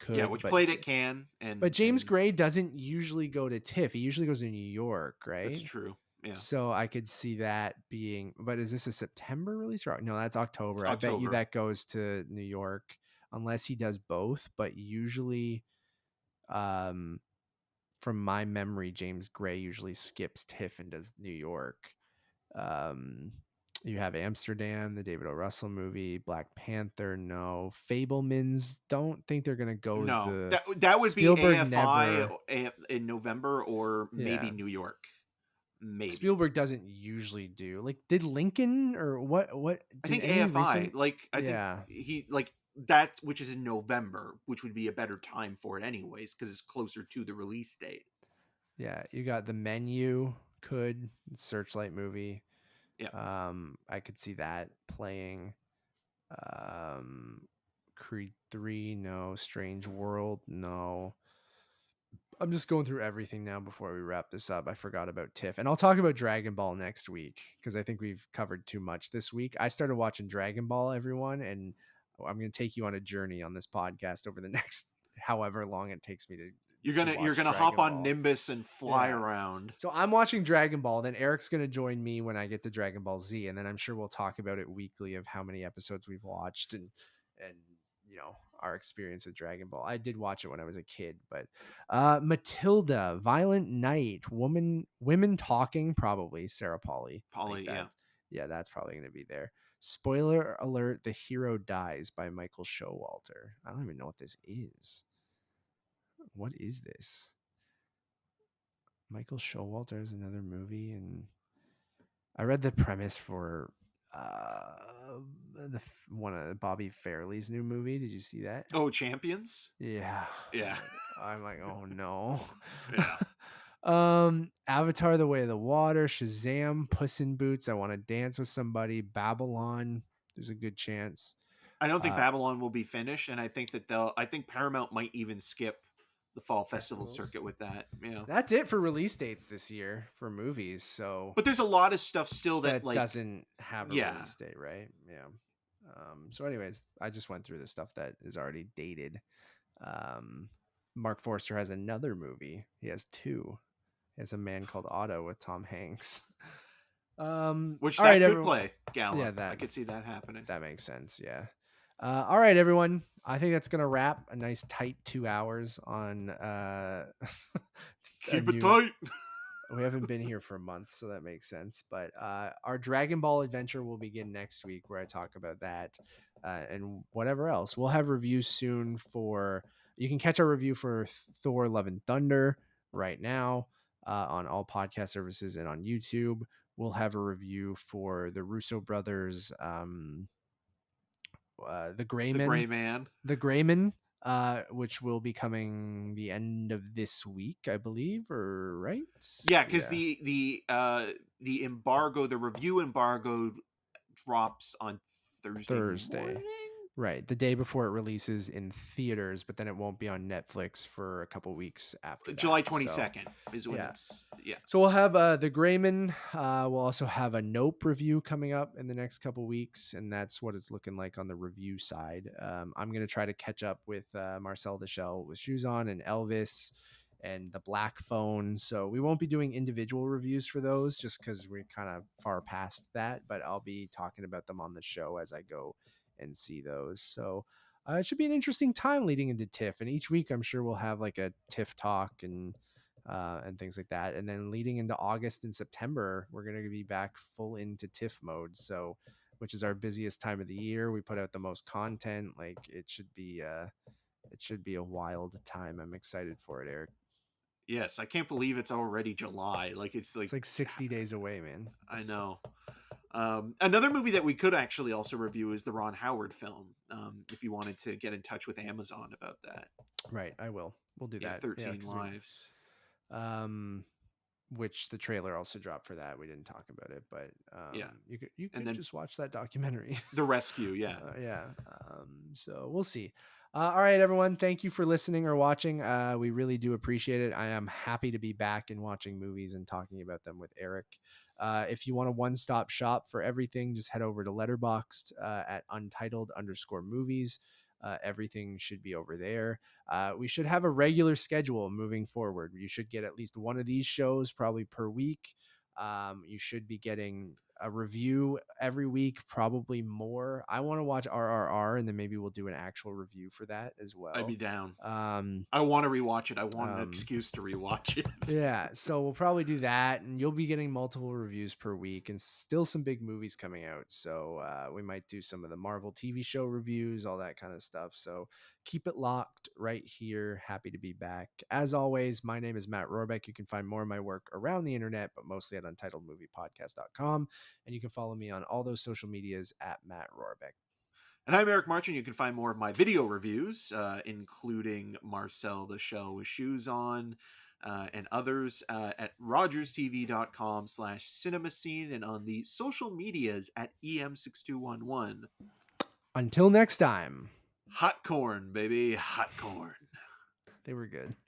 Yeah, could, which but played at Cannes, James and Gray doesn't usually go to TIFF. He usually goes to New York, that's right? true. Yeah. So I could see that being, but is this a September release? Or no, that's It's October. I bet you October. that goes to New York unless he does both. But usually, um, from my memory, James Gray usually skips TIFF and does New York. Um, you have Amsterdam, the David O. Russell movie, Black Panther. No, Fablemans. Don't think they're gonna go No, the that would be Spielberg. AFI Never. in November, or maybe Yeah, New York. Maybe. Spielberg doesn't usually do like. Did Lincoln or what? What I did think any AFI, recent? like, I think Yeah, he, like, that, which is in November, which would be a better time for it anyways, because it's closer to the release date. yeah. You got The Menu. Could Searchlight movie. Yeah. I could see that playing. Um, Creed 3, no. Strange World, no. I'm just going through everything now before we wrap this up. I forgot about TIFF. And I'll talk about Dragon Ball next week because I think we've covered too much this week. I started watching Dragon Ball, everyone, and I'm going to take you on a journey on this podcast over the next however long it takes me to You're watch gonna hop Dragon on Ball. Nimbus and fly Yeah. around. So I'm watching Dragon Ball. Then Eric's going to join me when I get to Dragon Ball Z, and then I'm sure we'll talk about it weekly of how many episodes we've watched and our experience with Dragon Ball. I did watch it when I was a kid, but Matilda, Violent Night, Women Talking, probably Sarah Polly. Like Polly, that. yeah. Yeah, that's probably going to be there. Spoiler alert: The Hero Dies by Michael Showalter. I don't even know what this is. What is this? Michael Showalter is another movie, and I read the premise for one of Bobby Fairley's new movie. Did you see that? Oh, Champions? Yeah. Yeah. I'm like, oh no. Yeah. Avatar: The Way of the Water, Shazam, Puss in Boots, I Want to Dance with Somebody, Babylon. There's a good chance. I don't think Uh, Babylon will be finished, and I think that I think Paramount might even skip the fall festival Festivals. circuit with that. Yeah. That's it for release dates this year for movies. So But there's a lot of stuff still that like doesn't have a yeah. release date, right? Yeah. So, anyways, I just went through the stuff that is already dated. Mark Forster has another movie. He has two. He has A Man Called Otto with Tom Hanks. Which all that right, could everyone. play Gala. Yeah, that I could see that happening. that makes sense. Yeah. All right, everyone. I think that's gonna wrap a nice tight 2 hours on Keep it tight. We haven't been here for a month, so that makes sense. But our Dragon Ball adventure will begin next week, where I talk about that and whatever else. We'll have reviews soon for. You can catch our review for Thor: Love and Thunder right now on all podcast services and on YouTube. We'll have a review for the Russo brothers, the Gray The Men, Gray Man. the Grayman, which will be coming the end of this week, I believe, or right? Yeah, because the embargo, the review embargo, drops on Thursday. Morning? Right, the day before it releases in theaters, but then it won't be on Netflix for a couple weeks after that. July 22nd is when it's So we'll have the Grayman. We'll also have a Nope review coming up in the next couple weeks, and that's what it's looking like on the review side. I'm gonna try to catch up with Marcel the Shell with Shoes On and Elvis and the Black Phone. So we won't be doing individual reviews for those just because we're kind of far past that, but I'll be talking about them on the show as I go and see those. So it should be an interesting time leading into TIFF, and each week I'm sure we'll have like a TIFF talk and things like that. And then leading into August and September, we're going to be back full into TIFF mode. So, which is our busiest time of the year. We put out the most content. Like it should be a wild time. I'm excited for it, Eric. Yes, I can't believe it's already July. It's like 60 days away, man. I know. Another movie that we could actually also review is the Ron Howard film. If you wanted to get in touch with Amazon about that, right? I will. We'll do that. 13 Lives. Which the trailer also dropped for that. We didn't talk about it, but you could then just watch that documentary. The Rescue, yeah. So we'll see. All right, everyone. Thank you for listening or watching. We really do appreciate it. I am happy to be back and watching movies and talking about them with Eric. If you want a one-stop shop for everything, just head over to Letterboxd at Untitled_movies. Everything should be over there. We should have a regular schedule moving forward. You should get at least one of these shows probably per week. You should be getting a review every week, probably more. I want to watch RRR, and then maybe we'll do an actual review for that as well. I'd be down. I want to rewatch it. I want an excuse to rewatch it. Yeah, so we'll probably do that, and you'll be getting multiple reviews per week, and still some big movies coming out. So we might do some of the Marvel TV show reviews, all that kind of stuff. So keep it locked right here. Happy to be back. As always, my name is Matt Rohrbeck. You can find more of my work around the internet, but mostly at UntitledMoviePodcast.com. And you can follow me on all those social medias at Matt Rohrbeck. And I'm Eric Marchin. You can find more of my video reviews, including Marcel the Shell with Shoes On and others at rogerstv.com/cinemascene and on the social medias at EM6211. Until next time. Hot corn, baby. Hot corn. They were good.